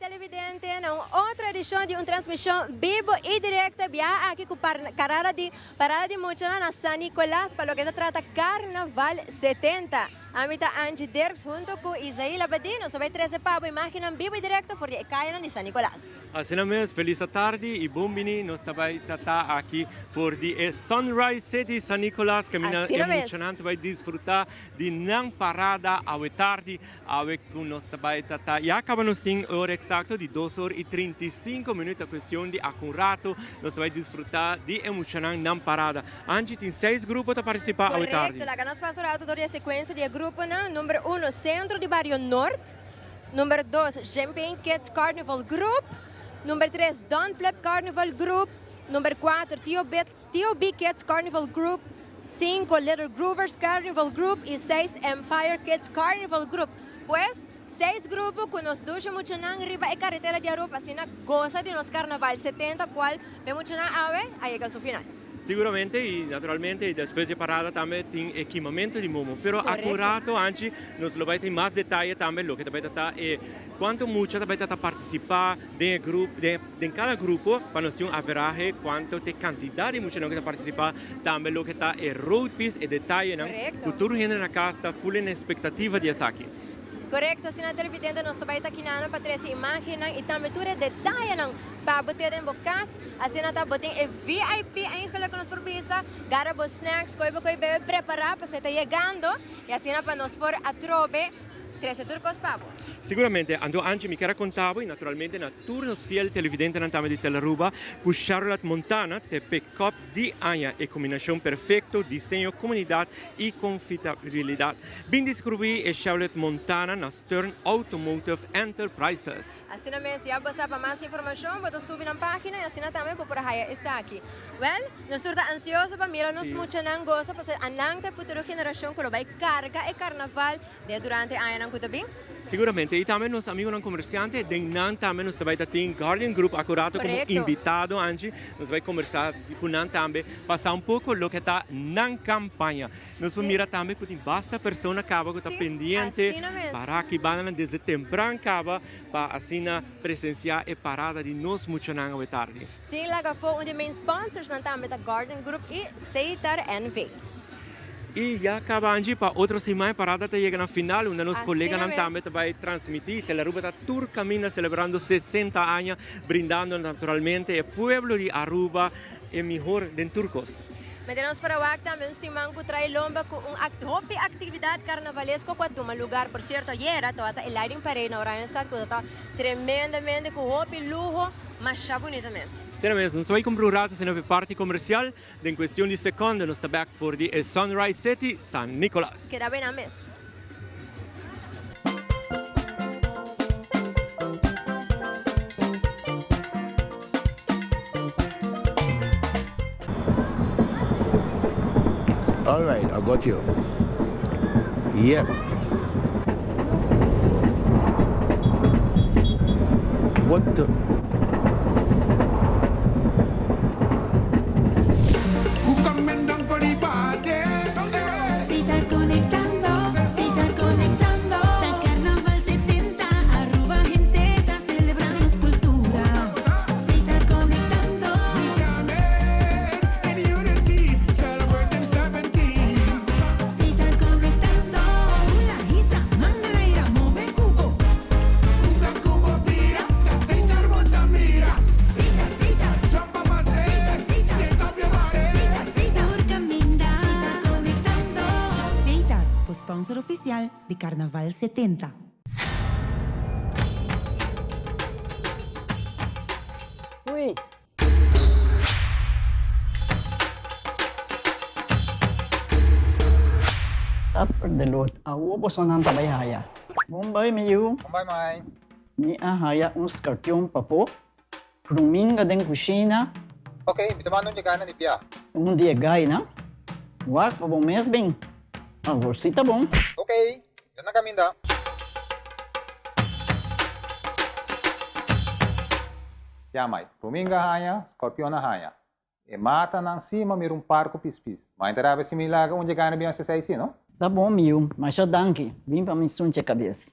televidente, na outra edição de uma transmissão vivo e direta, via aqui com parada de Muchana na San Nicolás, para o que se trata Carnaval 70. A mim está Angie Dirks junto com Isaí Labadino, sobre 13 pavo, imagem vivo e direto, por a Caia de San Nicolás. Assim mesmo, feliz tarde e bom-vindo. Nós também estamos aqui por the Sunrise City San Nicolás, que é emocionante, vai desfrutar de não parada à tarde, com nós também e acabamos tem hora exata de 2 horas e 35 minutos, a questão de acurato, nós vai desfrutar de emocionante não parada. Antes tem 6 grupos para participar à tarde. Correto, lá nós fazemos a sequência de grupo, número 1, Centro de Barrio Norte, número 2, Champagne Kids Carnival Group, número 3, Don Flip Carnival Group, número 4, T.O.B. Kids Carnival Group, 5, Little Groovers Carnival Group y 6, Empire Kids Carnival Group. Pues, 6 grupos que nos ducen mucho en arriba de carretera de Arupa, así que goza de los carnaval 70, cual ve mucho en ave, a llegar a su final. Sicuramente e naturalmente depois de parada também tem equipamento de Momo, pero acurato antes nos lo vai ter mais detalhe também lo que também está é quanto muito também está participar de grupo de cada grupo para nós ter average quanto de quantidade de muito que está participar também lo que está é road piece e detalhe não que tudo gente na casa está full em expectativa de essa aqui. Correcto, assim na televidente nós também está aqui na para essa imagem e também tudo detalhe não para botar em bocas, assim na tá botando VIP ainda com nós por pizza, gara bo snacks, coi bebe preparar para você estar chegando e assim na para nós por a trove 13 turcos pavo. Sicuramente, anche mi raccontavo, e naturalmente na turno fiel televidente nantame di Telleruba, con Charlotte Montana, te pick-up di Anya e combinazione perfetto, disegno, comunità e confiabilità. Ben descobri e Charlotte Montana na Stern Automotive Enterprises. Assim mesmo, já você para mais informação, vou subir na página e assim também para raya essa aqui. Well, nós estamos ansiosos para mirar nos muito não gosta, porque a nanta futura geração que vai carga e carnaval de durante a ano que bem. Sicuramente, e também nos amigos não comerciantes, de nan também nós vai ter Guardian Group acurato como invitado antes, nós vai conversar com nan também, passar pouco lo que está na campanha. Nós vamos mirar também que tem basta pessoa acaba que está pendente para que banana desde temprano acaba para assim presenciar e parada de nós muito na tarde. Sim, lá foi um dos main sponsors nan também da Guardian Group e Seitar NV. E já acaba antes para outra semana parada até chegar na final, onde nosso colega também vai transmitir. Telleruba está tour caminho celebrando 60 anos, brindando naturalmente o povo de Aruba é melhor de turcos. Mas para o acto também se manco trai lomba com atividade carnavalesca com um lugar, por certo, era toda a lighting parade na Orion Stad, que está tremendamente com luxo, mas já bonito mesmo. Sim mesmo, não vai comprar rato, se não é parte comercial, em questão de segundos, nós estamos back for the Sunrise City, San Nicolás. Queda bem a mesmo. All right, I got you. Yep. What the? Who coming down for the party? Seitar conectando, Seitar conectando. Da Carnaval 70, Aruba gente está celebrando su cultura. Seitar conectando. And unity, celebrating 17. Seitar conectando. La hisa, mangreira, move cubo. Una cubo mira, da Seitar monta mira. Seitar, Seitar. Jump up and say, shake up your body. Seitar, Seitar caminda. Seitar conectando. Seitar, sponsor oficial de Carnaval 70. Uy. Sapper de lot, ako po sonan tabayhaya. Bombay mayu, Bye bye. ni ahaya un scorpion papo. Ruminga den kusina, Okay, bitamano niya gana ni Pia. un dia gay na. Wak pa bom mes bem. Agorsita bom. Okay, yun na kami da. Yamay, Ruminga haya, Scorpion na haya. E mata nang cima mir um parco pispis. Mas interava se milaga onde gana bem essa saída, não? Tá bom, miu, mas já danke. Vim pra me sunte a cabeça.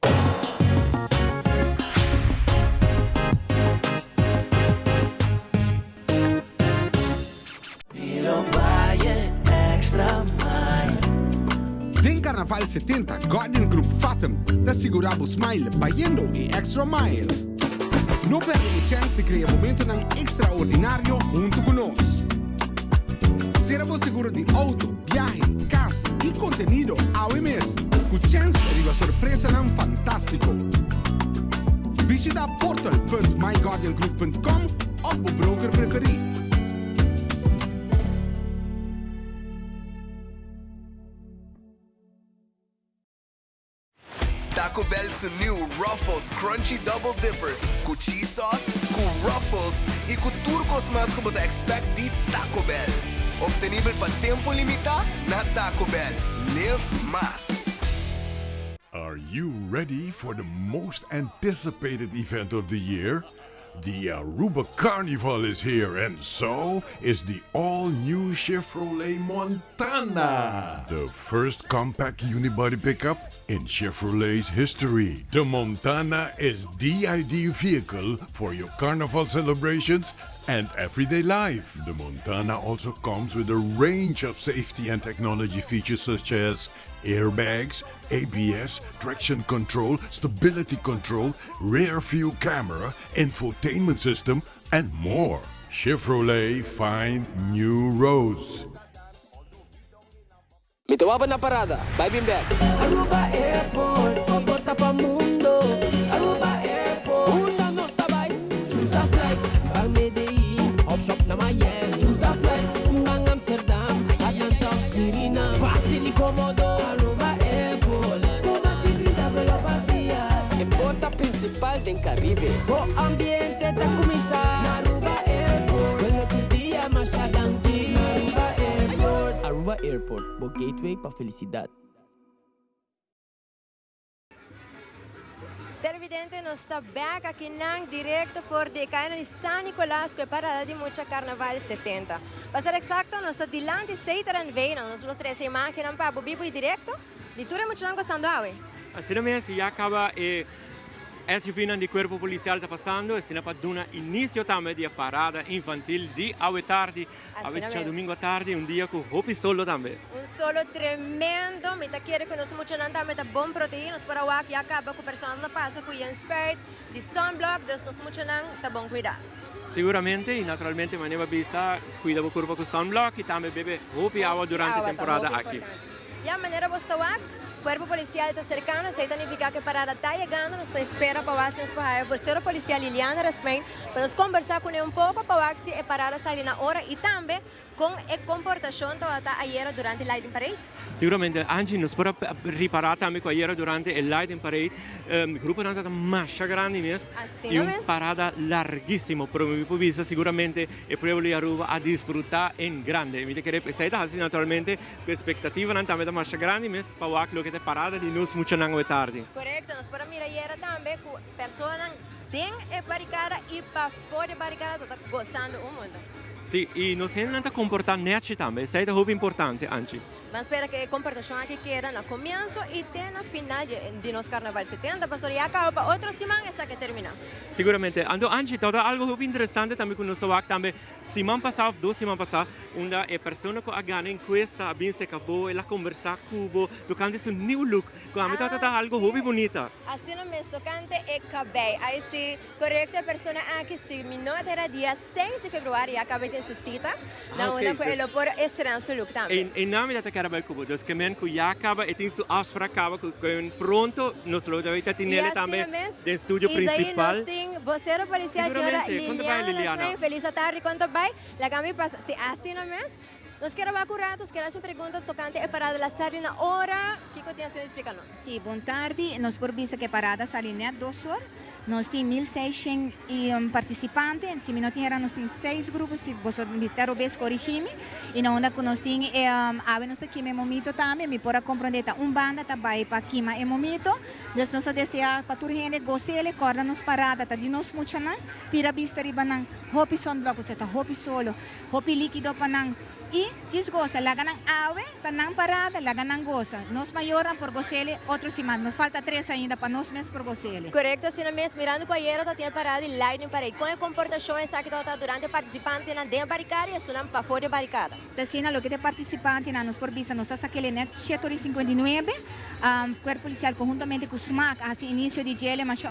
Carnaval 70 Guardian Group Fathom te assicurava smile baiendo e extra mile. Não perde a chance de criar momento nang extraordinário junto conosco. Será seguro de auto, viagem, casa e contenido ao mês. Com chance de uma surpresa nang fantástico. Visita portal.myguardiangroup.com ou o broker preferido. Taco Bell new Ruffles Crunchy Double Dippers com cheese sauce, com Ruffles e com turcos mais que você expect de Taco Bell. Obtenível para tempo limitado na Taco Bell. Live más. Are you ready for the most anticipated event of the year? The Aruba Carnival is here, and so is the all-new Chevrolet Montana. The first compact unibody pickup in Chevrolet's history. The Montana is the ideal vehicle for your carnival celebrations and everyday life. The Montana also comes with a range of safety and technology features such as airbags, ABS, traction control, stability control, rear view camera, infotainment system, and more. Chevrolet, find new roads. Mitawa na parada, bye back. Aruba Airport, porta pa mundo. Aruba Airport, una nos tabay. Choose a flight, bang Medellin, off shop na Miami. Choose a flight, bang Amsterdam, Atlanta, Suriname. Fácil y cómodo. Aruba Airport, una tigrita pela partida. En porta principal del Caribe. O ambiente da comisar. Aruba Airport, vuelo tus días más adelante. Aruba Airport. Aruba Airport, o gateway para felicidade. Televidente, nós está back aqui na direto for de Caina de San Nicolás, que é parada de muita Carnaval 70. Para ser exacto, nós está dilante Seitaran Veina, nós lo três imagens para o vivo e direto. De tudo é muito não gostando awe. Assim mesmo, já acaba esse final de corpo policial está passando e se para dar início também de parada infantil de hoje tarde, hoje domingo à tarde, dia com hopi solo também. Solo tremendo, me tá querendo que nós muito não também tá bom proteínas para o que acaba com pessoas da passa com Ian Spirit, de sunblock, nós muito não tá bom cuidar. Seguramente e naturalmente maneira bisa cuida do corpo com sunblock e também bebe hopi água durante a temporada aqui. E a maneira você o corpo policial está cercano, isso significa que a parada está chegando, nós estamos esperando para o para por ser o policial Liliana Raspain, para nós conversar com ele pouco para que a parada saia na hora e também com a comportação que está ayer durante a Lighting Parade. Seguramente, anche nós podemos reparar também com ayer durante a Lighting Parade, o grupo não está mais grande mesmo e uma parada larguíssima, para mim, por isso seguramente é para o Aruba a desfrutar em grande. Me querer pensar assim naturalmente, a expectativa não também está mais grande mesmo para o que é parada de nós muito não é tarde. Correto, nós podemos mirar ayer também com pessoas dentro da barricada e para fora da barricada está gostando do mundo. Sì, e non si è comportando neanche também, isso é muito importante, anche. Vamos esperar que a comportação aqui queira no começo e até na final de nosso Carnaval 70, para já acaba para outra semana essa que termina. Seguramente, anche todo algo muito interessante também com nosso WAC também, semana passada, 2 semanas passadas, onde a pessoa que ganha em questa bem se acabou, ela conversar cubo, tocando esse new look, com a metade tá algo muito bonita. Assim mesmo, tocante é cabelo, aí se correto a pessoa aqui se minuto era dia 6 de fevereiro e acaba de suscita, na onda que ele pode estrear seu look também. Em nome da Carnaval Cubo, dos que men que já acaba e tem sua afspraak acaba com pronto, nós lo deve ter nele também do estúdio principal. E aí nós temos vocero policial senhora Liliana, feliz tarde, quanto vai? La cami passa, se assim mesmo. Nós queremos curar, nós queremos uma pergunta tocante a parada da sair na hora. O que você tem a explicar? Sim, boa tarde. Nós por vista que a parada sai na 2 horas. Nós temos 1.600 participantes. Se nós temos 6 grupos, se você visitar o bes corrigime. E na onda que nós temos, nós aqui no momento também, me pode compreender banda também para aqui no momento. Então nós desejamos para toda gente gostar, corda nos parada, tá de nós muito não. Tira vista riba nang hopi sunblock, você tá hopi solo, hopi líquido para nang Y goza, la ganan ave, tanang parada, la ganan goza. Nos mayoran por gozele, otros y más. Nos falta 3 ainda para nos mes por gozele. Correcto, assim mesmo, mirando com a Iero, tá tinha parada e lightning parei. Com a comportação essa que tá durante o participante na dentro barricada e sunam para fora da barricada. Tacina, lo que te participante na nos por vista, nos hasta que le net 7:59, Cuerpo Policial conjuntamente com o SMAC, assim, início de gele, mas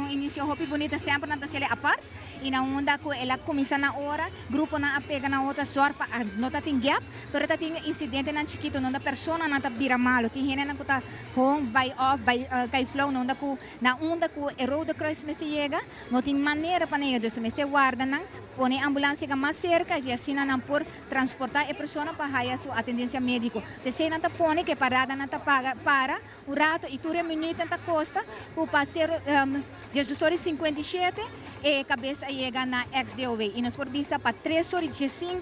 início hopi bonita sempre na tacele a parte. E na onda que ela começa na hora, grupo na apega na outra sorpa, não tá tem gap, pero tá tem incidente na chiquito, não da persona na tá vira malo, tem gente na que tá home, by off, by kai flow, não da ku na onda que o road cross me se chega, não tem maneira para negar, então me se guarda não, põe a ambulância que mais cerca e assim não por transportar a pessoa para a sua atendência médica. Então não tá põe que parada não tá paga para o rato e tudo minuto na costa, o parceiro Jesus 57 e cabeça chega na XDOV e nos por vista para 3:15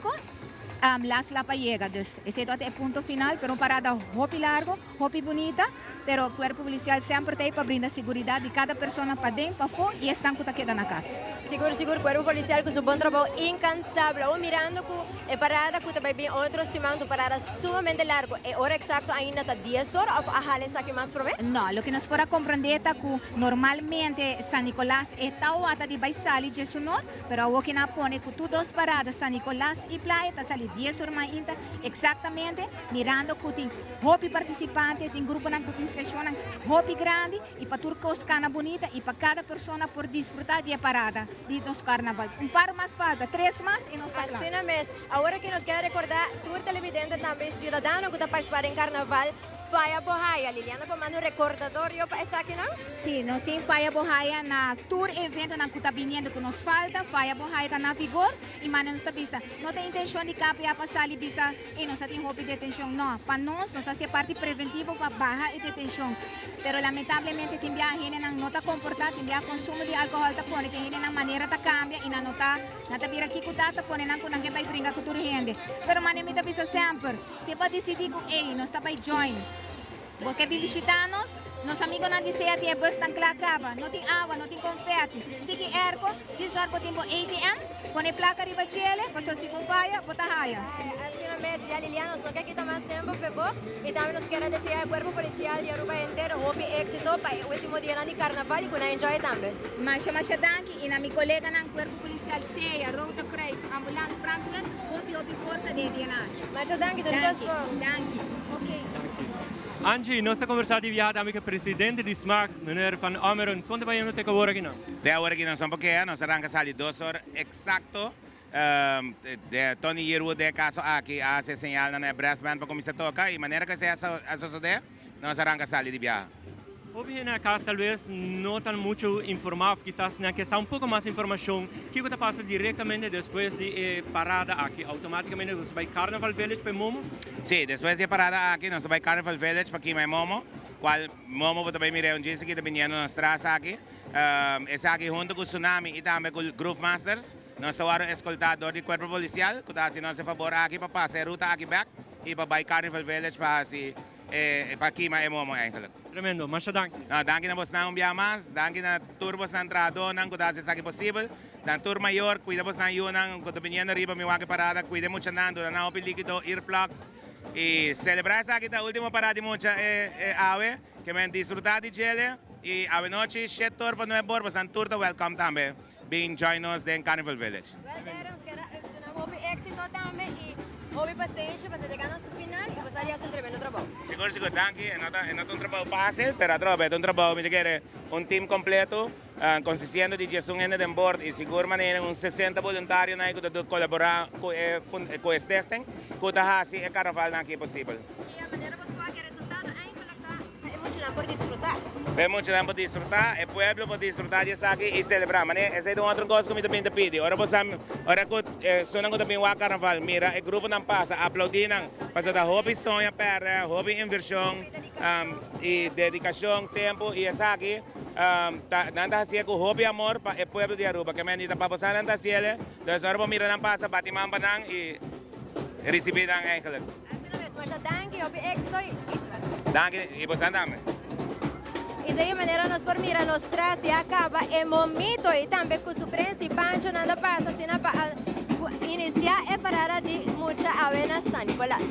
las la llega. Ese es el punto final, pero una parada hopi largo, hopi bonita, pero el cuerpo policial siempre está ahí para brindar seguridad de cada persona para dentro, para fuera y están que queda na casa. Seguro, seguro, cuerpo policial con su buen trabajo incansable. O mirando que parada que también bien otro semana, parada sumamente largo. ¿Es hora exacta ainda está 10 horas o a jales aquí más prove? No, lo que nos puede comprender es que normalmente San Nicolás está o hasta de Baisali y Jesunor, pero ahora que nos pone que tú 2 paradas San Nicolás y Playa, está saliendo 10 horas más exactamente, mirando que tem hopi participante, tem grupo que tem estacionam hopi grande e para turcos cana bonita e para cada pessoa por desfrutar de parada de nos carnaval. Par mais falta, 3 mais e nós está lá. Assim mesmo. Agora que nos quer recordar, tu televidente também cidadão que está participando em carnaval, Faya Bohaya, Liliana, para mandar um recordatório para essa aqui, não? Sim, nós temos Faya Bohaya na tour evento na que está vindo que nos falta. Faya Bohaya está na vigor e manda nos bisa. Não tem intenção de capiar passar ali bisa e nós temos roupa de detenção. Não, para nós faz parte preventiva para barra e detenção. Pero lamentablemente tem a gente não está comportada, tem a consumo de álcool tá pone que a gente na maneira tá cambia e não tá vira aqui que tá pone não com ninguém vai brincar com tudo gente. Pero manimita bisa sempre. Se para decidir com ei, nós tá vai join. Porque visitarnos, nos amigos não dizem que é bus tan acaba, não tem água, não tem confete. Se que erco, se sorgo tempo ATM, põe placa riba chile, passou se com faia, bota raia. Assim mesmo, já Liliana, só que aqui está mais tempo, pegou, e também nos quer dizer ao Corpo Policial de Aruba inteiro, houve êxito para o último dia de carnaval e que não enjoy também. Mas danke, e na minha colega no Corpo Policial Ceia, Rota Kreis, ambulância brandweer, houve força de DNA. Mas danke, do resto. Danke, ok. Angie, nós conversamos via também com o presidente de SMAC, meneer Van Omeren. Quanto vai no teco agora aqui não? De agora aqui não são porque nós arranca sair 2 horas exacto. De Tony Yeru de caso aqui a se señal na brass band para começar a tocar e maneira que se sucede, nós arranca sair de viagem. Hoje na casa talvez não tão muito informado, quizás que só pouco mais informação. O que passa diretamente depois de parada aqui? Automaticamente você vai Carnival Village para Momo? Sim, depois de parada aqui nós vai Carnival Village para aqui mais Momo. Qual Momo também me reúne que está vindo na estrada aqui. Esse aqui junto com o Tsunami e também com o Groove Masters. Nós estamos escoltador do Corpo Policial, que está assim nosso favor aqui para passar a ruta aqui back e para vai Carnival Village para assim para aqui mais Momo eigenlijk. Tremendo, mas danke. Danke na vos na mais, danke na turbo na entrada nang kuda se saki possível. Dan tour maior, cuida vos na yunang kuda vindo riba mi wake parada, cuida muito nando na opi líquido earplugs e celebrar essa aqui da última parada mucha ave que me disfrutar de gele e a noite 7 horas para 9 horas para tour welcome também. Being join us in Carnival Village. Houve êxito também e houve paciência para chegar no final e você haria um tremendo trabalho. Seguro, seguro, danke. Não é um trabalho fácil, mas é um trabalho que requer um time completo, consistindo de 10 gente de bordo e seguro maneira 60 voluntários que colaborar com o Stichting, que está assim o carnaval aqui possível. E a maneira que você pode resultado é emocionante por desfrutar. É emocionante por desfrutar, o povo pode desfrutar disso aqui e celebrar. Mas essa é outra coisa que me também pedi. Ora que sonam também o carnaval, mira, o grupo não passa, aplaudir, porque da hobby sonha perder, hobby inversão e dedicação, tempo e essa aqui. Nanda hacia com hobby amor para o povo de Aruba, que me dita para passar nanda hacia, das horas mira não passa, batimam banang e receber dan eigenlijk. Assim mesmo, mas danke, houve êxito e danke e você também. E daí a maneira nós por mirar nos traz e acaba e momento e também com o principante nada passa assim inicia a parada de mucha avena San Nicolás.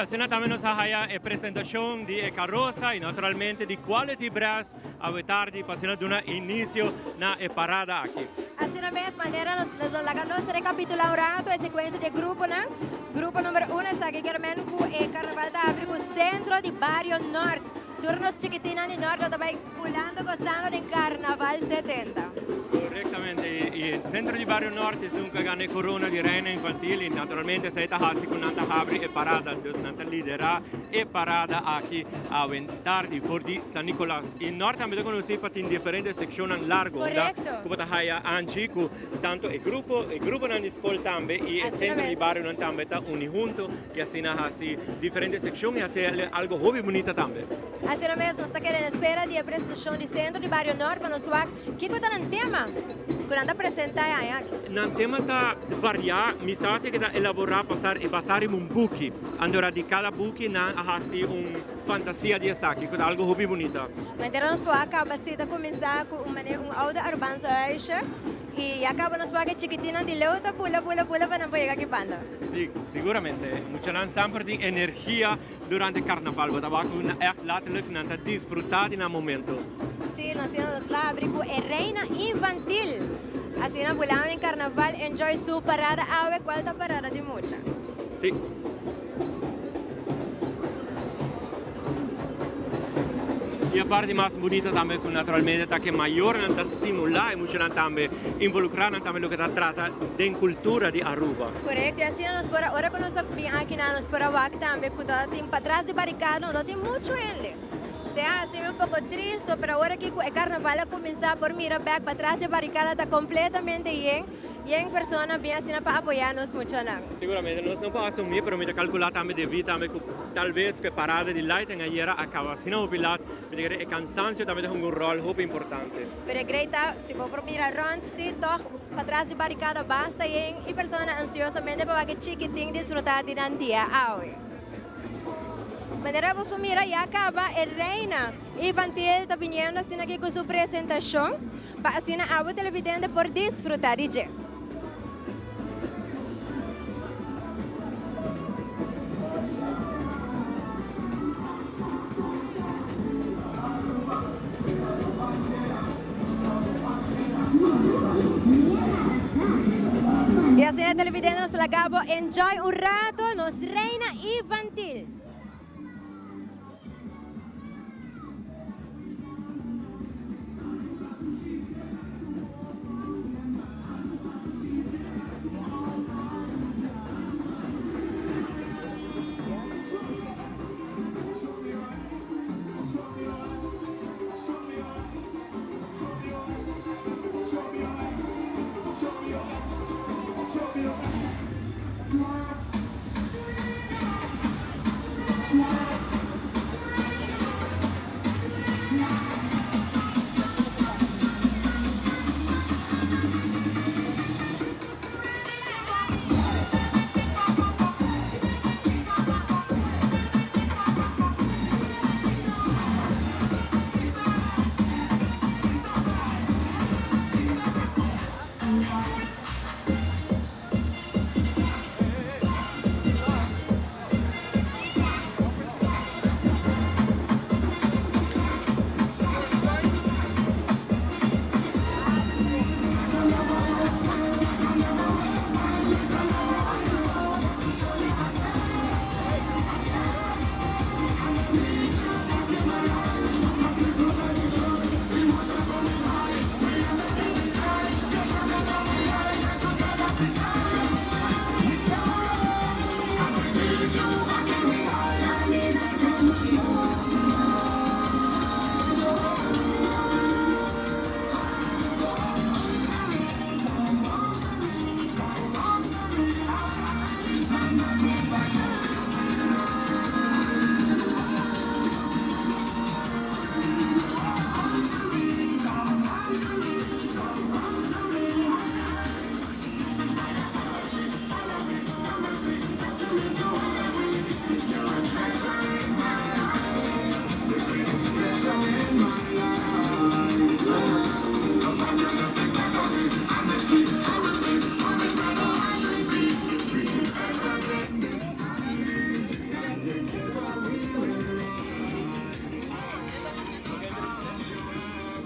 Sena também nos haya a apresentação de carroça e naturalmente de Quality Brass a tarde passando de início na parada aqui. Assim da mesma maneira, nós recapitular um rato a sequência de grupo, né? Grupo número 1 é aqui com o Carnaval da África, centro de Barrio Norte. Turnos chiquitinas de Norte, também pulando, gostando de Carnaval 70. Correttamente, il centro di Barrio Norte è un cagane corona di reina infantili, naturalmente sei tahasi con nanta habri e parada, dus nanta lidera e parada aqui a tardi for di San Nicolás. In Norte abbiamo conosciuto in differenti sezioni largo, corretto. Come tahaya anci cu tanto il gruppo non ascoltambe e il centro di Barrio non tambe ta uni junto e assina hasi differenti sezioni e algo hobby bonita tambe. Assim mesmo, nós estamos querendo espera de apresentação de centro de Barrio Norte, para nós o que está no tema? Quando apresentar aqui? No tema da variar, mi sa che da elaborar passare un buchi, andora di cada buchi na hasi un fantasia di saki, con algo hobby bonita. Mas nós po acaba se começar com um auto urbano e acaba nós que chiquitina de leuta pula para não pegar aqui banda. Sì, sicuramente. Mucha sempre di energia durante il carnaval, ma da echt letterlijk nanta disfruttati nel momento. Sì, nós temos lá abrigo é reina infantil. Assim na pulando em carnaval, enjoy su parada, ave qualta parada de mucha. Sì. E a parte mais bonita também, naturalmente, é que maior não estimular e muito também involucrar também o que trata da cultura de Aruba. Correto, e assim nós por agora quando nós aqui na nós por aqui também que tem para trás de barricada, não tem muito ele. Se assim um pouco triste, mas agora que o carnaval a começar por mirar back para trás de barricada está completamente em pessoas bem assim para apoiar-nos muito não. Seguramente nós não podemos assumir, mas me calcular também devido também que talvez que parada de lighting ayer acaba assim não pilar, me dizer o cansaço também tem um rol muito importante. Pero greita, se for mirar rond, se toch para trás de barricada basta e pessoas ansiosamente para que chiquitinho desfrutar de um dia hoje. Maneira você mira e acaba a reina infantil está vindo assim aqui com sua apresentação para assim a televidente por desfrutar de je. E assim a televidente nos acaba enjoy um rato nos reina infantil.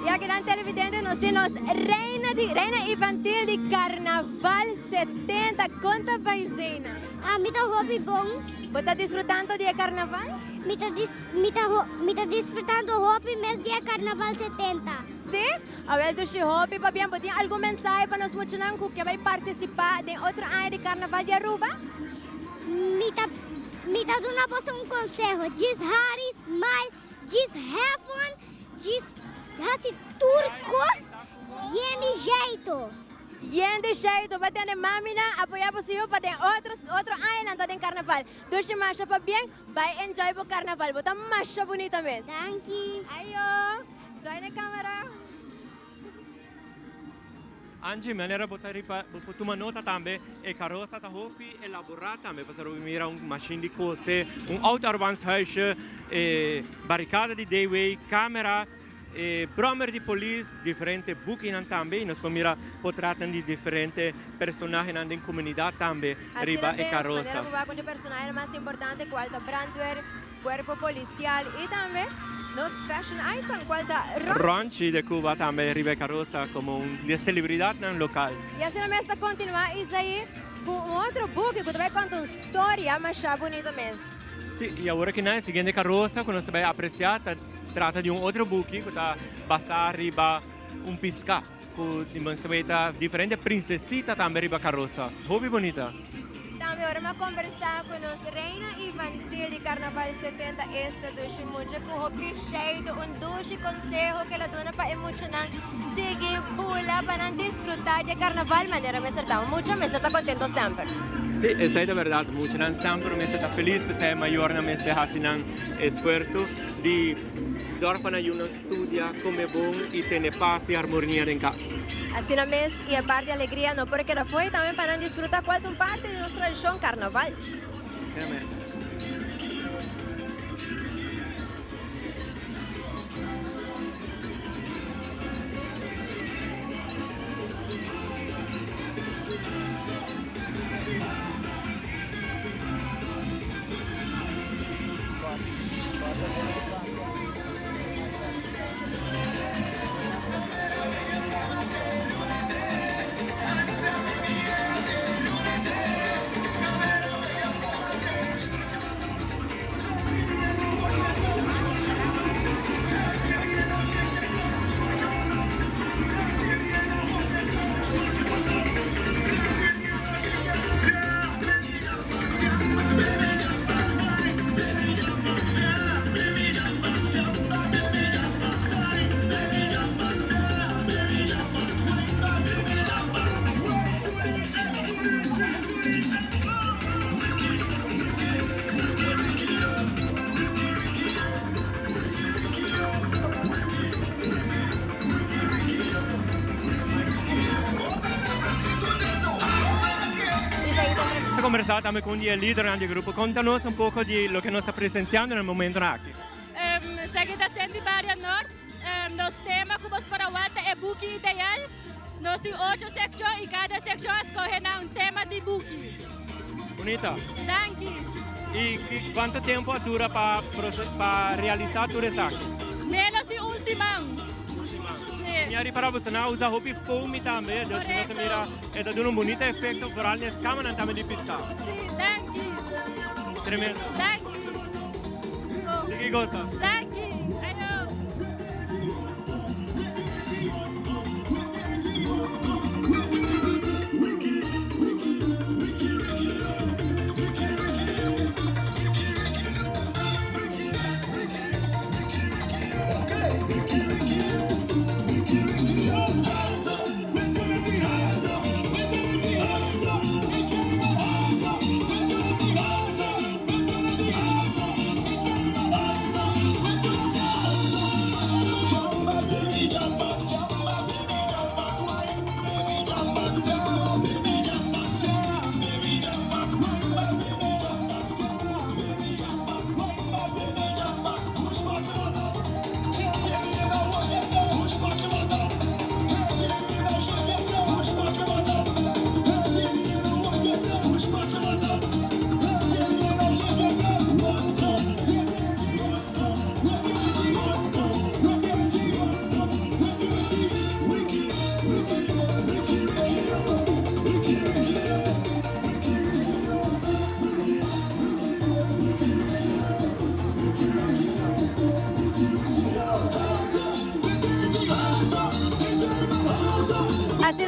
E aqui na televidente nós temos reina infantil de Carnaval 70. Conta, paisena. Me tá hobby bom. Você está desfrutando do Carnaval? Me tá desfrutando hobby mês dia Carnaval 70. Sim? A vez do hobby, para bem, tem algum mensagem para nós mostrando que vai participar de outra área de Carnaval de Aruba? Me tá dando você conselho. Diz Harry, smile, diz have fun, diz assim turcos, de jeito. Yende jeito, vai ter mamina, apoiar possível para ter outro island de Carnaval. Doce marcha para bem, vai enjoy o Carnaval. Bota marcha bonita mesmo. Thank you. Ayo, sai na câmera. Angie, maneira botar uma nota também, é carroça da hopi elaborada também, para mira machine de cose, autoarbanshuisje, barricada de dayway, câmera, brommer de polícia, diferente booking também, nós mira tratam de diferentes personagens na comunidade também, riba e carroça. Maneira com o personagem mais importante, qual é brandwear, corpo policial e também nos fashion icon, qual é Ronchi de Cuba também, riba e carroça, como uma celebridade no local. E assim mesmo continuar isso aí com outro book que também conta uma história, mas é bonita mesmo. Sim, e agora que na seguinte carroça, quando você vai apreciar, trata de outro book que está passar riba pisca, com uma diferente princesita também riba carroça. Hobby bonita. Também agora vamos conversar com a nossa reina infantil de Carnaval 70, esta doce mucha com hobby jeito, doce conselho que ela dona para emocionar, seguir pula para desfrutar de Carnaval, maneira me acertar muito, me acertar contento sempre. Sim, essa é a verdade. Muito sempre me está feliz, porque é maior na me está fazendo esforço de zorgar para uma estudia como é bom e ter paz e harmonia em casa. Assim mesmo, e a parte de alegria não porque ela foi também para desfrutar qualquer parte de nossa tradição Carnaval. Sim, mesmo. Conversar também com o líder do grupo. Conta-nos pouco de lo que nós estamos presenciando no momento aqui. Seguida Centro Barrio Norte, nosso tema como para a volta é book ideal. Nós temos 8 secções e cada secção escolhe um tema de book. Bonita. Thank you. E quanto tempo dura para realizar tudo isso aqui? Menos de uma semana. Minha para você não usa roupa foamy também, então se você mira, é dando um bonito efeito floral nesse câmera também de piscar. Sim, thank you. Tremendo. Thank you. De que gosta? Thank you. I know.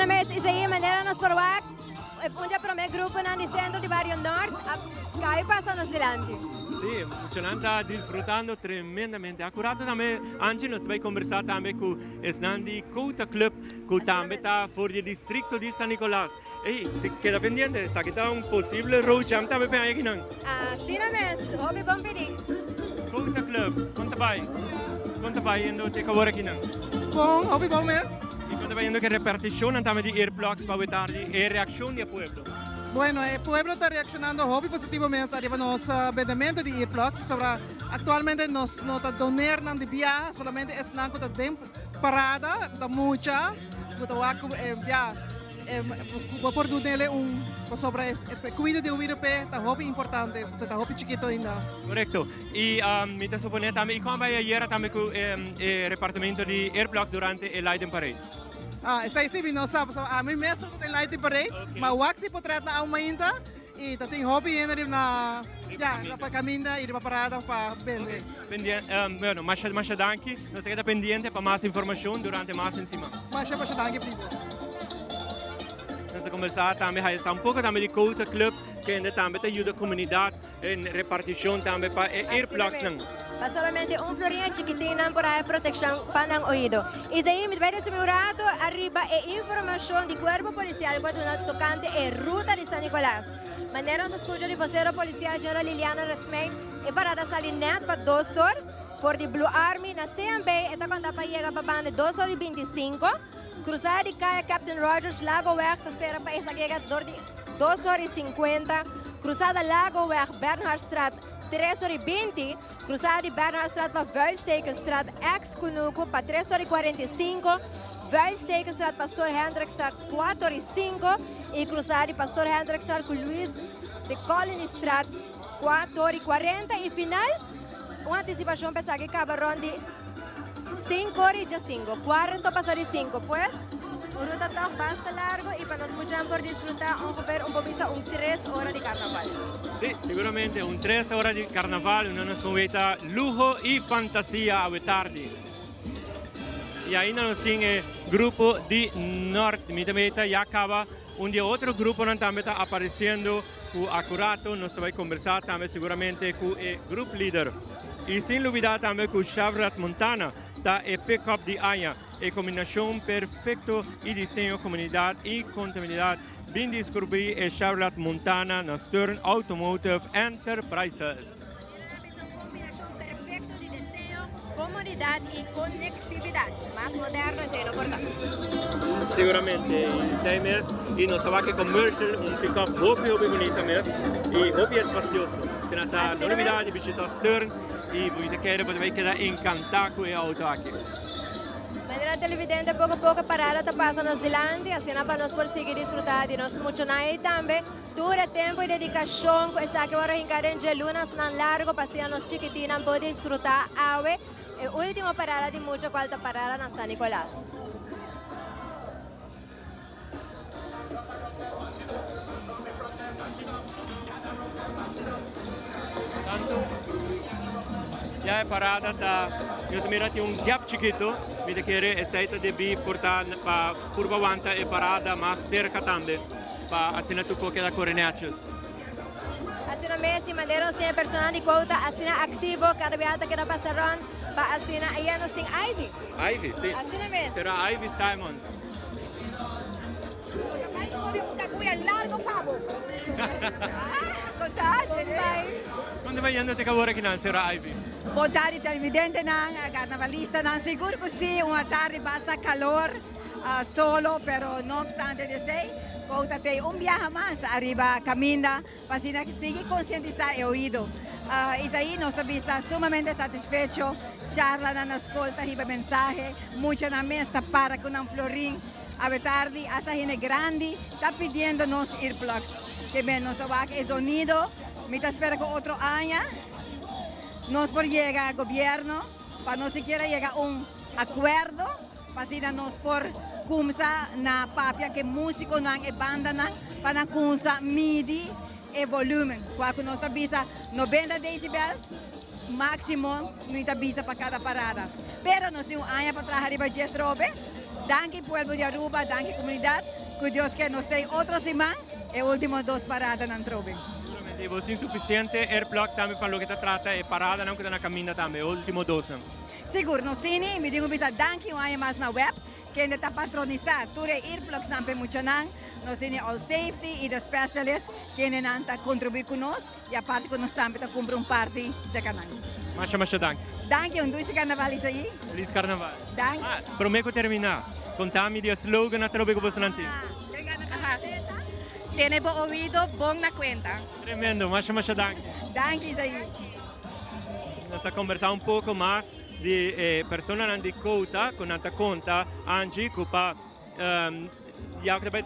na mes Isaí, maneira nos forward. Punta para o meu grupo no centro de Barrio Norte. Aí passamos delante. Sì, Muchananta disfrutando tremendamente. Accurato também, antes nós vamos conversar também com Esnandi Kouta Club, que também está fora do distrito de San Nicolás. E queda pendente, sabe que está possível road jam também para aqui não? Sim, na mes, hobby bom pedir. Kouta Club, quanto vai? Quanto vai indo te cavore aqui não? Bom, hobby bom mês. E quanto vai indo que repartição também de airplugs para o tarde e reação do povo? Bueno, o pueblo está reaccionando hobby positivamente arriba nos vendimento de earplug. Actualmente nos está donando de via solamente es nanco da tempo parada da mucha, que waku ya por donele sobre el cuidado de UIRP está hobby importante, está hobby chiquito ainda. Correcto. E mi te supone também como vai ayer também com o repartimento de airplugs durante o Light Parade. Essa aí sim, não sabe, a mim mesmo tem light parade, mas o waxi potret na aumenta e tem hobby ainda na para caminhar e para parada para vender. Bueno, mas danke, nós queda pendente para mais informação durante mais em cima. Mas danke, nós conversar também um pouco também de Kouta Club, que ainda também ajuda a comunidade em repartição também para airplugs não. Mas solamente florinha chiquitina para proteção para o ouvido. E daí me vai segurado arriba e informação de corpo policial quando tocante e ruta de San Nicolás. Maneira nos escuta de vocero policial senhora Liliana Resmein e parada salinet para 2 horas for the Blue Army na CMB eta quando para chegar para banda 2 horas e 25. Cruzada de Caia Captain Rogers Lago Weg espera para essa chega de 2 horas e 50. Cruzada Lago Weg Bernhardstraat 3 horas e 20, cruzada de Bernhardstraat para Veldstekenstraat ex-Kunuku para 3 horas e 45, Veldstekenstraat Pastor Hendrikstraat 4 horas e 5 e cruzada de Pastor Hendrikstraat com Luiz de Colonystraat 4 horas e 40 e final, uma antecipação para que acaba de 5 horas e 5, 40 passar de 5, pues. O ruta está bastante largo e para nós poder desfrutar um 3 horas de carnaval. Sì, sicuramente 3 horas di carnaval, una movida lujo e fantasia a tardi. E ainda nós temos grupo de Norte, mi también já acaba, outro grupo não também está aparecendo com Accurato, nós vamos conversar também seguramente com o grupo líder. E sem dúvida também com Chevrolet Montana, da e pick-up de Aya, e combinação perfeito e desenho comunidade e contabilidade. Bem descobrir é Chevrolet Montana na Stern Automotive Enterprises. Comunidade e conectividade, mais moderna e importante. Seguramente, sei mesmo, e nós sabemos que commercial pick-up hobby bonita mesmo, e hobby espacioso. Se não está novidade, visita Stern, e você quer quedar encantado com o auto aqui. Maneira televidente, pouco a pouco parada está passando delante, assim para nós conseguir desfrutar de nós muito aí também. Dura tempo e dedicação, essa que agora em cada lunas não largo, para nós chiquitinas poder desfrutar a última parada de muita quarta parada na San Nicolás. Já é parada, nós miramos gap chiquito, me quer aceita de portar para curva aguanta e parada mais cerca também, para assinar tu pouco da coronachos. Assina mesmo, maneira nós temos personal de quota, assina ativo, cada vez que dá passaron, para assinar, aí nós temos Ivy. Ivy, sim. Assina mesmo. Será Ivy Simons. Largo, pavo. Quando vai andando a ora aqui não, será Ivy? Boa tarde, televidente, carnavalista. Seguro que sim, uma tarde basta calor, solo, pero no obstante de sei, quota tem viaje mais arriba, caminha, para que siga conscientizar o ouvido. Isso aí, nós estamos sumamente satisfeitos, charla na escolta, riba mensagem, muita na mesa para com um florim. A tarde, hasta gente grande, está pedindo nos earplugs. Que bem, nos trabaja el sonido, me espera con otro año. Nos por llegar al gobierno, para no siquiera llegar a un acuerdo, para nos por kumsa na papia que músico nan e banda nan, para kumsa MIDI e volumen. Cuando nos avisa 90 decibel, máximo, nos avisa para cada parada. Pero nos dio un año para trabajar arriba de robe, Danke pueblo de Aruba, danke comunidad. Que Dios que nos dê outra semana e último 2 paradas na trove. Sicuramente você insuficiente airplug também para o que trata e parada não que na caminha também, último 2 não. Seguro, nos tini, me digo bisa danke um mais na web, que ainda está patronizado. Ture earplugs na pemuchanan, nos tini all safety e the specialist que ainda está contribuir conosco e a parte que nós também está cumprir parte da canal. Masha danke. Danke, doce carnaval isso aí. Feliz carnaval. Danke. Prometo terminar. Contami di slogan na trobe ko nanti. Tiene bo oído, bon na cuenta. Tremendo, masha danke. Danke isso aí. Nós a conversar pouco mais de persona de conta, com nanta conta, anche cupa já que vai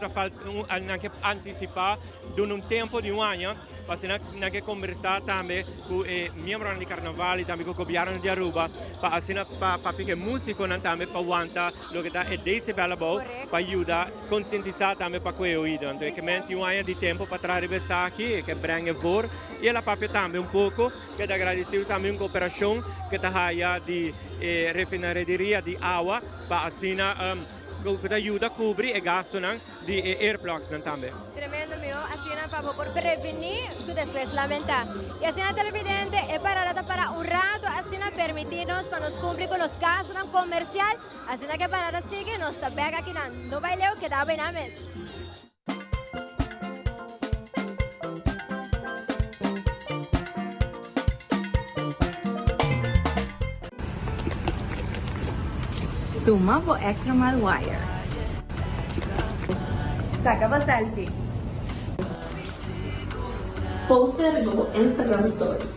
anche anticipar de tempo de ano, para nós conversar também com membros de carnaval e também com o governo de Aruba, para porque música também para aguentar o que está desse bela boa, para ajudar conscientizar também para que eu ido. Então, que mente ano de tempo para trazer aqui, que brinca vor, e ela papel também pouco, que agradecer também a cooperação que está aí de refinaria de água, para assim que ajuda a cobrir e gasto de airplugs também. Tremendo, meu, assim para prevenir que depois lamentar. E assim a televidente é parada para um rato, assim permitir-nos para nos cumprir com os gastos comerciais, assim que a parada sigue, nós está pega aqui no baileu que dá bem na mesa. Tumabo Extra Mile Wire. Sacaba selfie. Posters o Instagram Story.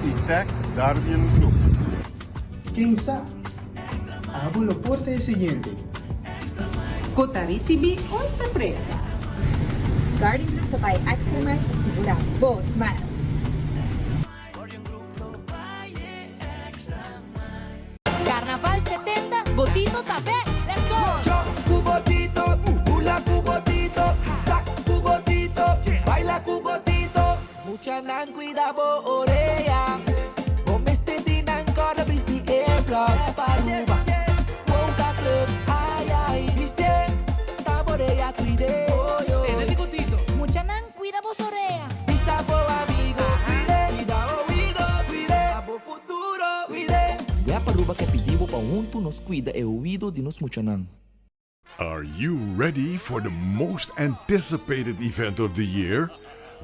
Tic-Tac Guardian Group. Quem sabe? Abro a porta seguinte. Cotarisibi o surpresa. Guardian Group sabay Extra Mile Sigura. Bo, smile. Carnaval 70, Botito Tapé, let's go! Chop tu botito, hula tu botito, sac tu botito, baila tu botito. Mucha nan cuida bo oreja, comeste din ang cannabis di airplugs paruba. Monta club, ay, viste, taborea cuide. Tiene bigotito. Mucha nan cuida vos orea. Visa bo amigo, cuida oído, cuide, abo futuro, cuide. Ya paruba que pedimos pa junto nos cuida e ouvido de nos muchanan. Are you ready for the most anticipated event of the year?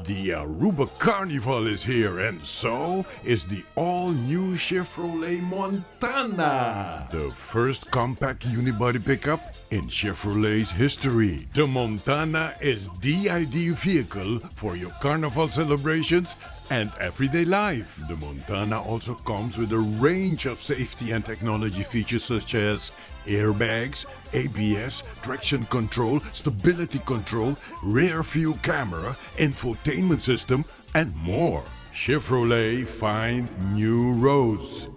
The Aruba Carnival is here, and so is the all-new Chevrolet Montana. The first compact unibody pickup in Chevrolet's history. The Montana is the ideal vehicle for your carnival celebrations and everyday life. The Montana also comes with a range of safety and technology features such as airbags, ABS, traction control, stability control, rear view camera, infotainment system, and more. Chevrolet, find new roads.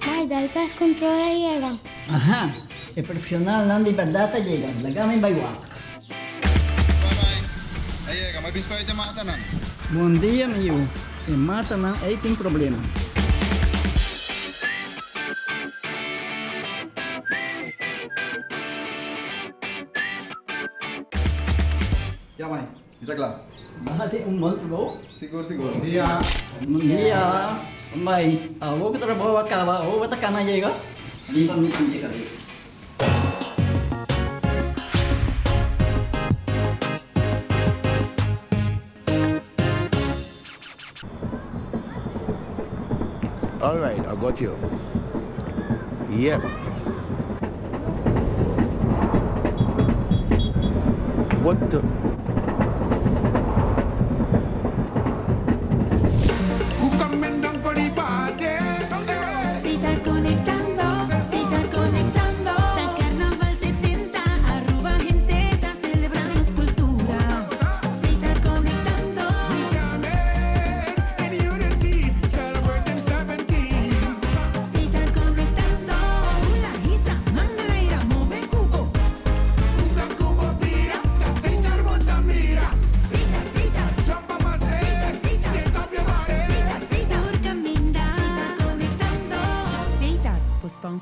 May, dahil cash control llega. Ajá, el profesional ng liberdata llega. Lagamay baywak. Ayega, mabis pa ito mata nan. Bom dia, meu. E mata não, aí tem problema. Ya, mãe, está claro. Mahati bom trabalho. Seguro. Bom dia. Bom dia. Mãe, vou que trabalho acaba, vou botar cana llega. Limpa mi kunci kali. All right, I got you. Yep. What the? Who coming down for the party? Si estás conectando, está Carnaval 70, Aruba gente está celebrando su cultura. Si estás conectando, In unity, celebrating 17. si estás conectando, la hisa, mangaleira, move cubo. Una cuba pira, está sin carbonta.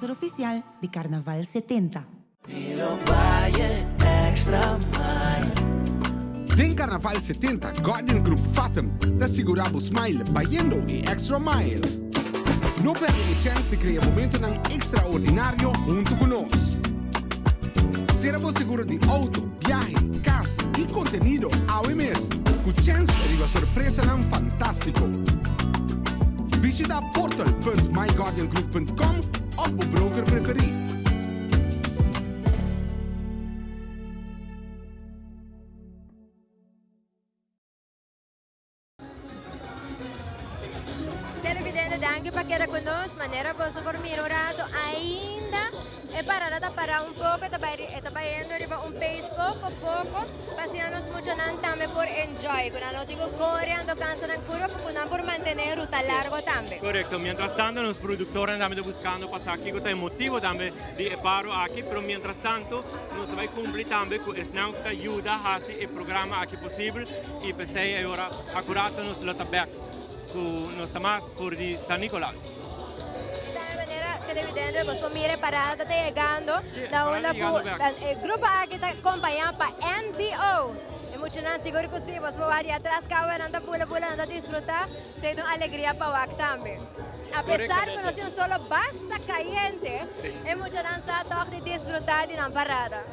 sponsor oficial de Carnaval 70. Den Carnaval 70 Guardian Group Fathom te assicurava smile baiando e extra mile. No perde a chance de criar momento nang extraordinario junto con nós. Seremos seguro de auto, viaje, casa e contenido ao mês. Com chance de uma surpresa nang fantástico. Visita portal.myguardiangroup.com of o broker preferido. Televidente, danke para quedar conosco, maneira posso por minorato ainda e parada da parar um pouco, está indo riba um pace pouco a pouco, passeando mucho também por enjoy, quando não digo correndo, cansa na curva, por mantener ruta largo também. Correcto, mientras tanto los productores están buscando pasar aquí con el motivo también de paro aquí, pero mientras tanto nos va a cumplir también con esta ayuda a hacer el programa aquí posible y pensé ahora acurato nos lo tabak con nos más por di San Nicolás. Televidente, vos mire parada está llegando, da onda el grupo aquí está acompañado para NBO. E muito não seguro que sim, vos vai atrás cá, anda pula, anda disfrutar, sendo uma alegria para o também. Apesar que nós temos solo basta caliente, é muito não está toque de disfrutar de uma parada.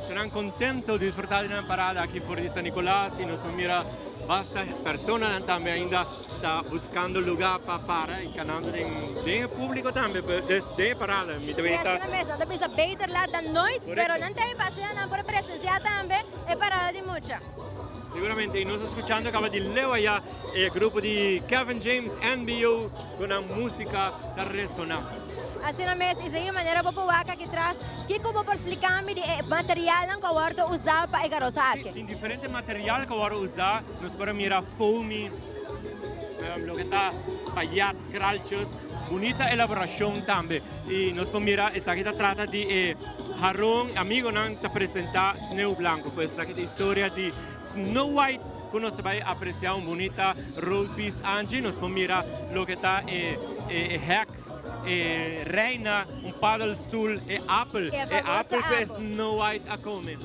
Sono contento di disfrutar di una parada aquí fuori di San Nicolás y nos mira basta personas también ainda está buscando lugar para parar y ganando de público también de parada. Sim, assim mesmo, não precisa beter lá da noite, pero não tem passeio por presenciar também é parada de mucha. Sicuramente, e nos ascoltando acaba di Leo allá il gruppo di Kevin James NBO con una musica da resonare. Assim mesmo, isso aí é maneira popular que traz, que como por explicar-me de material que eu vou usar para engarrosar aqui. Tem diferente material que eu vou usar, nos para mirar foamy, lo que está palhat, cralchos, bonita elaboração também. E nós podemos mirar, essa aqui trata de jarrón, amigo não te apresentar Snow Blanco, pues essa aqui é a história de Snow White, que nós vai apreciar uma bonita road piece antes, nós podemos mirar lo que está Hex, Reina, un paddle stool e Apple. E Apple per Snow White a come.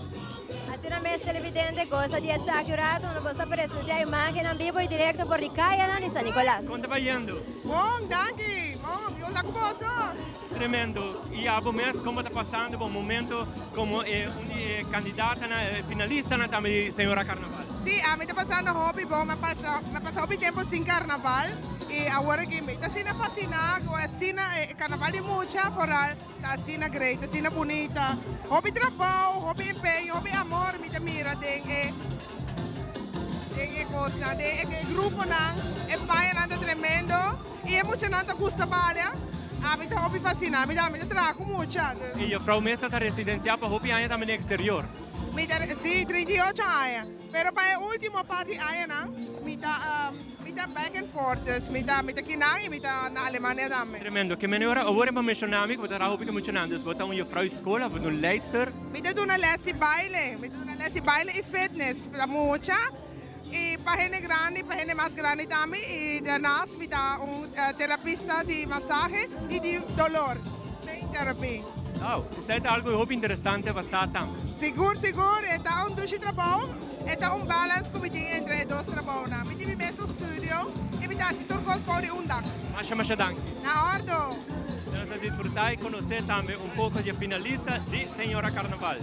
Assim mesmo, televidente, gosta de estar accurato, não gosta de presenciar imagen en vivo e direto por di Caia di San Nicolás. Como está yendo? Bom, danke. Bom, eu estou com você. Tremendo. E a mês como está passando bom momento como candidata, finalista também, senhora Carnaval? Sim, a mim está passando hobby bom, me passa hobby tempo sem Carnaval. E agora que me está sendo fascinado, assim, Carnaval de mucha foral, está assim great, está assim bonita. Hobby trabalho, hobby empenho, hobby amor, me mira, tem coisa, tem grupo não, é pai não tremendo, e é muito não gusta balha. A mim está hobby fascinado, me trago muito. E a Frau Mesta está residenciada para hobby ainda também no exterior. Sim, 38 anos, pero para o último parte anos, me está back and forth, me está kinang e me está na Alemanha também. Tremendo, que menora, agora para mencionar que você hobby que mencionando, você está uma Frau escola, você não leidster. Me está dando lesson baile e fitness, para mucha. E para gente mais grande também, e daarnaast me está terapista de massagem e de dolor, terapia. Oh, isso é algo hobby interessante para Satan. Seguro, é duas trabalho, é balance que me tem entre dois trabalhos. Me tem mesmo studio e me está se turcos para um dag. Mas danke. Na ordem. Vamos desfrutar e conhecer também pouco de finalista de Senhora Carnaval.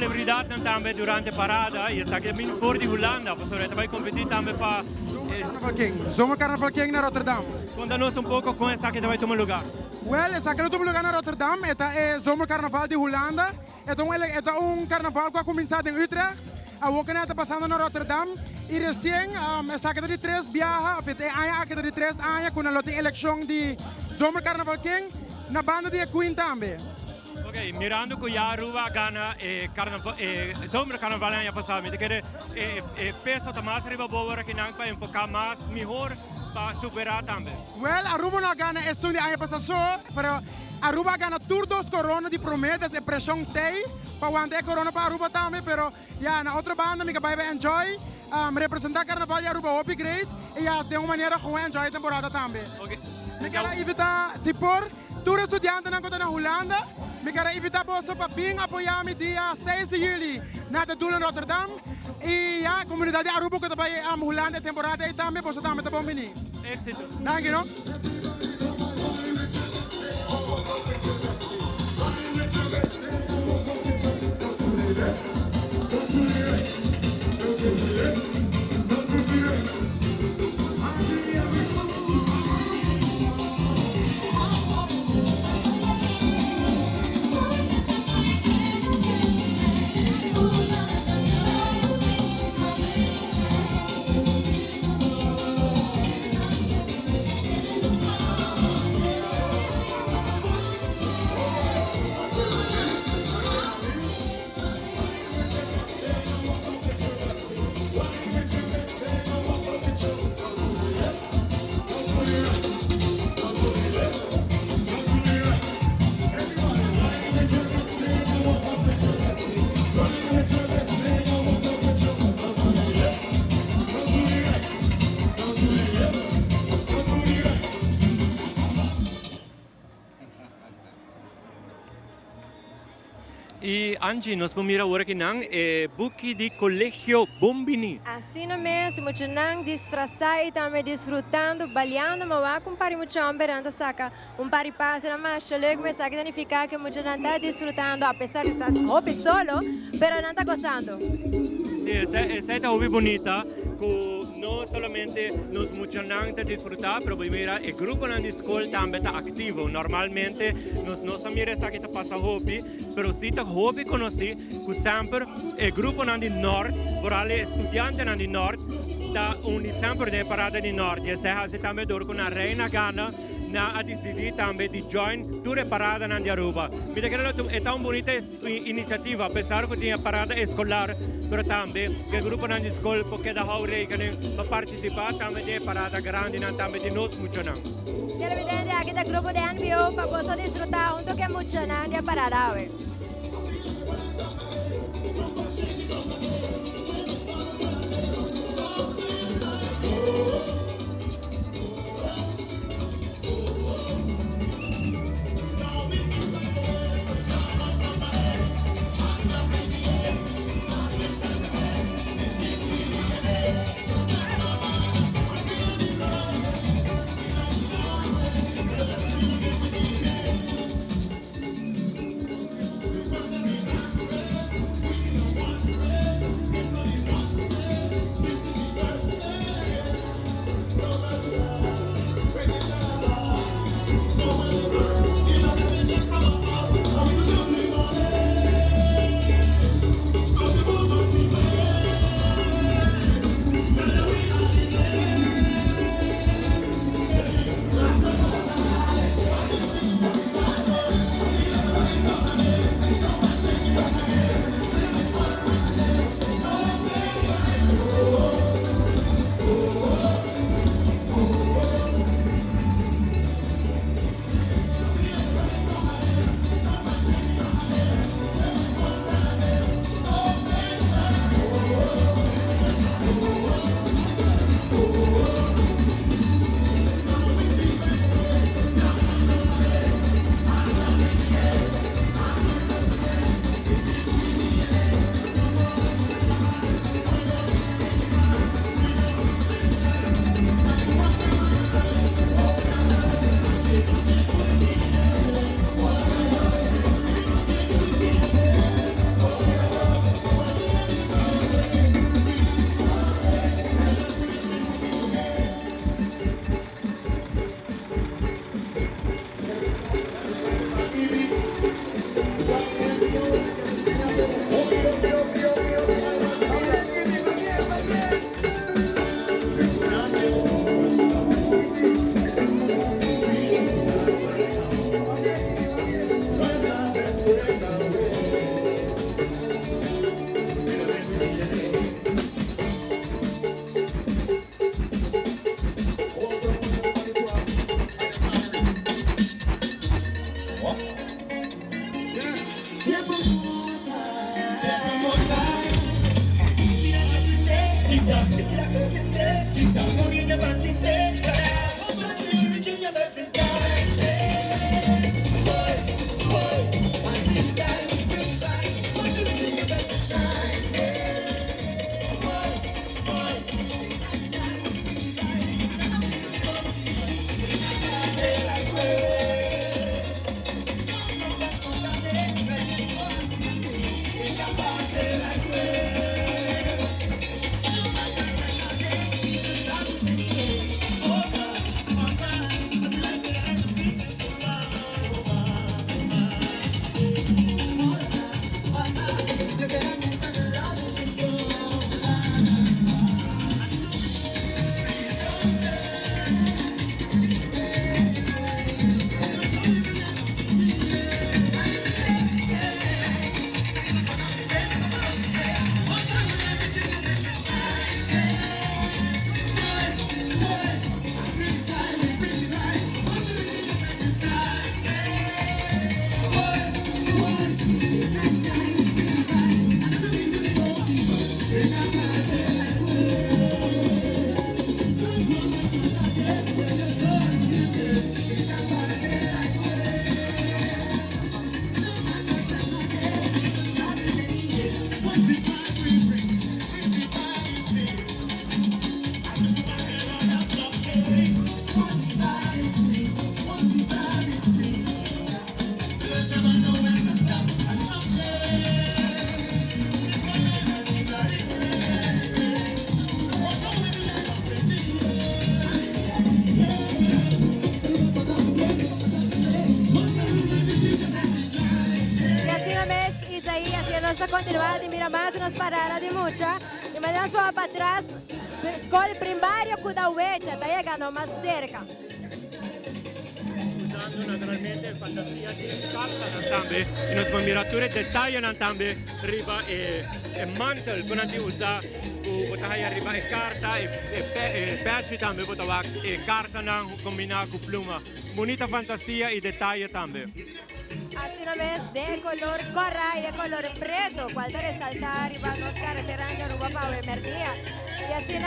celebridad também durante parada e essa que é voor de Holanda, professor, vai competir também para Zomer Carnaval King na Rotterdam. Conta-nos pouco com essa que vai tomar lugar. Well, essa que toma lugar na Rotterdam, esta é Zomer Carnaval de Holanda. Esta é carnaval que ha começado em Utrecht. A outra está passando na Rotterdam. E recém, essa que de 3 viaja, a que de 3 anos, com a lote eleição de Zomer Carnaval King, na banda de Queen também. Ok, mirando que a Aruba gana Zomer Carnaval ano passado, me quer peso tá mais riba boa que não para enfocar mais melhor para superar também. Well, Aruba não gana este ano passado, pero Aruba gana todos corona de Prometheus e pressão tem para aguentar corona para Aruba também, pero já na outra banda me vai enjoy representar Carnaval de Aruba Hopi Great e já tem uma maneira com enjoy a temporada também. Ok. Me quero evitar se por todos os estudantes não na Holanda. Me quero evitar você para vir apoiar me dia 6 de julho na Doel in Rotterdam. E a comunidade de Aruba que vai a Holanda a temporada e também você também tá bom menino. Éxito. Dank you, no? E Angie, nós vamos mirar agora que não é book de Colégio Bombini. Assim mesmo, muito não disfrazar e também desfrutando, balhando, mas com pari muito amberando saca, pari passa na marcha, logo me saca significa que muito não está desfrutando, apesar de estar hobby solo, pero não está gostando. Sim, essa é uma hobby bonita, que não somente nos muito não está desfrutar, mas mira, o grupo na escola também está ativo. Normalmente, nós não sabemos que está passando hobby, mas se está hobby conheci, que sempre o grupo na norte, por ali estudantes na norte, está sempre na parada de norte. E essa é também dor com a Reina Gana, na decidir também de join toda a parada na Aruba. Me digo que é tão bonita iniciativa, apesar que tinha parada escolar, mas também o grupo na escola porque da hora para participar também de parada grande, também de nós muito não. Quero evidente aqui do grupo de NPO para poder desfrutar junto que muito não de parada. Vamos a continuar de Miramar, nos parará de mucha. E mas nós vamos para trás, escola primária com da Uecha, está chegando mais cerca. Usando naturalmente fantasia di carta tambe, e nos combinature dettagliano tambe riba e mantel con anti usa u potaya riba e carta e pezzi tambe potava e carta na combina con pluma. Bonita fantasia e dettagli tambe. Assinamente de color corra e de color preto, qual da resaltar arriba nos caracterizan ruba pa emergia. E assim,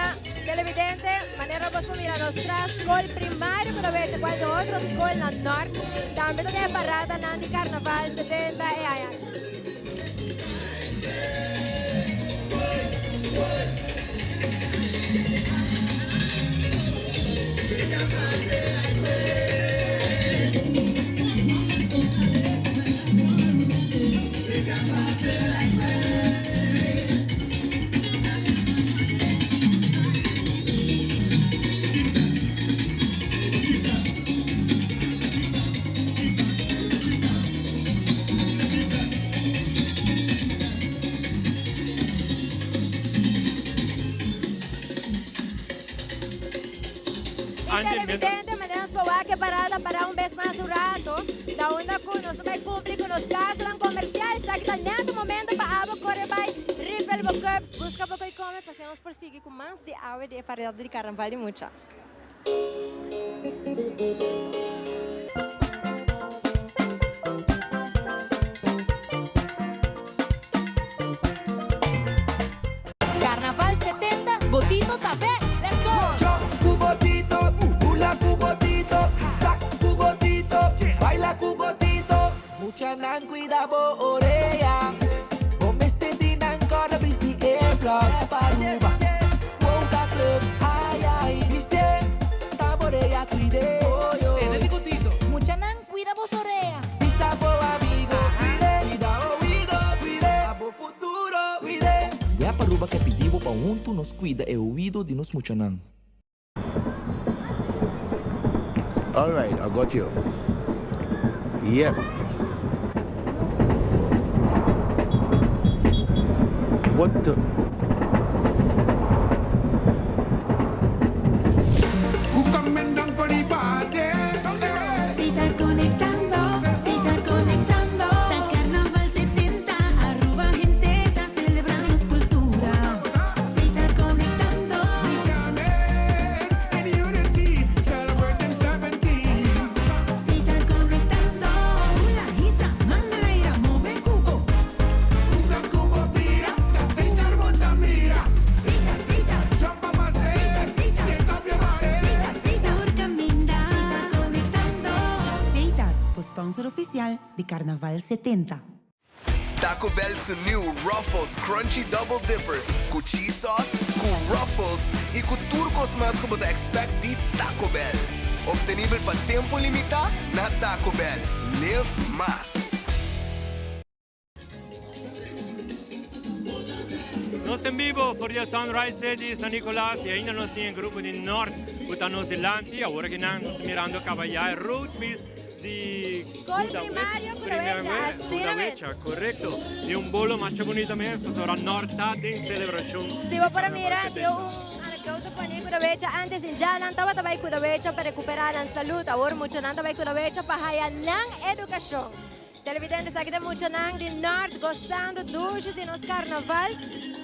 televidente, maneira vos mira nostra escola primária, pero veja quando outra escola na norte, também tem parada na de carnaval 70 e aí. Televidente, mandamos para que parada para vez mais um rato. Da onda com nós vai cumprir com os gastos comerciais. Está aqui neste momento para água correr vai refill cups, busca pouco e come, passamos por seguir com mais de água de parada de carnaval de mucha. Carnaval 70, Botito Tapé, let's go! Botito, hula Botito, sac Botito, baila Botito, mucha nan cuida bo oreja, bomeste dinan gonna bis the airblocks, paruba, wonka club, ay ay, viste, taborea cuide, Te Botito, mucha nan cuida bo oreja, pisa bo amigo, cuide, abo futuro, cuide. E a paruba que pediu para junto nos cuida é o ouvido de nos muchanan. All right, I got you. Yep. What the? Who coming down for the party? Si estás conectando, está Carnaval 70, Aruba gente está celebrando su cultura. Si estás conectando, In unity, celebrating 17. si estás conectando, la guisa, mangalaira, move cubo. Una cubo pirata, sin dar monta mí. sponsor oficial de Carnaval 70. Taco Bell sa new Ruffles Crunchy Double Dippers com cheese sauce, com Ruffles e com turcos mais que você expect de Taco Bell. Obtenível para tempo limitado na Taco Bell. Live mais. Nós estamos em vivo for the Sunrise City San Nicolás e ainda nós temos um grupo de norte que nos Zelândia, agora que nós estamos mirando Cavalhar Road Piece de Escola primária Kudawecha, correto. E bolo mais bonito mesmo, que será norte em celebração. Se vou para mirar, deu anedota para Kudawecha. Antes em já não estava também Kudawecha para recuperar a saúde. Agora muito não também Kudawecha para ganhar a educação. Televidentes aqui de muito não de norte gostando dos de nosso carnaval.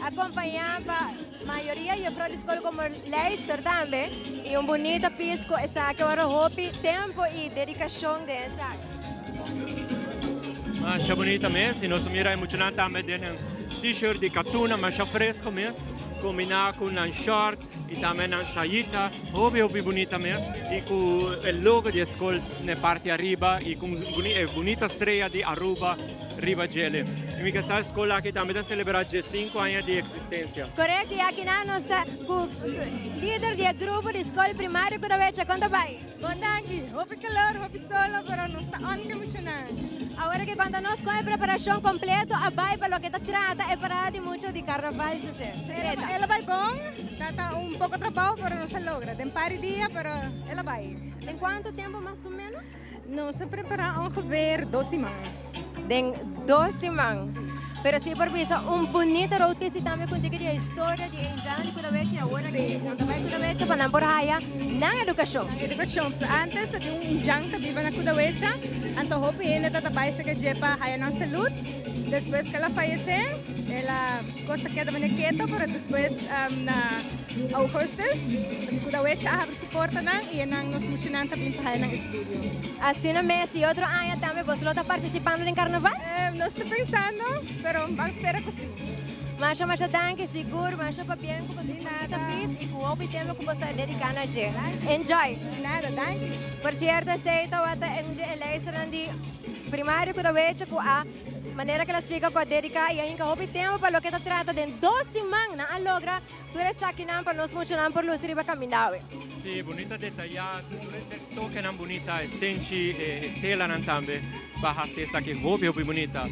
Acompanhava a maioria e a escola como Leicester também. E bonito pisco, essa que agora hobby, tempo e dedicação de essa. Mas é bonita mesmo, e nós miramos muito também de um t-shirt de catuna, mas é fresco mesmo, combinado com um short e também uma saída, hobby bonita mesmo, e com o logo da escola na parte arriba e com a bonita estrela de Aruba, Riva Gele. E mi casa escola aqui também está celebrando 5 anos de existência. Correto, e aqui nós estamos com o líder do grupo de escola primária Kudawecha. Conta bem. Bom dia, houve calor, houve sol, mas não está onde muito não. Agora que quando nós com a preparação completa, a vai para o que se trata é para de muito de carnaval, ela vai bom, está pouco trabalho, mas não se logra. Tem par de dias, mas ela vai. Em quanto tempo mais ou menos? Nós se preparamos ongeveer 2 semanas. Em 2 semanas. Pero se por visto bonito road piece também contigo a história de Indiana de Kudawecha agora que quando vai Kudawecha para não porraia na educação. Educação, antes de Indiana que vive na Kudawecha, então hope ainda está trabalhando se que jepa haya na saúde. Depois que ela faleceu, ela gosta que ela venha quieta para depois na Augurstes, Kudawecha abre suporta nang e nang nos muchinan também para haya ng estúdio. Assim na mês e outro ano também você está participando em carnaval? Não estou pensando, pero vamos esperar que sim. Mas danke seguro, mas para bem com você nada pis e com o tempo que você dedica na dia. Enjoy. Nada, danke. Por certo, aceita o ata eleison de primário Kudawecha com a maneira que ela explica com a dedica e ainda o tempo para o que se trata de 2 semanas na logra tu eres aqui não para nós muito não por luz riba caminhar. Sì, bonita dettagliata, tocca una bonita stenci e tela nan tambe, baja sesa che hobby bonita.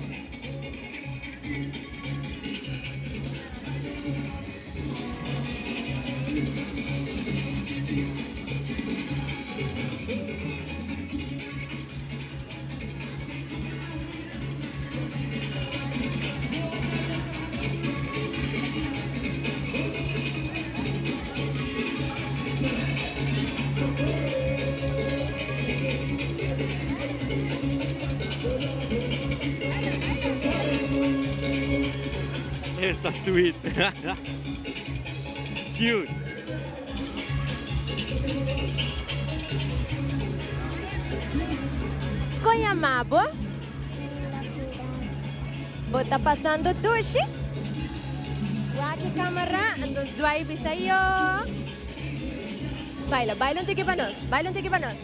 Esta sweet. Cute. Koyamabo. Bota passando duche. Waki camera, ando zwai bisayo. Baila un tiki para nós.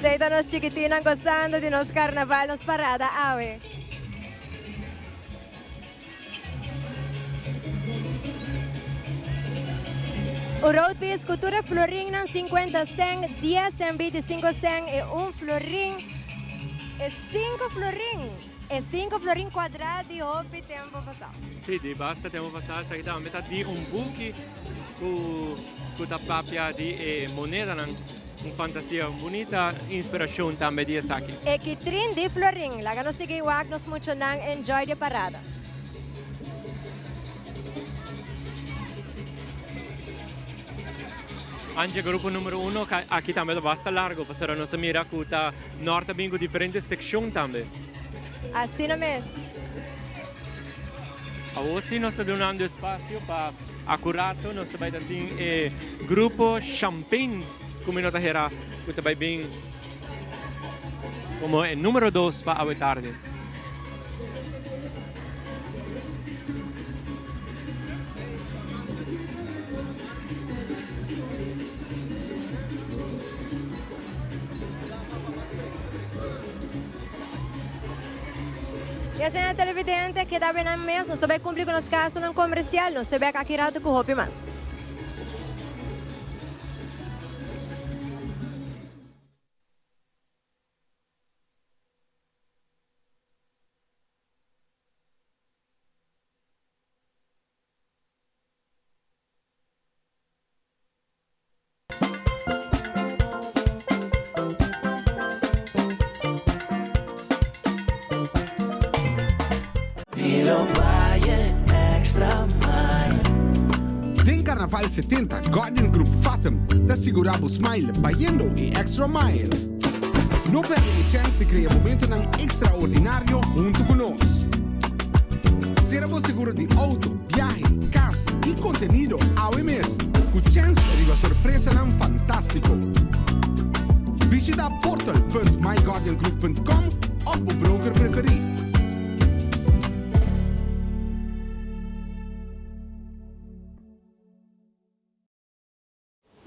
Seita nos chiquitinas gozando de nos carnaval, nos parada, ave. O road piece cultura florim ng 50 cent, 10 cent, 25 cent e florim e 5 florim. E 5 florim quadrado de hobby tempo passado. Sì, di basta tempo passato, sai da metà di un buchi con la papia di moneta, una fantasia bonita, ispirazione tambe di Saki. E che trin di florim, la gano sige wag nos mucho nang enjoy de parada. Anche il gruppo numero 1, qui tambe basta largo, passare la nostra mira con nord bingo differenti sezioni tambe. Assim mesmo. Oggi nós estamos dando spazio para accurato, nós estamos dando grupo Champagnes, come nota era, que também bem como o número 2 para a tarde. Minha senhora televidente, que está bem na mesa, nós também cumprir com os casos no comercial, nós também aqui rato com o Hopi mais. Den Carnaval 70, Guardian Group Fathom te assicuramos smile baiando e extra mile. Não perde a chance de criar momento extraordinário junto conosco. Seremos seguro de auto, viagem, casa e contenido ao mês. Com chance de uma surpresa fantástico. Visita portal.myguardiangroup.com ou o broker preferido.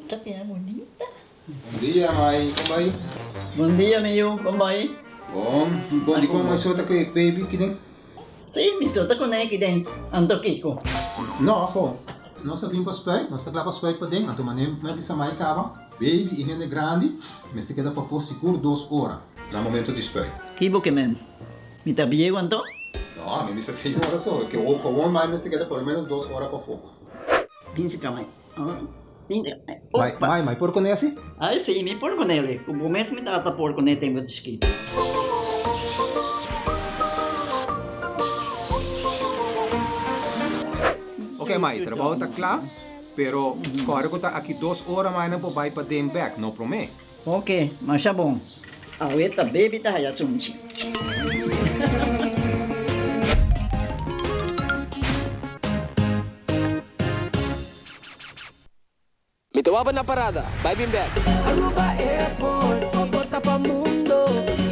Tapi é bonita. Bom dia, mãe. Como vai? Bom dia, meu. Como vai? Bom. Bom, como mais outra que baby que tem? Sim, me solta com ele que tem. Ando Kiko. Não, afo. Nós vimos para os pés, nós estamos para os pés para dentro. Então, mas bisa mais cava. Baby e gente grande, mas se queda para for seguro 2 horas. No momento de espera. Kibo que men. Me tá bem quanto? Não, me bisa 6 horas só. Que o com mais se queda por menos 2 horas para fogo. Pince camai. Mai, por con esse? Ah, sim, me por con ele. O começo me tava por con ele tem muito escrito. Ok, Mai, trabalho está claro, pero corre que está aqui 2 horas mais não vai para dem back, não promete. Ok, mas é bom. A outra baby tá aí assunto. Me tawaba na parada, bye been back. Aruba Airport, porta pa mundo.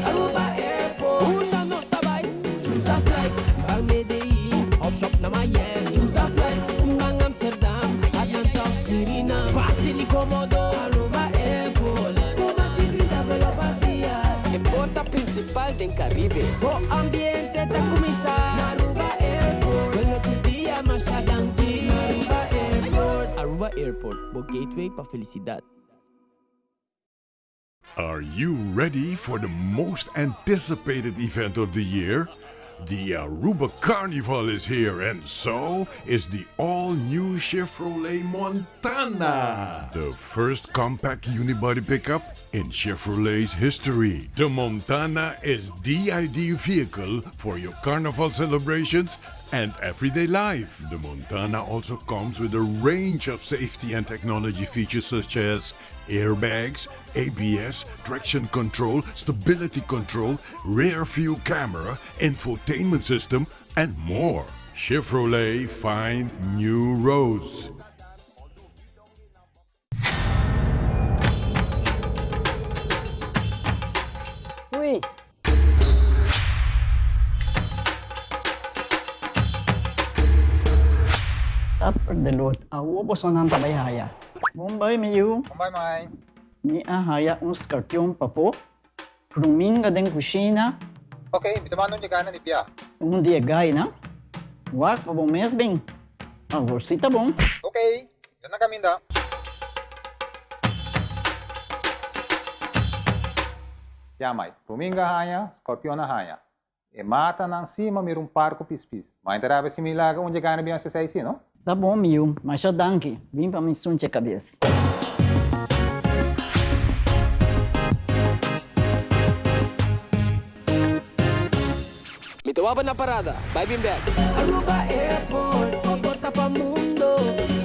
Aruba Airport, una no está by. Choose a flight, bang Medellin, off shop na Miami. Choose a flight, bang Amsterdam, Atlanta, Suriname. Fácil y cómodo, Aruba Airport. Como si grita pela partida. En porta principal del Caribe. O ambiente da comisa. Aruba Airport, bueno tus días más adelante. Aruba Airport, o gateway para felicidad. Are you ready for the most anticipated event of the year? The Aruba Carnival is here, and so is the all-new Chevrolet Montana. The first compact unibody pickup in Chevrolet's history. The Montana is the ideal vehicle for your carnival celebrations and everyday life. The Montana also comes with a range of safety and technology features such as airbags, ABS, traction control, stability control, rear view camera, infotainment system, and more. Chevrolet, find new roads. Uy. Upper the Lord, ako po so nang tabayhaya. Bombay, Miyu. Bombay, Mai. Ni ahaya scorpion pa po. Ruminga den kusina. Ok, me tomando gana ni Pia. Dia gay na. Wak pa bom mes bem. Agora si tá bom. Ok, eu na caminho. Ya, Mai. Ruminga haya, scorpion haya. E mata nang cima mir parco pispis. Mas interava se milaga onde gana bem essa saída, não? Tá bom, Miu, mas já danke. Vim para me sunte a cabeça. Me tawaba na parada, bye been back. Aruba Airport, porta pa mundo.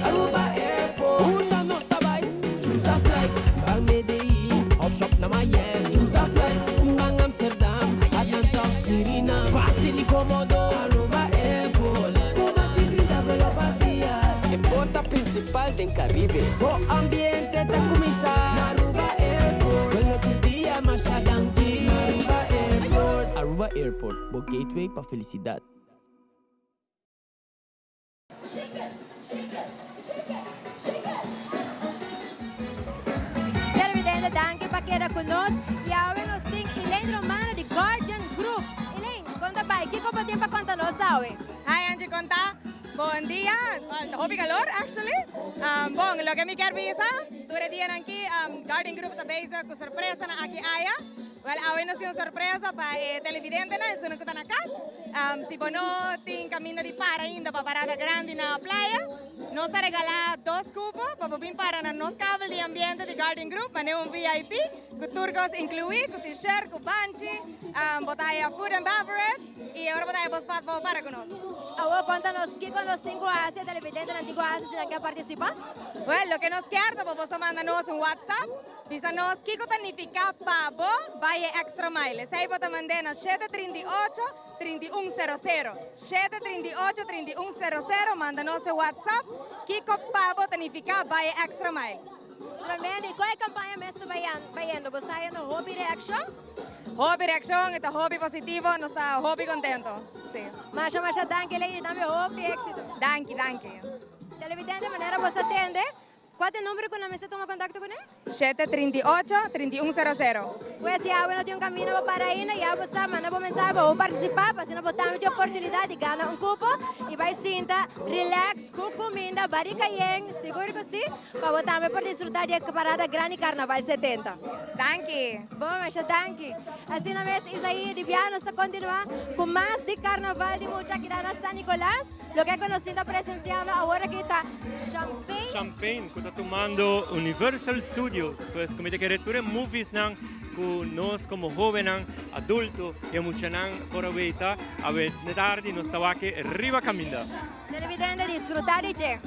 Aruba Airport, una no está by. Choose a flight, bang Medellin, off shop na Miami. Choose a flight, bang Amsterdam, Atlanta, Suriname. Fácil y cómodo, Aruba Airport. Como si grita pela partida. En porta principal del Caribe. O ambiente da comisa. Aruba Airport, bueno tus días más adelante. Aruba Airport, o gateway para felicidad. Televidente, danke para quedar con nos. Y ahora nos tiene Elaine Romano de Guardian Group. Elaine, conta ba Ay, ¿qué copa tiempo conta no sabe? Hi, Angie Conta. Buen día. Hobby calor, actually. Bom, lo que me quero avisar, dure dia aqui, Garden Group da Beza com surpresa na aqui aya. Well, hoy nos dio sorpresa para televidente na, isso não está na casa. Se bono tem caminho de para ainda para parada grande na praia, nós está regalar 2 cupos para vir para na nosso cabo de ambiente de Garden Group, mas é VIP, com turcos incluído, com t-shirt, com banchi, botar food and beverage e agora botar a spot para conosco. Ahora contanos, ¿qué con los 5 Asia televidentes en 5 Asia si no quieren participar? Well, lo que nos queda, pues vos mandanos un WhatsApp, disanos qué significa pavo, vaya extra mile. Se puede mandar a 738-3100. 738-3100, mándanos un WhatsApp, qué pavo significa vaya extra mile. Tremendo, ¿y cuál campaña me está vayendo? ¿Vos está yendo Hobby Reaction? Hobby Reaction, este hobby positivo, nos está hobby contento. Sí. Masha, danke, lady, dame hobby éxito. Danke. Televidente, manera vos atende. ¿Cuál es el número con la mesa toma contacto con él? 738-3100. Pues si bueno tiene un camino para ahí, ya vos manda un mensaje para participar, para si no botamos la oportunidad de ganar un cupo y va a sentar relax, con comida, barriga bien, seguro que sí, para botarme por disfrutar de la parada grande Carnaval 70. Danke. Bom, Masha, danke. Así na vez, Isaí de Biano está continua con más de Carnaval de mucha Quirana San Nicolás, lo que he conocido presenciando ahora que está Champagne, que está tomando Universal Studios, pues como te quiero decir, movies nang con nos como jóvenes, adultos, y mucha nang por ahorita, a ver, de tarde nos estaba aquí arriba caminando. Televidente, disfrutar de che.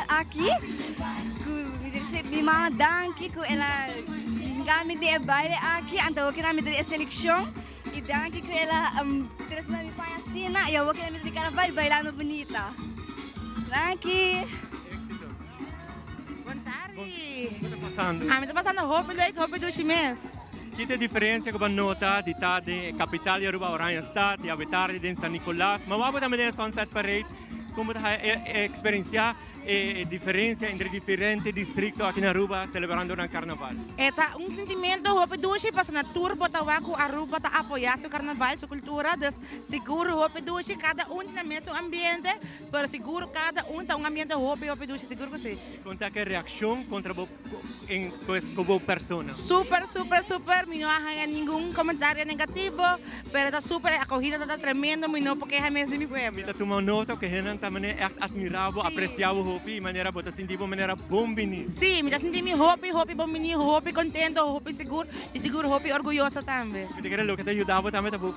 Aqui, mi mga danki ko ela kami di baile aqui, antaw kami di seleksyon. E danki ko ela tres na mi payasina, e eu kami di carnaval bailando bonita. Danki. Boa tarde. O que está passando? Me está passando roupa do chimes. Que tem diferença com a nota de tarde, capital de Aruba, Oranha Stad, e a tarde de San Nicolás, mas vamos também na Sunset Parade, como a experienciar a diferença entre diferentes distritos aqui na Aruba celebrando o carnaval. Tá sentimento roupa duche para na tour botawa ko Aruba tá apoiar seu carnaval, sua cultura, des seguro roupa duche cada tem mesmo ambiente, pero seguro cada tá ambiente roupa duche seguro você. Conta que reação contra como persona. Super, não há nenhum comentário negativo, pero tá super acogida, tá tremendo, não porque é mesmo meu pueblo. Kita tomou nota que Renan também é admirável, apreciável roupa, maneira bota sentir maneira bombini. Sim, me dá sentir mi roupa bombini, roupa contento, roupa seguro, e seguro roupa orgulhosa também. Eu queria lo que te ajudava também o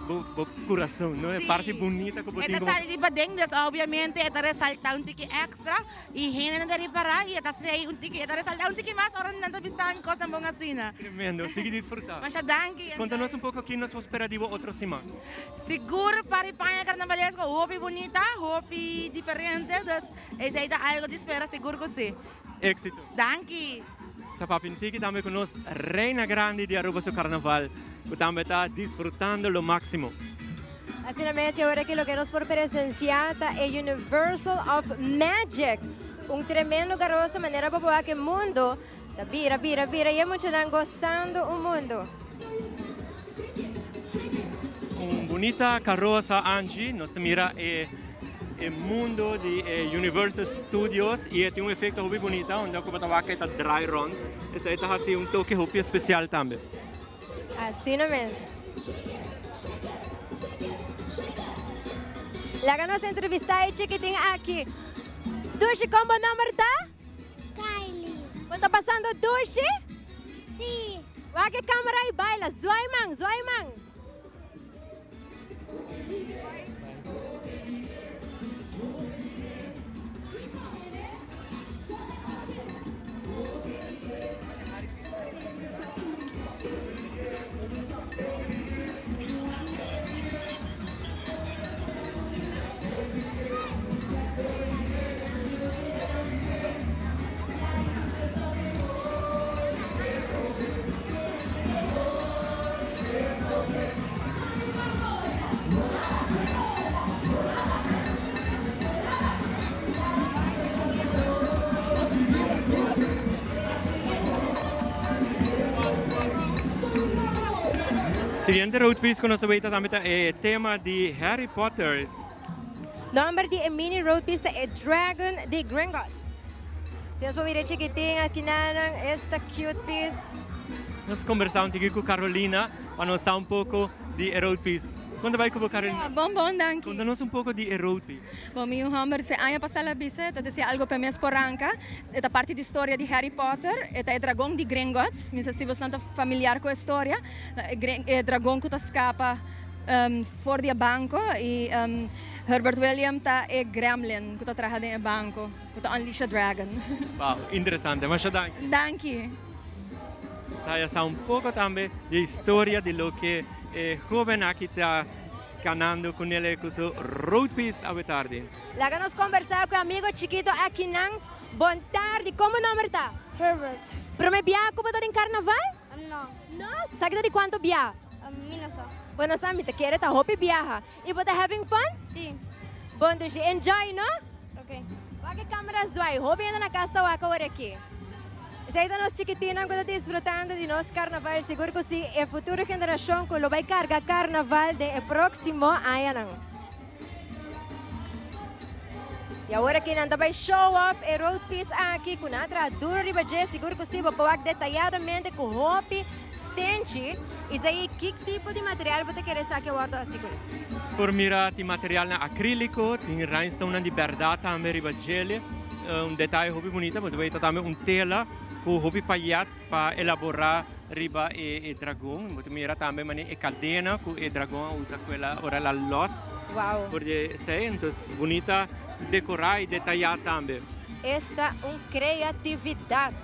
coração, não é parte bonita que você tem. Esta sala de badengas, obviamente, esta resalta ticket extra e Renan na para e esta sei ticket, esta resalta ticket mais ora não bisan coisa bom assim. Tremendo, sigue disfrutar. Mas danke. Conta-nos pouco aqui nos esperativo outra semana. Seguro para Espanha carnavalesco, roupa bonita, roupa diferente, essa aí algo de espera seguro que sim. Éxito. Danke. Sa papinti também com nós Reina Grande de Aruba seu carnaval, que também está desfrutando lo máximo. Así na mesa ahora que lo que nos por presenciar é Universal of Magic, tremendo garoto maneira para boa que mundo. Da vira, e é muito gostando o mundo. Bonita carroça, Angie, nos mira o mundo de Universal Studios e tem efeito muito bonito, onde a estava aqui está dry run. Esse aí está assim toque muito especial também. Assim mesmo. Lá que nos entrevistar que tem aqui. Dushi, como número tá? Kylie. Está passando Dushi? Sim. Vai que câmera e baila. Zoimang. Seguinte road piece que nós vamos também é tema de Harry Potter. Number de mini road piece é Dragon de Gringotts. Se nós vamos ver chiquitinha aqui esta cute piece. Nós conversamos aqui com Carolina para nós falar pouco de road piece. Quando vai com Carolina? Bom, danke. Conta-nos pouco de road piece. Bom, meu hammer foi ano passado a bisa, это é algo para mes poranca. É parte da história de Harry Potter, é dragão de Gringotts. Misa se você não familiar com a história, é dragão que escapa fora do banco e Herbert Williams é gremlin que trabalha dentro do banco, que unleash a dragon. Wow, interessante, mas danke. Danke. Sa pouco também de história de lo que jovem aqui está canando com ele com o road piece à tarde. Lá que nós conversamos com o amigo chiquito aqui não. Boa tarde, como o nome está? Herbert. Pero me viaja como em carnaval? Não. Não? Sabe de quanto viaja? Minasa. Bueno, sabe, te quer, tá hopi viaja. E você having fun? Sim. Bom, então, enjoy, não? Ok. Vai câmeras vai, hopi ainda na casa o aqui. Seita nós chiquitina quando desfrutando de nosso carnaval, seguro que sim, a futura geração que lo vai carregar carnaval de próximo ano. E agora que não vai show up a road piece aqui com a dura ribaje, seguro que sim, vou falar detalhadamente com hopi, stenchi, e aí que tipo de material você quer saber agora assim? Por mirar de material acrílico, tem rhinestone de verdade também ribaje, detalhe hopi bonito, mas vai também tela com hobby paiat para elaborar riba e dragão. Você mira também mas é cadena com o dragão usa aquela ora la los. Wow. Porque sei, então bonita decorar e detalhar também. Esta criatividade.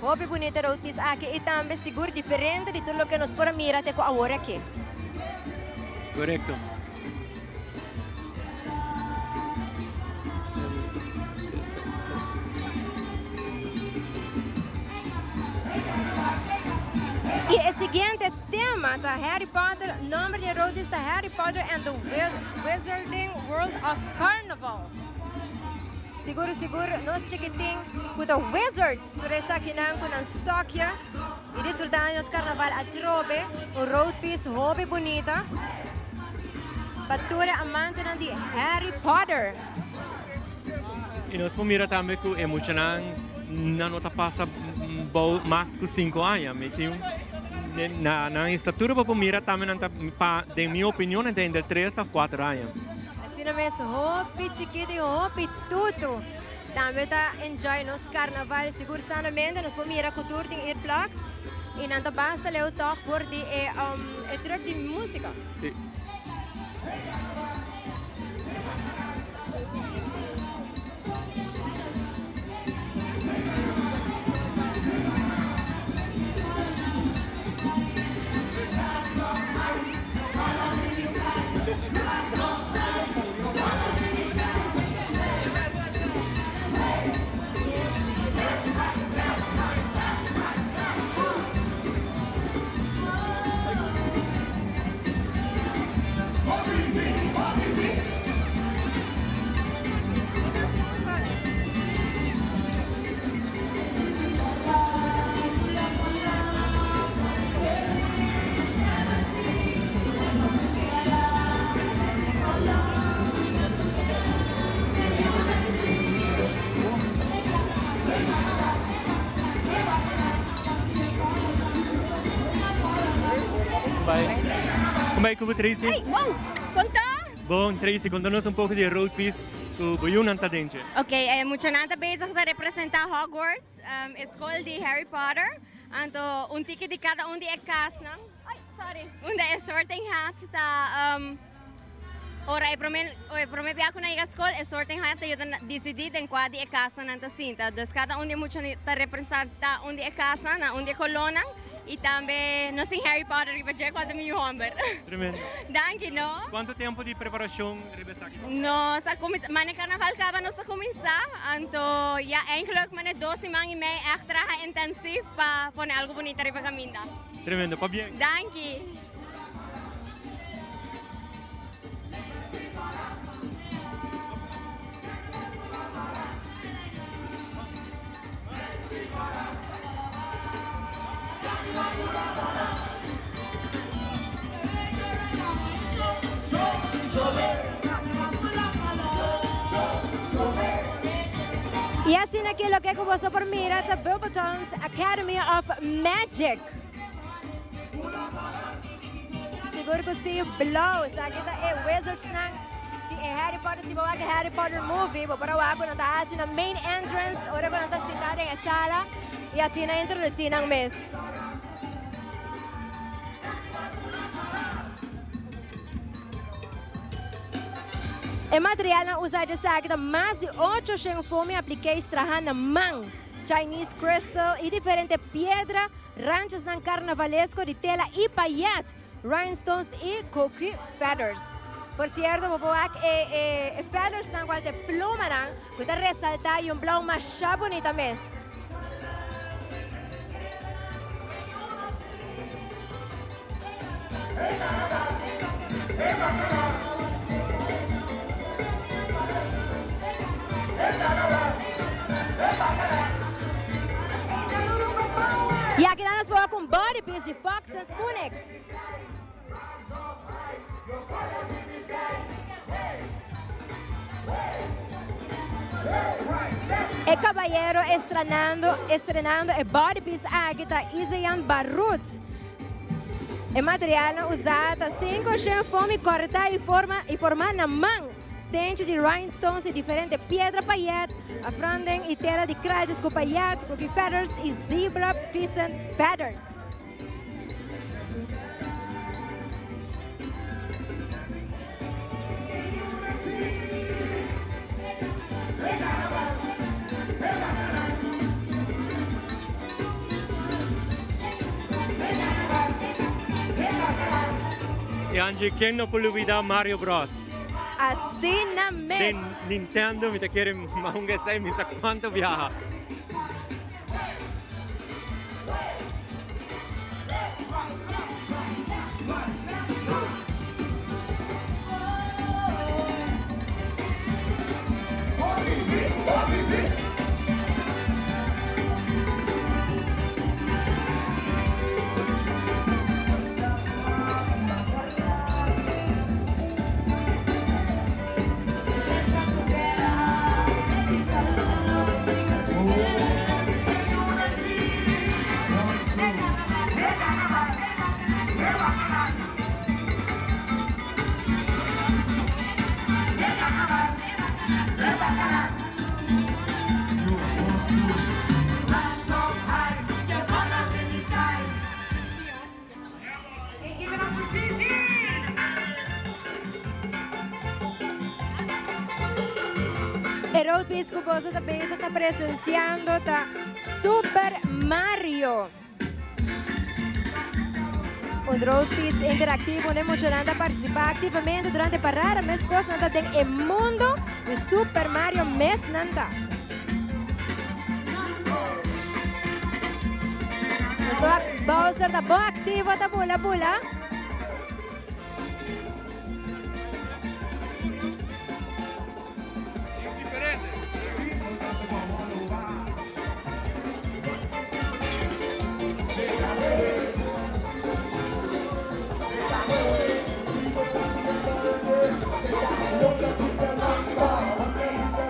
Hobby bonita rotis aqui e também seguro diferente de tudo o que nós podemos mirar até agora aqui. Correto. E o seguinte tema da Harry Potter, nome de road is Harry Potter and the Wizarding World of Carnival. Seguro, nós chiquitinho com os Wizards, tu resta aqui com a Stokia e desfrutando nos carnaval a trobe, o road piece hobby bonita. Patura amante de Harry Potter. E nós podemos mirar também que é emocionante, não nota passa mais que 5 anos, na estatura para mirar também, na minha opinião, tem de 3 a 4 anos. Assim mesmo, hopi chiquito e hopi tudo. Também está enjoy nos carnaval, seguro sanamente, nós podemos mirar cultura de earplugs e não basta ler o toque por de truque de música. Sim. Como é que o Tracy? Hey, bom, conta? Bom, Tracy, conta-nos pouco de road piece que o Boyun está dentro. Ok, é emocionante bezig para representar Hogwarts, escola de Harry Potter. Então, ticket de cada de casa. Ai, sorry. É sorting hat tá ora promete ako na escola é sorting hat eu decidi em qual de casa nanta cinta. Dus cada de muito tá representa de casa na de coluna. E também nós em Harry Potter e para quando me homem. Tremendo. Danke, não? Quanto tempo de preparação rebesa aqui? Nós a carnaval acaba nós a começar, então já eigenlijk mas 2 semanas e meia extra intensivo para pôr algo bonito para caminhar. Tremendo, para bem. Danke. E assim naquilo que você por mira, the Bobotoms Academy of Magic. Siguro que si Blow, sa kita Wizards ng Harry Potter, si bawa Harry Potter movie, para wako na taas na main entrance, ora ko na taas sintado ng sala, e assim na introducir ng mes. O material na usado sa akin, mais de 800 fome apliquei trabalhando na mão, Chinese crystal e diferente pedra, ranchos ng carnavalesco de tela e paillette, rhinestones e coquille feathers. Por cierto, mabuwak feathers ng qualte pluma ng, kuta resalta yung blow mas siya bonita mes. E aqui nós vamos com body piece de Fox and Phoenix. E caballero estrenando e body piece Águita Isayan Barut. E material usado 500 fome cortar e formar na mão. Stente de rhinestones e diferente pedra paillette, afrandem e tela de crajes com paillette, cookie feathers e zebra pheasant feathers. E Angie, quem não pode olvidar Mario Bros? Assim na mesa. Nintendo mi te quiere maunga sei mi sa quanto viaja. E Road Piece que você está presenciando está Super Mario. Un road piece interativo onde emocionante participar ativamente durante a parada, mas coisa nada tem o mundo de Super Mario mes nanta. Bowser está bom ativo, está pula.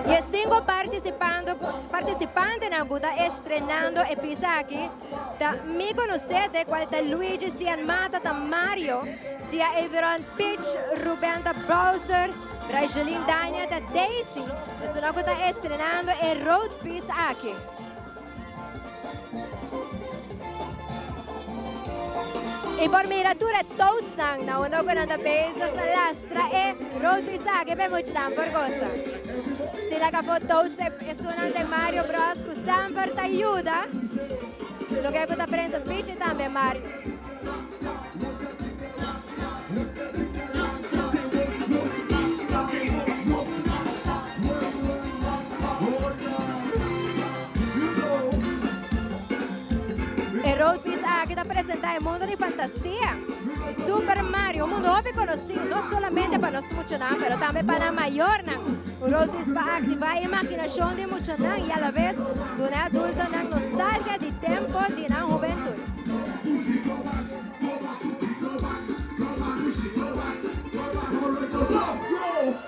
E 5 participantes na Guda estrenando e pisaki da mi conoscete qual da Luigi sia Mata da Mario sia Everon Peach Ruben da Bowser Brasilin Dania da Daisy sono Guda estrenando e Road Piece aqui. E por miratura Toadsang na una con da base sa lastra e Road Piece aqui per mostrare per cosa. Se la capo Toads e suonante Mario Bros con Sanford aiuta. Lo che cosa prende specie también Mario. E Road Piece aqui está apresentando o mundo de fantasia. Super Mario, un mundo muy conocido, no solamente para los muchanas, pero también para la mayor. Un Road Piece para activar la imaginación de muchanas y a la vez de un adulto una nostalgia de tiempo de la juventud.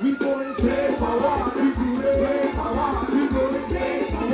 We gonna stay power, we gonna stay power, we gonna stay power.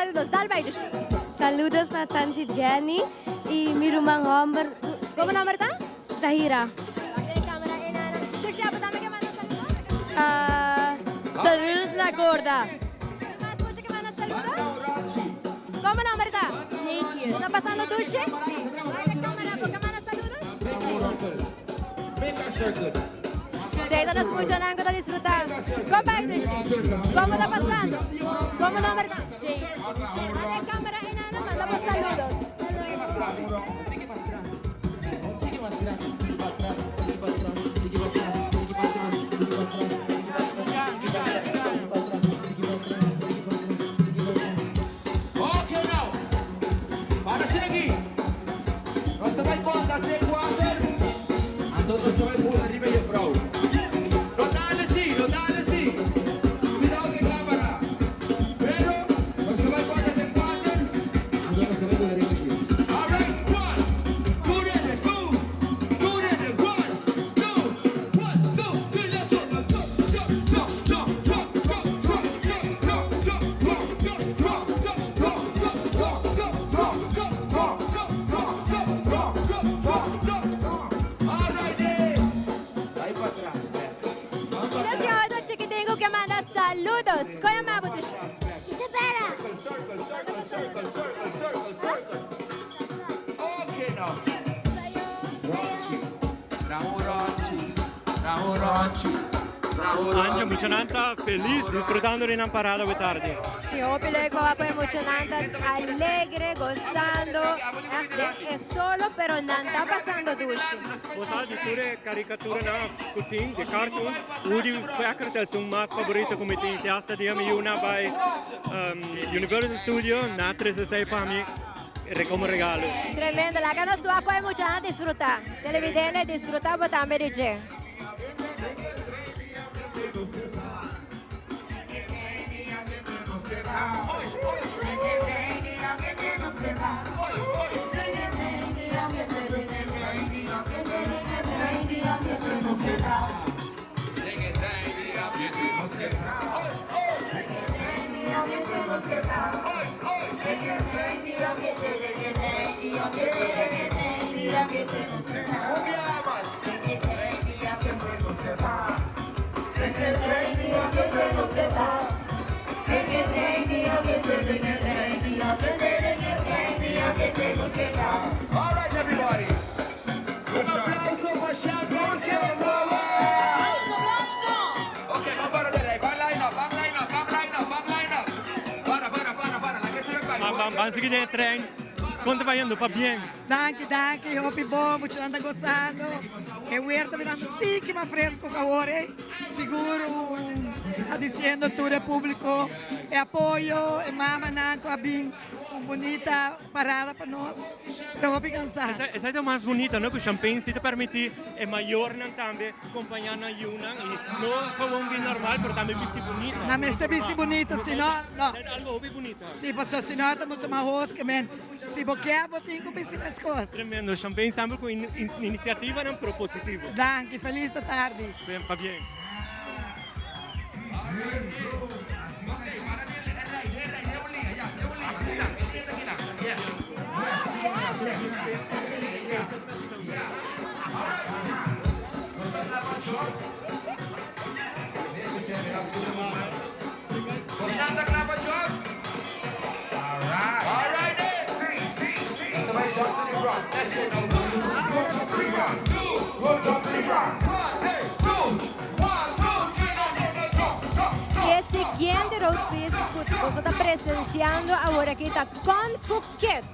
saludos. Dal by Dushi. Saludos na Tanti Jenny y mi rumang hombre. ¿Cómo nombre está? Zahira. Dushi, apa dami que manda saludos? Saludos na Gorda. ¿Cómo nombre está? ¿Está pasando Dushi? Sí. Ustedes nos escuchan algo de disfrutar. ¿Cómo está pasando? ¿Cómo no, verdad? Sí. Dale cámara en Ana, mandamos saludos. Okay, now. Para sini lagi. Nós também pode dar tempo a ver. Então nós também pode arriba e frau. Dale sí. Cuidado que cámara. Pero nós também pode dar tempo a ver. Então nós também pode arriba aqui. All right, 1, 2, ready, 2, ready, 1, 2, 3, let's go. Saludos. Koya mabutush. Isabella. Circle. Okay now. Anche emozionante, feliz, disfrutando de una parada muy tarde. Sí, hoy luego va pues emocionante, alegre, gozando. Es solo, pero no está pasando dushi. Vos sabes, di caricatura na kuting, de cartoons, Woody Packard è un mas favorito come te. Te hasta di ami una by Universal Studio, na 366 para mí. Como regalo. Tremendo, la gana sua es emocionante disfrutar. Televidente disfrutar, pero también DJ. All right, everybody. Un applauso para Champagne Kids. Okay, vamos para lei. Back line up. Para. La que estoy Vamos seguir de tren. Conta vai indo, bien. Danke, hopi bom, muito anda gozando. Que huerta virando tique mais fresco que agora. Seguro, está dizendo tudo público, é apoio, é mama nanco, abim, bonita parada para nós. Pero hopi cansar. Essa é mais bonita, não? Que o Champagne se te permite é maior não também acompanhar na Yuna e não como um vinho normal, mas também viste bonita. Na mesa viste bonita, senão não. É algo hopi bonita. Sim, pastor, senão estamos uma rosca, men. Se boquear, botinho com as coisas. Tremendo, Champagne sempre com iniciativa e propositivo. Danke, feliz tarde. Bem, para bem. Gostando clava job? All right then. That's the way jump to the front. Let's go now. Go jump to the front. Go jump to the front. 1, 2, 3, E il seguente road piece cosa sta presenziando ora che sta con Phuket.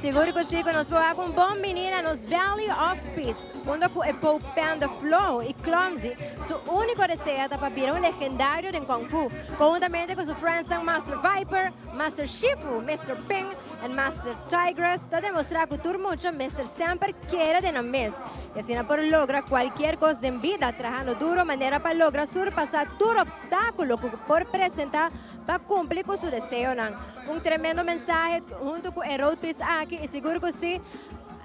Seguro così che nos va con buon menina nos Valley of Peace, onde é poupando flow e clumsy, su único receita para virar legendario de Kung Fu, conjuntamente con su friends Master Viper, Master Shifu, Mr. Ping e Master Tigress, está demostrando que tur mucho Mr. sempre quiere de la mesa, y así por lograr cualquier cosa en vida, trabajando duro manera para lograr surpasar todo obstáculo que por presentar para cumplir con su deseo. Un tremendo mensaje junto con el road piece aquí, y seguro que sí,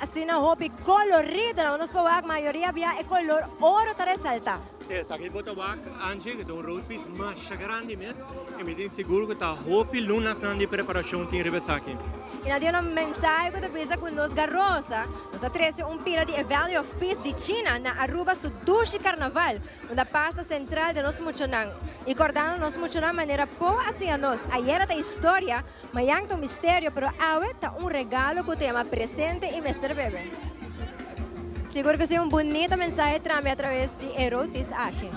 así na hobby colorido, nos puedo a maioria via é color ouro para resaltar. sucesso. Aqui bota wak Angie, que é um roadpiece mais grande mesmo. E me tem seguro que tá hopi lunas na preparação tem revesa aqui. E nós temos mensagem que pensa com nós garrosa. Nós trazemos pira de Valley of Peace de China na Aruba su Dushi Carnaval, onde pasta central de nós Muchonang. E recordando nós Muchonang maneira po assim a nós. Ayer a história, mayang to mistério, pero awe tá regalo que tema presente e Mr. Bebe. Seguro que sim bonita mensagem trame através de Erotis aqui.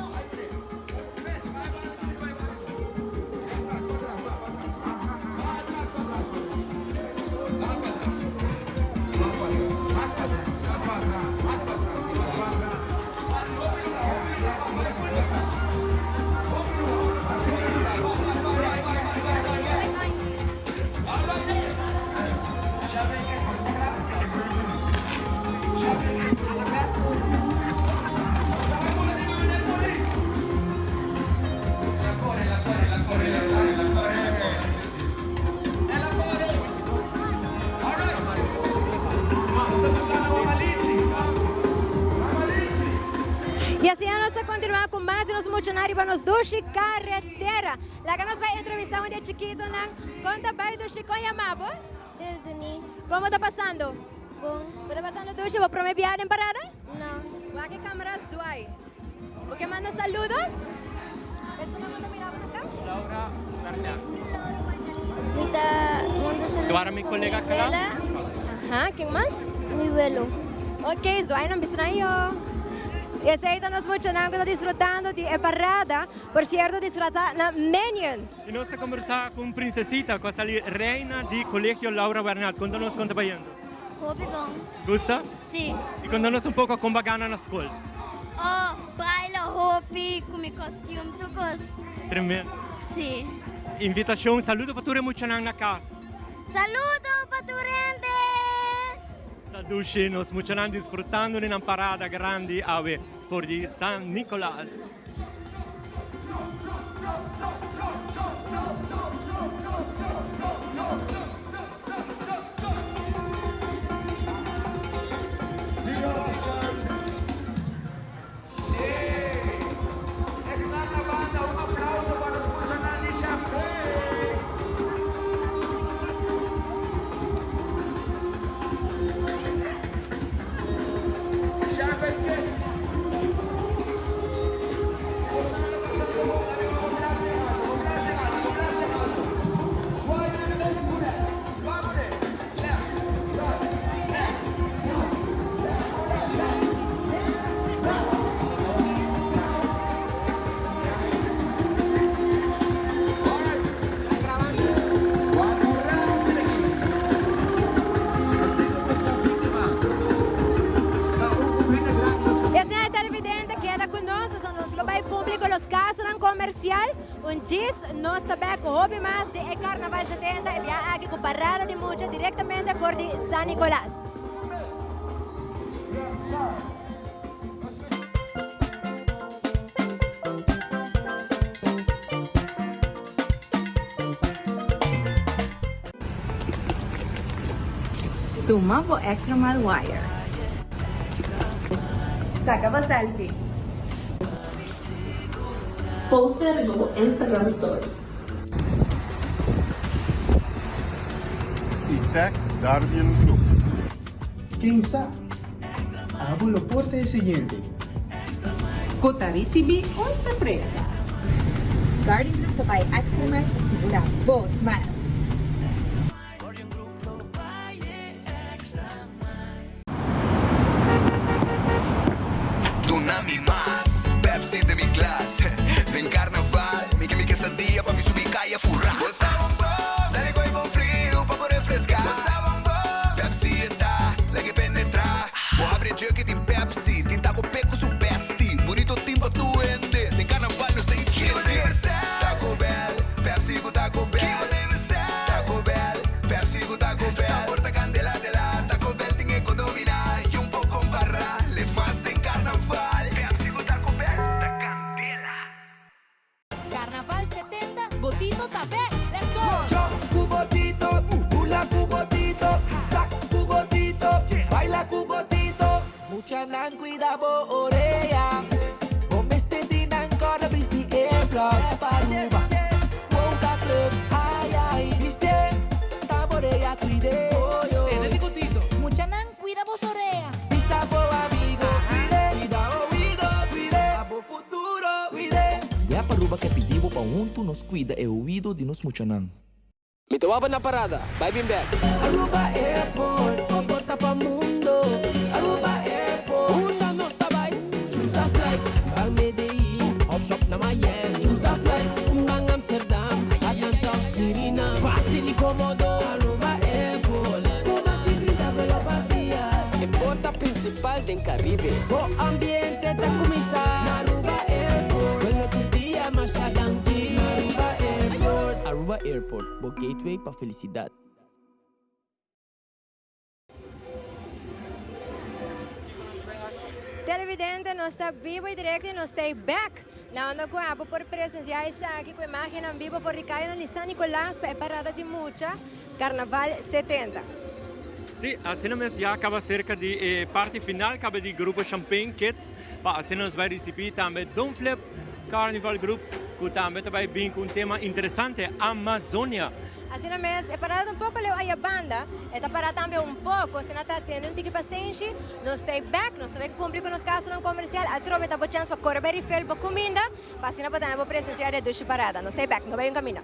E assim nós vamos continuar com mais de nos Muchonari para nos Dushi Carretera. Lá que nós vamos entrevistar um dia chiquito, né? Conta bem Dushi com Yamabo. Como está passando? Bom. Está passando Dushi? Vou prometer em parada? Não. Vai que câmera suai. O que manda saludos? Esta não está mirando acá? Laura Garnier. Manda saludos. Tu era minha colega aquela? Ajá, quem mais? Mi vuelo. Ok, suai não bisnayo. E essa nos Muchonang está disfrutando de parada, por certo, disfrutar na Minions. E nós estamos conversando com Princesita, com a reina do Colégio Laura Bernat. Conta-nos como está bem. Hopi bom. Gusta? Sim. E conta-nos pouco como bagana na escola. Oh, baila hopi, com meu costume, tucos. Tremendo. Sim. Invitação, saludo para todo Muchonang na casa. Saludo para tu rente. Sta Dushi, nos Muchonang disfrutando di una parada grande ave for di San Nicolas. Comercial, un gis nos tabaco hobby más de Carnaval 70 e via aqui com parada de mucha diretamente por de San Nicolás. Tumapo Extra Mile Wire. Sacaba selfie. Poster no Instagram Story. E tag Guardian Group. Quem sabe? Abro o porte é o seguinte. Kota recebi uma surpresa. Guardian Group sabay Extra Mile segura. Bo, smile. Tsunami más, Pepsi de mi clase. En carnaval, mi quesadilla pa' mi subir calle furra. Dale con buen frío pa' poder refrescar. Pepsi está, la que penetra. Vos abre jerky tin Pepsi, tin taco peco su besti. Bonito timba tu ende, en carnaval no stay kidding. Taco Bell, Pepsi con Taco Bell. Taco Bell, Pepsi con Taco Bell. Sabor da candela de la Taco Bell tin economia y un poco con barra. Le más de carnaval. Pepsi con Taco Bell, da candela. Carnaval 70, Botito Tapé, let's go! Jump cubotito, hula cubotito, sac cubotito, baila cubotito. Mucha nan cuida bo oreja, con este plus Paruba Wonka club Ay ay Viste Taborea tuide Te digo tito Mucha nan cuida vos orea Pisa bo amigo Cuide Cuide Abo futuro Cuide É para Aruba que pediu para junto nos cuida e ouvido de nos muchanan. Mitawa na parada, bye been back. Aruba Airport, paporta pa mundo. Aruba Airport, una nos tabay. Choose a flight, ang Medellin, off shop na Miami. Choose a flight, ang Amsterdam, Atlanta, Suriname. Fácil y cómodo, Aruba Airport. Una tigrita vela vacía. En porta principal del Caribe. O ambiente ta kumisa. Aruba Airport, vuelve tus días más adelante. Aruba Airport. Aruba Airport, o gateway para felicidad. Televidente, nós está vivo e direto e nós está back. Não ando com a por presenciar aqui com a imagem em vivo por Ricardo de San Nicolás para a parada de Mucha, Carnaval 70. Sì, assieme já acaba cerca di parte final, acaba di gruppo Champagne Kids, pa assieme nos vai receber também Don Flip Carnival Group, que também vai vir com um tema interessante, Amazônia. Assim mesmo, é parado um pouco a banda, é parado também um pouco, se não está tendo um tique paciente, nós estamos back, nós estamos cumprir com os casos no comercial, a troca está chance para correr e fel para comida, para assim não podemos presenciar a duas paradas, nós estamos back, não vai um caminho.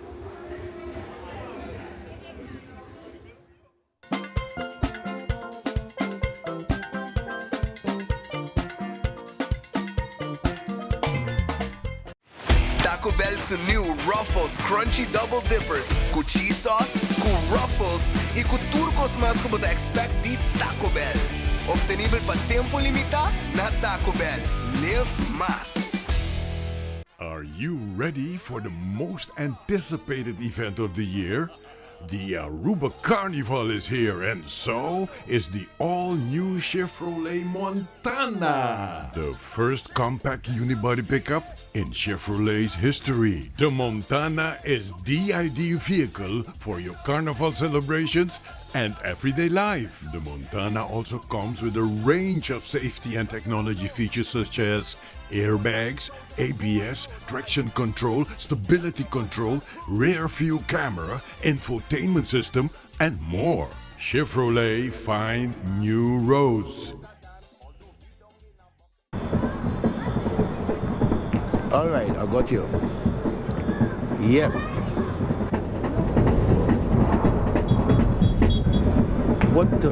Taco Bell's new Ruffles Crunchy Double Dippers com cheese sauce, com Ruffles e com turcos mais que você expect de Taco Bell. Obtenível para tempo limitado na Taco Bell. Live mais. Are you ready for the most anticipated event of the year? The Aruba Carnival is here, and so is the all-new Chevrolet Montana. The first compact unibody pickup in Chevrolet's history. The Montana is the ideal vehicle for your carnival celebrations and everyday life. The Montana also comes with a range of safety and technology features such as airbags, ABS, traction control, stability control, rear view camera, infotainment system, and more. Chevrolet, find new roads. All right, I got you. Yep. What the?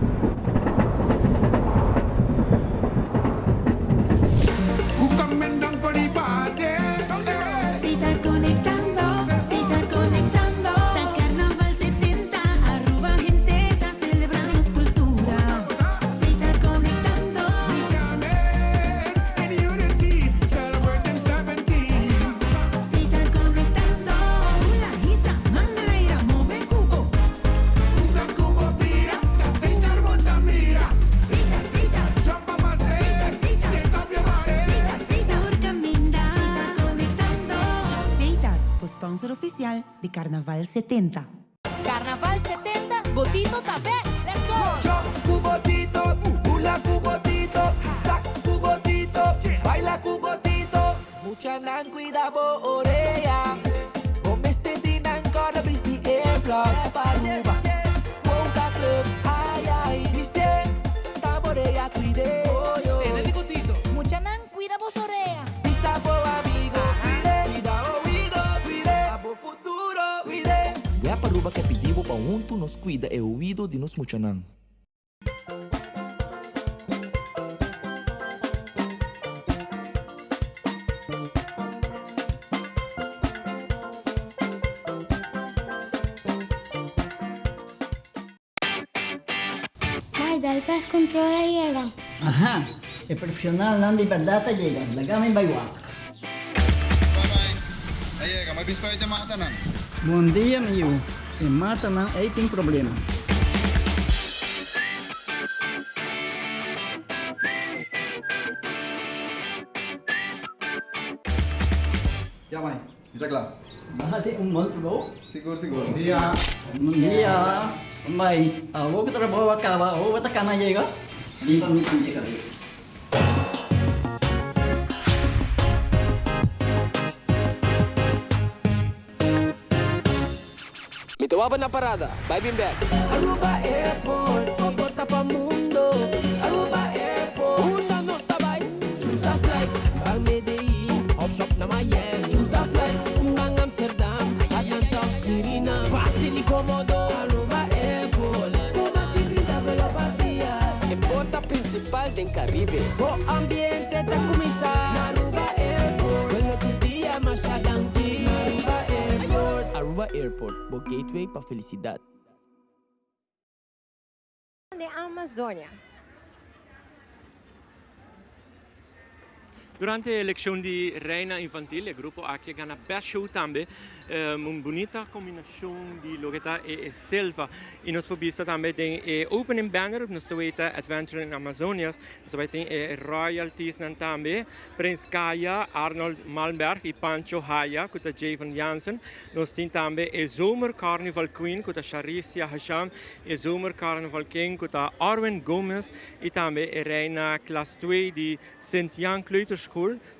Sponsor oficial de Carnaval 70. Carnaval 70, Botito Tapé, let's go! Yo, cubotito, hula cubotito, sac cubotito, baila cubotito, mucha nan cuida bo oreja, omeste dinan kada bis di airplugs, Paruba, Wonka club, ay ay, viste, taborea tuide, te digo tito, mucha nan cuida vos oreja, pisa bo amigo, cuida ouvido, cuide, abo futuro, cuide. É para Aruba que pediu para junto nos cuida e ouvido de nos muchanan. Vai, dal pest control llega. Ajá, el profesional nan di verdad llega, la gama in baywa. Llega, may bis kayo mata nan. Bom dia, meu. E mata nan aí tem problema. Ya, mãe, está claro. Bahati monte bom? Seguro, seguro. Bom dia. Bom dia. Mãe, vou que trabalho acaba, vou botar cana chega. Limpa me sentir cabeça. Tawaba na parada. Bye, Bimbek. Aruba Airport, paporta pa mundo. Aruba Airport, una nos tabay. Choose a flight, bang Medellin, off shop na Miami. Choose a flight, bang Amsterdam, Atlanta, Suriname. Fácil y cómodo, Aruba Airport. Una tigrita pela partida. En porta principal del Caribe. O ambiente da kumisa. Aruba Airport, bueno tus días más adelante. Aruba Airport. Aruba Airport, o gateway para felicidade. De Amazônia. Durante a eleição de Reina Infantil, o grupo aqui ganha best show também, uma bonita combinação de lugar e selva. E nós podemos também ter opening banner, nós temos Adventure in Amazonia, nós também tem royalties também, Prince Kaya, Arnold Malmberg e Pancho Haya, com a Javan Jansen. Nós temos também a Zomer Carnival Queen, com a Sharicia Hasham, a Zomer Carnival King, com a Arwen Gomez, e também a Reina Class 2 de St. Jan Kleuterschool.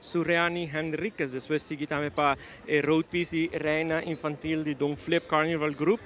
Suriani Henriquez, depois seguir também para a Road Piece e Reina Infantil de Don Flip Carnival Group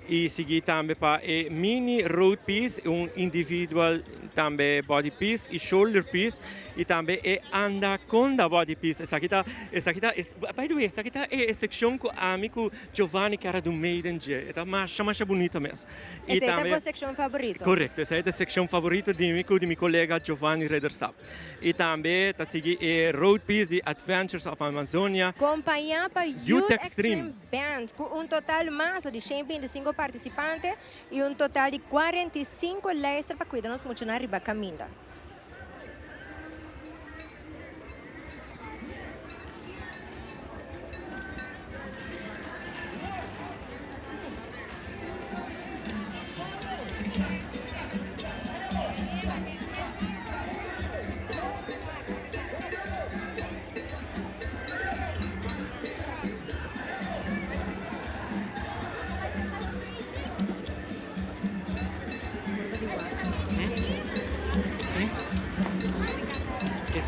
e seguir também para a Mini Road Piece, individual também body piece e shoulder piece e também a Anaconda body piece. Essa aqui by the way, essa aqui é a seção com o amigo Giovanni que era do Maiden J. Essa é mais bonita mesmo. Essa é a tua seção favorita? Correto, essa é a seção favorita de meu colega Giovanni Redersap. E também está seguir a Road Piece de Adventures of Amazonia. Acompanhar para Youth Extreme Band com total massa de 125 participantes e total de 45 lestres para cuidar-nos muito na riba caminda.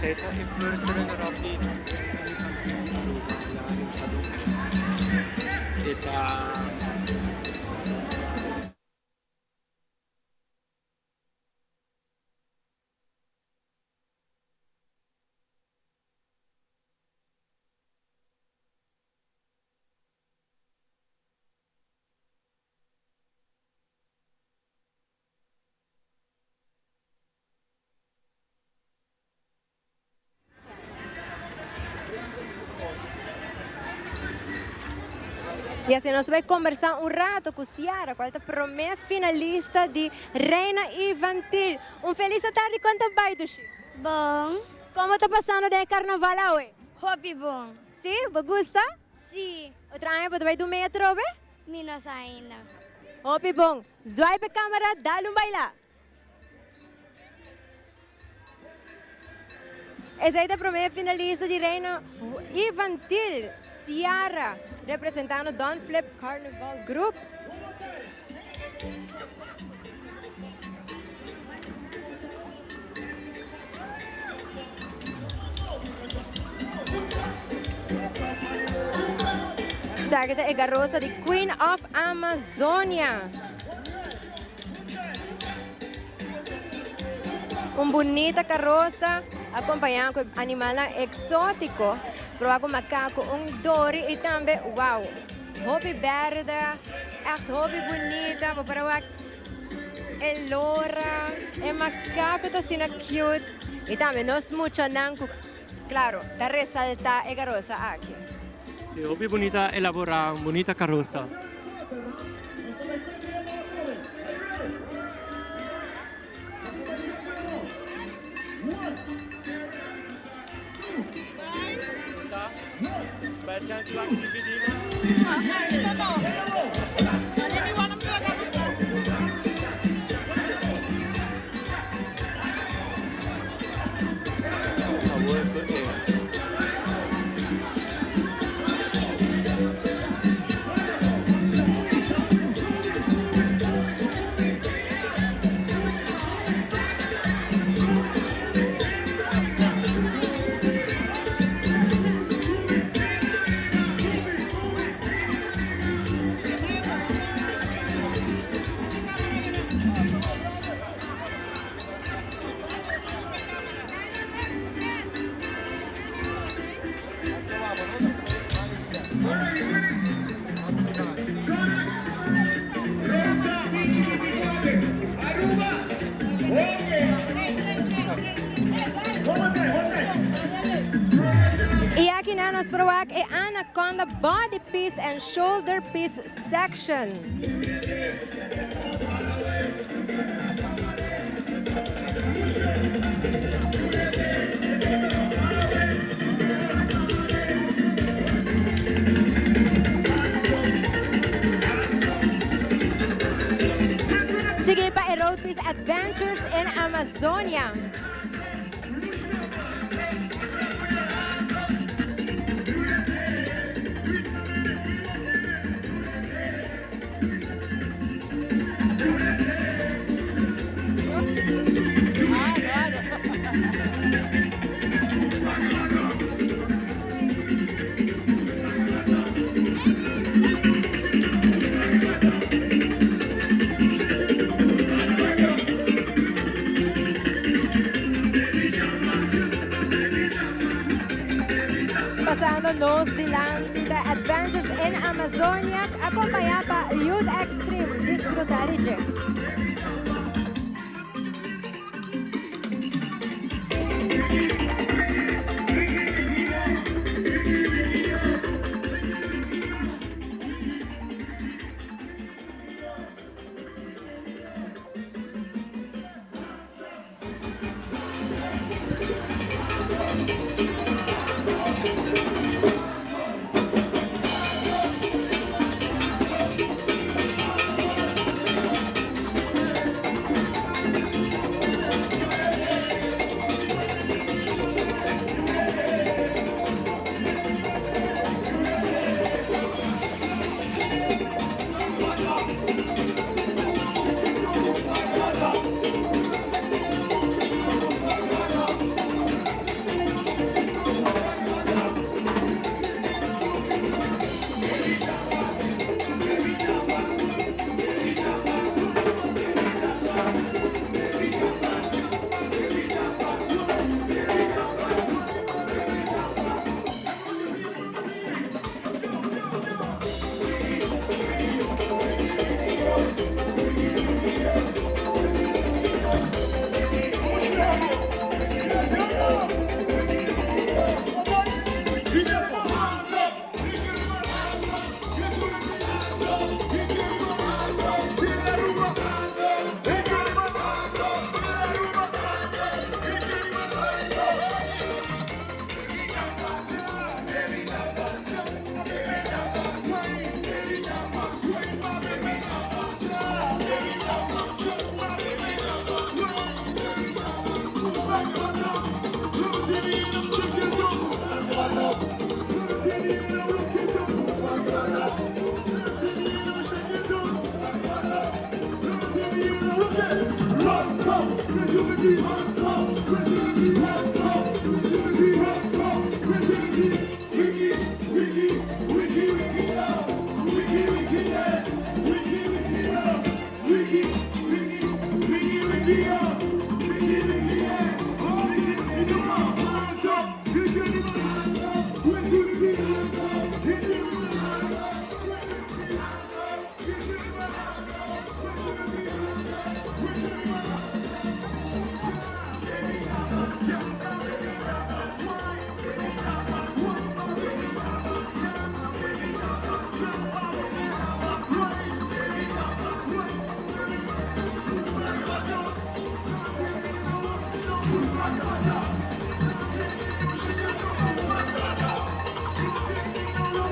Seta e forse non era più E assim nós vamos conversar rato com Ciara, qual é a primeira finalista de Reina Infantil. Feliz tarde, quanto vai, Dushi? Bom. Como está passando de carnaval hoje? Hobby bom. Sim, você gosta? Sim. Outra ano você vai do metro, be? Minas ainda. Hobby bom. Swipe a câmera, dá-lhe bailar. Essa é a primeira finalista de Reina Infantil, Ciara, representando Don Flip Carnival Group. Essa é a carroça de Queen of Amazonia. Uma bonita carroça acompanhada com animal exótico. Provar com macaco, dori e também, uau, hobby verde, echt hobby bonita, vou provar é loura, é macaco, está sendo cute. E também nós muito nanco, claro, está ressaltar a carroça aqui. Sim, hobby bonita elaborar, bonita carroça. By chance lang DVD mo? nos provak e Anaconda body piece and shoulder piece section. Sige pa e road piece adventures in Amazonia. Pasando nos dilanti da Adventures in Amazonia, acompanhar para Youth Extreme, desfrutar de.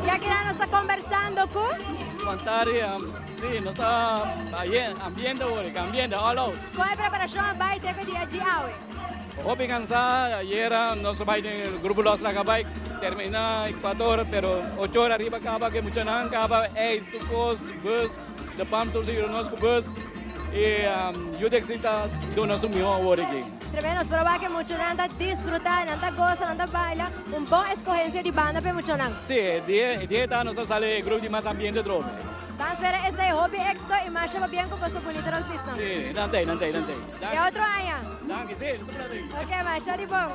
Ya que nos está conversando con Contare, sì, non sta ambiente ora, cambiando, all out. qual é a preparação vai ter que dia de hoje? Hopi cansada, ayer nos vai el grupo Los Lagabay, termina Ecuador, pero 8 horas arriba acaba que mucho nada acaba, tu cos, bus, de pam tu sigo nos bus, e eu decida do nosso melhor agora aqui. Tremendo, provar que muito nada desfrutar, nada gosta, nada baila, boa escolha de banda para muito nada. Sì, die da nos sale grupo de mais ambiente trope. Vamos ver este hobby éxito e marcha bien como su bonito al pista. Sì, non te. E outro año. Danke, sì, super te. Ok, marcha di bom.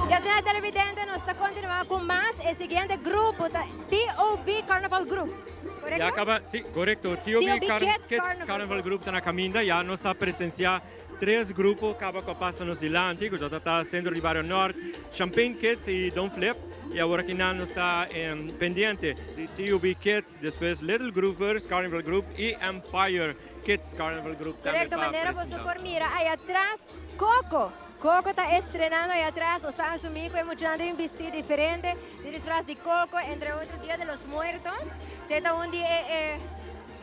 E assim a televidente nos está continuando continuar con más el siguiente grupo, TOB Carnival Group. ¿Correcto? Ya acaba, sí, correcto. TOB Kids Carnival Group está na caminda, já nós está presenciar 3 grupos que acaba passando nos Ilanti, que já está Centro de Barrio Norte, Champagne Kids e Don Flip. E agora que não está pendente de TOB Kids, depois Little Groovers Carnival Group e Empire Kids Carnival Group. Correcto, maneira você por mira, aí atrás, Coco. Coco está estrenando aí atrás, está asumindo e mostrando um vestido diferente, de disfraz de Coco, entre outros Dia de los Muertos. Certo, onde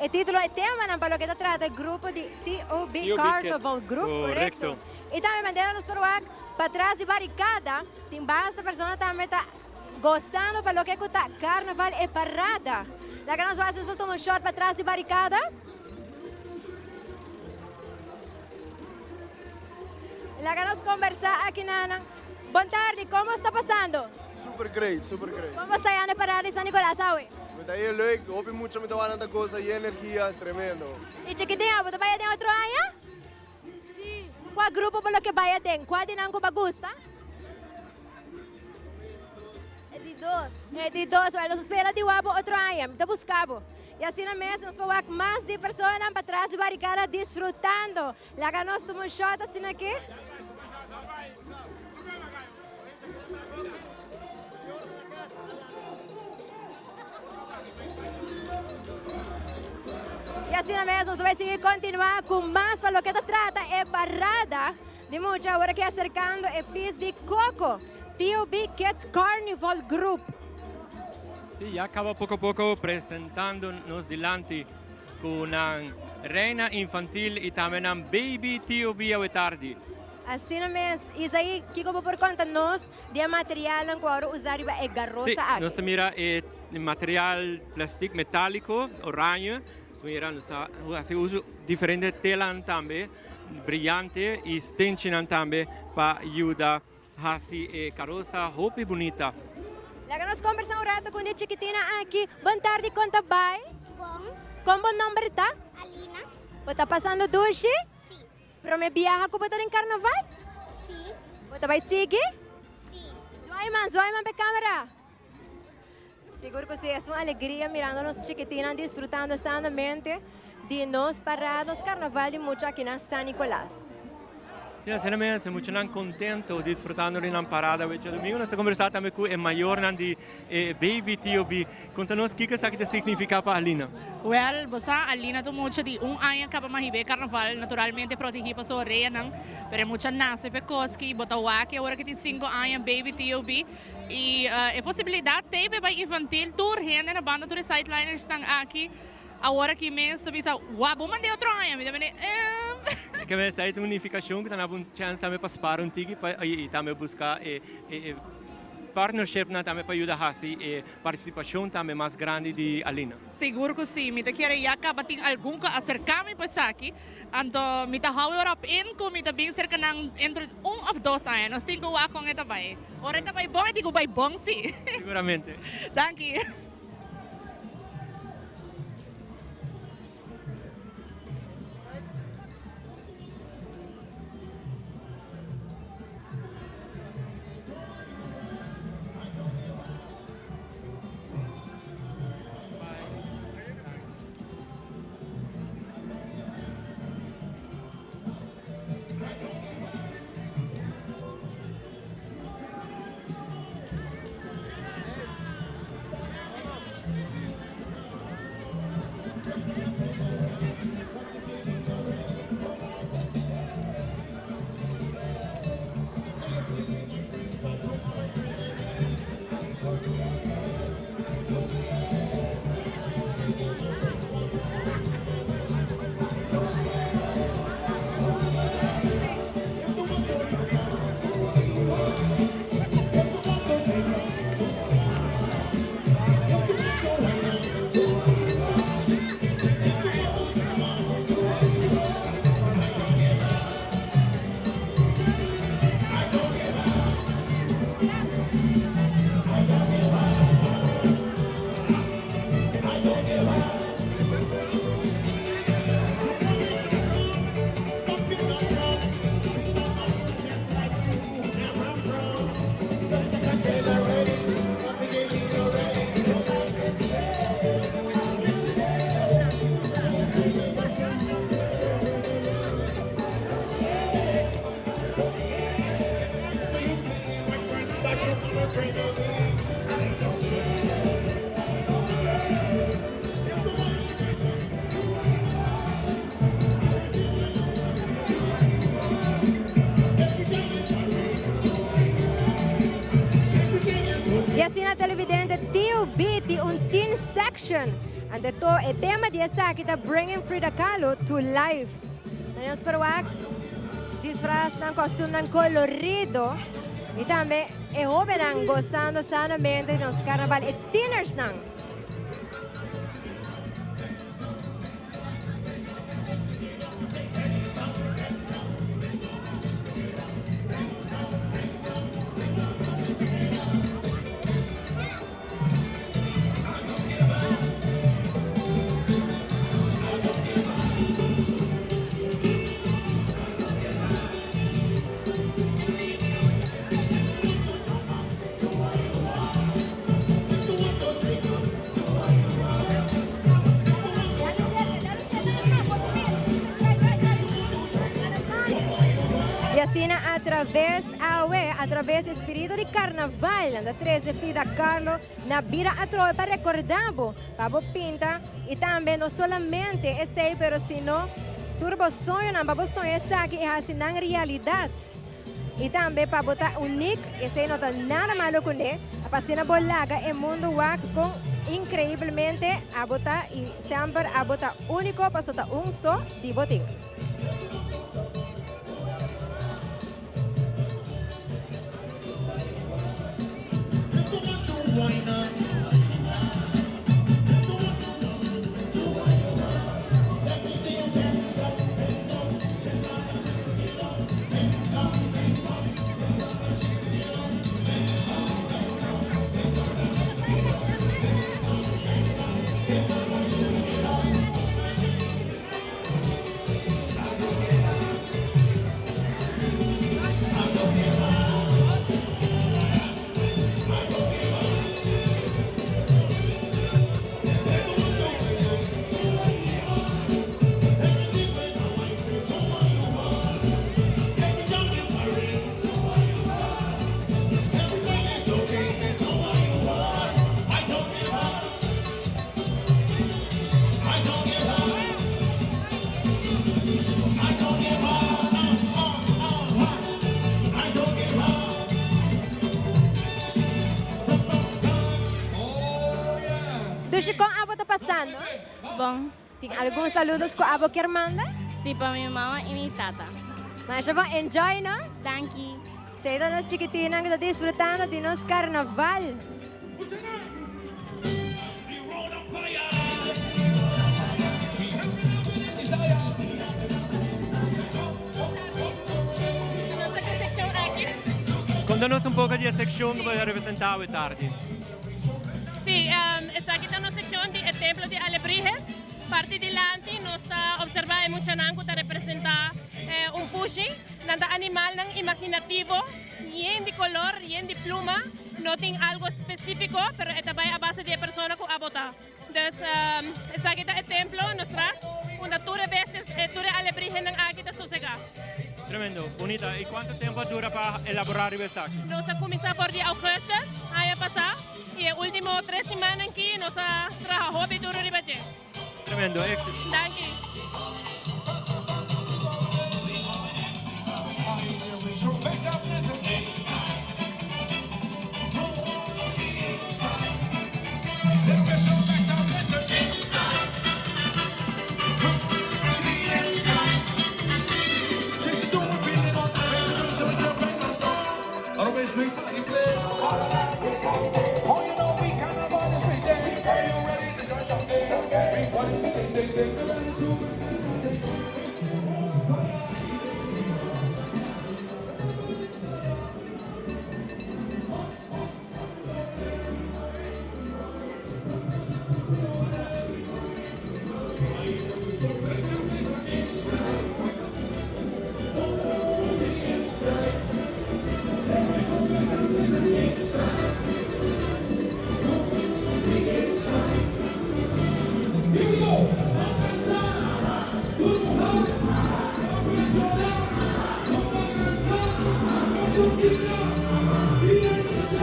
o título é tema, para o que trata o grupo de TOB Carnival Group, correto? E também mandando-nos para trás de barricada, tem bastante pessoas também está gostando para o que está carnaval e parada. Lá que nós vamos tomar um shot para trás de barricada. Lá que nós conversar aqui, Nana. Boa tarde, como está passando? Super great, super great. Como está a parada de San Nicolás, sabe? Está aí leuk, hoop muito met de coisa e energia, tremendo. E chiquitinha, você vai ter outro ano? Sim. Qual grupo pelo que vai ter? Qual dinâmico que gusta? É de 2. É de 2, mas nós esperamos de outro ano, está buscando. E assim mesmo, nós vamos mais de pessoas para trás de barricada desfrutando. Lá que nós tomamos shot assim aqui. E assim mesmo, nós vamos seguir continuar com mais para o que trata é parada de muita agora que acercando é piso de Coco, TOB Kids Carnival Group. Sì, já acaba pouco a pouco apresentando-nos diante com a reina infantil e também a baby TOB ao tarde. Assim mesmo, isso aí que como por conta nós de material que agora usar é garrosa aqui. Nós mira material plástico metálico, orange. Mira, nós uso diferente tela também, brilhante e stencina também para ajudar a fazer carroça roupa bonita. Lá que nós conversamos rato com a chiquitina aqui. Boa tarde, conta bem? Bom. Como bom nome tá? Alina. Você está passando duche? Sim. Para me viajar com você em carnaval? Sim. Você vai seguir? Sim. Zoe man para câmera. Seguro que sim, é uma alegria mirando nos chiquitinas, desfrutando sanamente de nós parados carnaval de muito aqui na San Nicolás. Sì, assieme a me sono molto contento di sfruttando in parada. Domingo nós conversamos também com o maior de baby TOB. Conta-nos o que significa para a Alina. Well, bosa Alina tu mucho di ano ka pa mahibe carnaval naturalmente protegido so reya nang pero mucha nase pekoski botawaki ora que tem 5 anos baby TOB e a possibilidade teve para infantil tour renda na banda tour sideliners estão aqui. Agora que mês tu bisa wabo mande outro ano, me também que me sai de unificação que tá na chance também para spar um tigi e também buscar partnership na também para ajudar a e participação também mais grande de Alina. Seguro que sim, me te quero já acaba tem algum que acercar-me para aqui, então me te hawe ora in ko me te bem cerca ng entre 1 of 2 anos, nós tem que wa com eta vai. Ora eta vai bom, digo vai bom sim. Seguramente. Thank you. teen section. Ante to, e tema dia sa kita bringing Frida Kahlo to life. Nanios perwak, disfraz ng costume ng colorido. E também e jovem ang gostando sanamente nos carnaval e teeners nang. E assim, através do espírito de carnaval, da 13 Frida Kahlo, na vida atrás para recordar, para pinta, e também não somente esse, mas sino turbo sonho, não para sonhar essa aqui é assim na realidade. E também para botar único, esse não tem nada malo com ele, a pasina bolaga é mundo com incrivelmente a botar e sempre a botar único para soltar só de botinho. Dushi, ¿cómo abo está pasando? Bom. ¿Tiene algunos saludos que abo quer mandar? Sí, para mi mamá y mi tata. Mas vamos enjoy, ¿no? Thank you. Seja nos chiquitinos que estão desfrutando de nosso carnaval. Contanos un poco della sezione che voi rappresentare tardi. Sì, aquí está una sección del templo de Alebrijes. Parte delante nos observa mucho nango que representa un pushi, nada animal imaginativo, bien de color, bien de pluma, no tiene algo específico, pero está a base de personas que abota. Entonces, aquí está el templo, nuestra, una tour de veces, tour de Alebrijes aquí está sosegada. Tremendo, bonita. ¿Y cuánto tiempo dura para elaborar el saco? Nos comenzamos por de agosto, año pasado, y el último 3 semanas aquí nos trabajó y duro de bache. Tremendo, éxito. Thank you.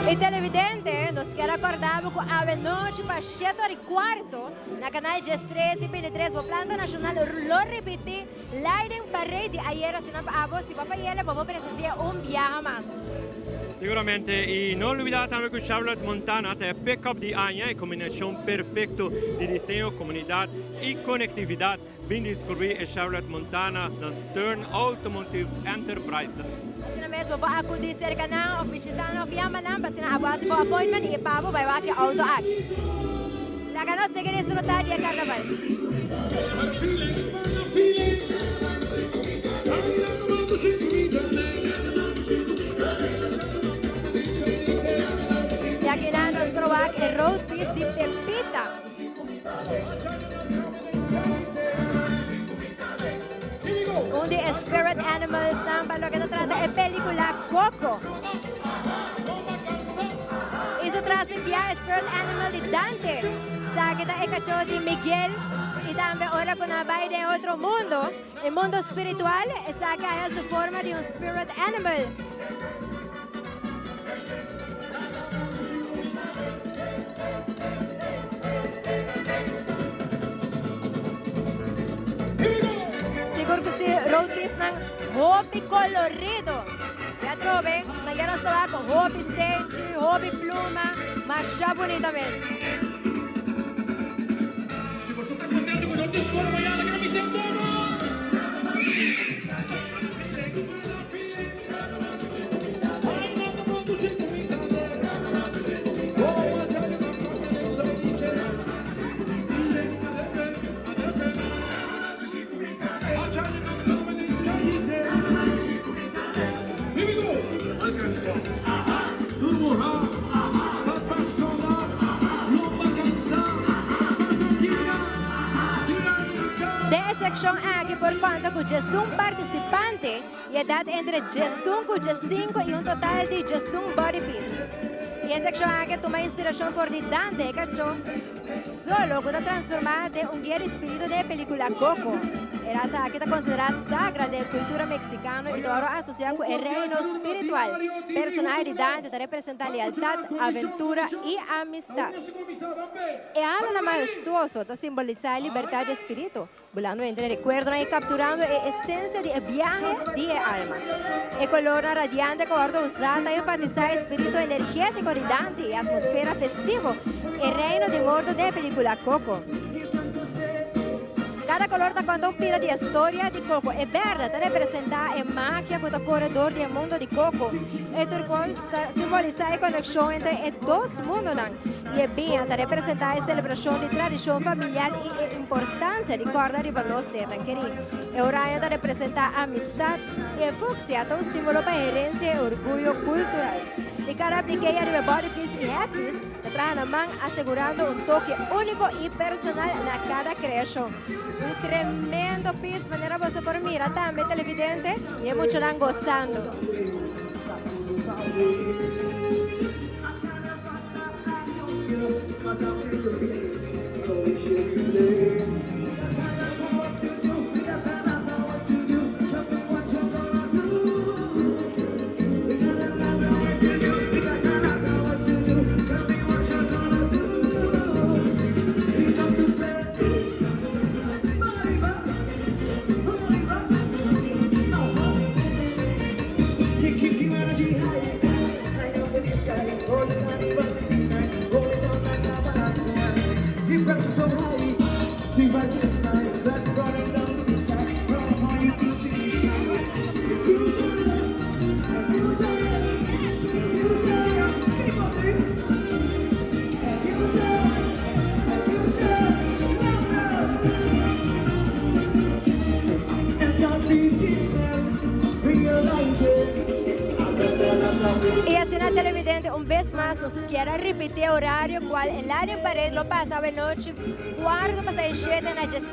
E televidente, nos quer acordar com a noite para 7h15 na canal GES13 e 23 do Planta Nacional. Lo repeti, Leiden Parade ayer, assim, se vai para ele, vamos precisar viaje mais. Sicuramente, e non olvidate anche che Charlotte Montana è pick-up di Anya e combinazione perfetta di disegno, comunità e connectività. Ben descobrir é Charlotte Montana da Stern Automotive Enterprises. Sino mesmo po ako di ser ka na o bisita na fiyama na basta na abas po appointment e pavo by waki auto aki. La ka no sige disfrutar di carnaval. Y aquí nos probar el road beef de pita. Un di Spirit Animals para lo que se trata es película Coco. Y se trata de Spirit Animal de Dante. Sa kita ekacho de Miguel y también ahora con la baile de otro mundo. El mundo espiritual está que hay su forma de un Spirit Animal. Siguro que si road beef ng hopi colorido. Ya trove, nagyaros tawa con hopi stenchi, hopi pluma, mas siya bonita mesmo. Se você está contente com o disco amanhã, que não me tem Section aqui por conta que Jesus participante e edad entre 5 e um total de 11 body piece. E a section aqui toma inspiração por de Dante, cachorro. Solo que está transformada de un guía espíritu de película Coco. Era esa que está considerada sagra de cultura mexicana y todo asociado con el reino espiritual. Personalidad que representa lealtad, aventura y amistad. Y algo majestuoso que simboliza libertad de espíritu, volando entre recuerdos y capturando la esencia del viaje de alma. El color radiante color usado enfatiza el espíritu energético de Dante y atmósfera festiva. El reino de mordo de película Coco. Cada color está contando un pila de historia de Coco. El verde representa la magia con el corredor del mundo de Coco. El turquoise simboliza la conexión entre los dos mundos. Y el bien representa la celebración de tradición familiar y la importancia de guardar y valorar ser tan querido. El rayo representa amistad y el fucsia es un símbolo para herencia y orgullo cultural. Y cada apliqueia de body piece y happiness trae la mano asegurando un toque único y personal en cada creación. Un tremendo piece, manera vos por mirar también televidente y mucho están gozando. Y así la televidente un vez más nos quiere repetir el horario cual el área en pared lo pasaba en noche, cuarto pasa en 7 en la 3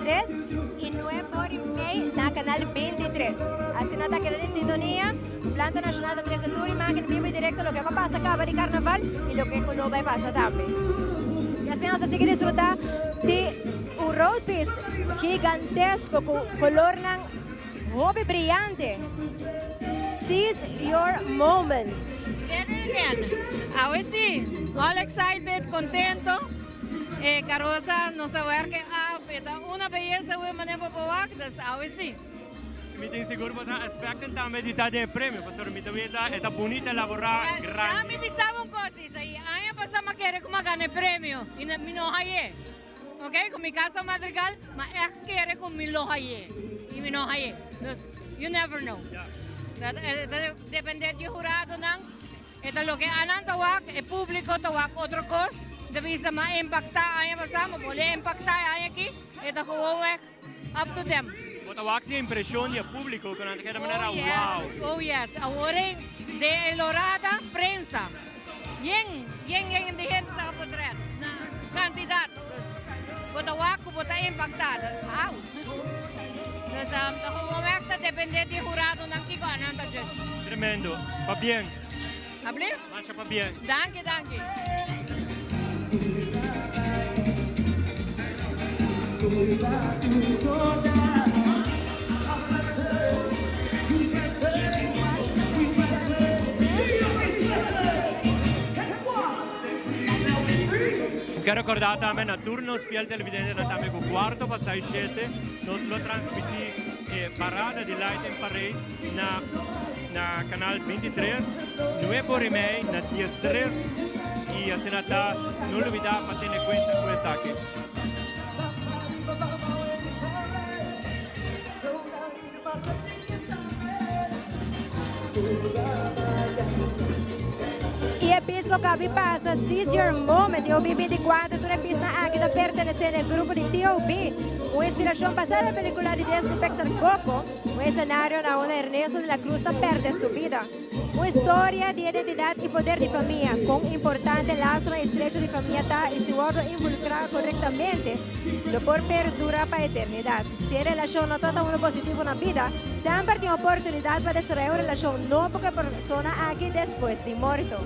y 9h30 en la canal 23. Así no está quedando en sintonía, Planta Nacional de 13 Tour, imagen vivo y directo lo que pasa acaba de carnaval y lo que no va a pasar también. Y así nos sigue disfrutar de un road piece gigantesco con color hobby brillante. Seize your moment. Again. Ahora sí, all excited, contento. Carroza, no saber que una belleza, voy a manejar por ahora sí. Mita inseguro po ta aspektan tama di tadi premio, pastor mita weta eta bonita lavorare grande. Dami bisawang kosi, sa aya pa sa makere kumagane premio, minohaye. Okay, kung may Casa Madrigal, maekere kung milohaye. Iminohaye. You never know. Depende di jurado ng ito lo que anan tawag, publiko tawag, otro cos, debe sa ma-impacta aya masama, boleh impacta aya ki, ito kuwawek, up to them. Tawag siya impresyon niya publiko kung nanti kaya manera wow. Oh yes, awarding de elorada prensa. Yang indihin sa kapodret na kandidat. Tawag ko buta impacta. Wow. Tapos kuwawek ta depende di jurado ng kiko anan ta judge. Tremendo. Pa bien. Hable? Masha pa bien. Danke. Quero recordar também na turno spiel televidente na também com quarto para 6-7 nós lo transmitir parada de Light and Parade na canal 23 9 por e-mail na 10-3 e assim tá não olvidar para ter em conta com essa aqui. E Episco Cabi passa, seize your moment, TOB 24, tu repista aqui da pertenecente ao grupo de TOB, uma inspiração passada película de Disney Pixar Coco, um cenário na onde Ernesto de la Cruz perde sua vida. Uma história de identidade e poder de família, com importante laço estreito de família e se o involucrar corretamente, o por perdura para a eternidade. Se a relação não trata um positivo na vida, sempre tem oportunidade para destruir a relação não porque a pessoa aqui depois de morto.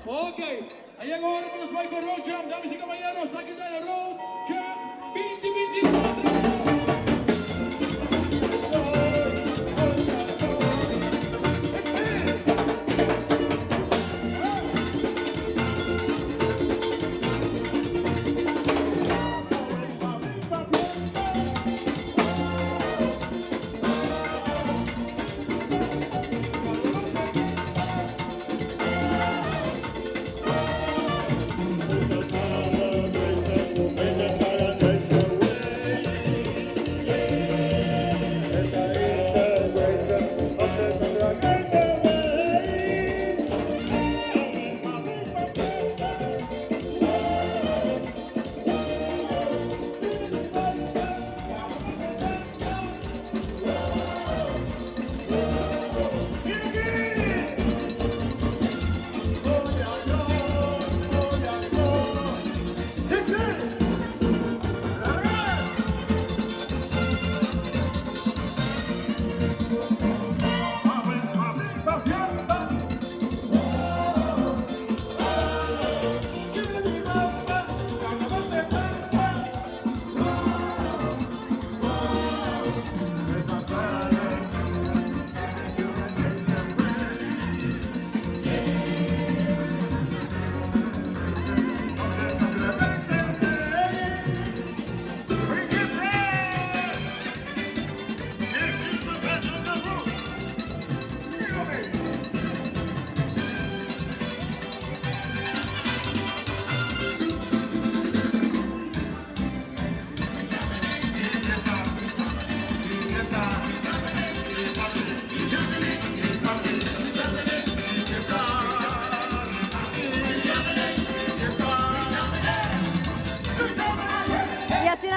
Okay, ha llegado ahora para los Michael Road Jam, damas y caballeros, aquí está el Road Jam 2024.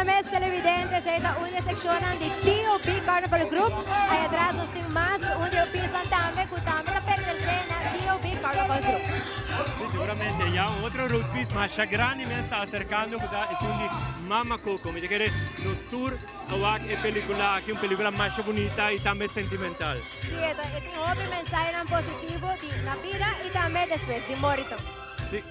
Mes televidentes, esta una sección de TOB Carnival Group. Hay atrás dos temas, un de Opi Santame, Kutame, la pertenece a B.O.B. Carnival Group. Sì, sicuramente ya otro rugby, ma Shagrani me está acercando kuda isundi Mama Coco, mi dice nos tour awak e película, que una película más bonita y también sentimental. Sí, es un mensaje positivo de la vida y también después de morir. Sí.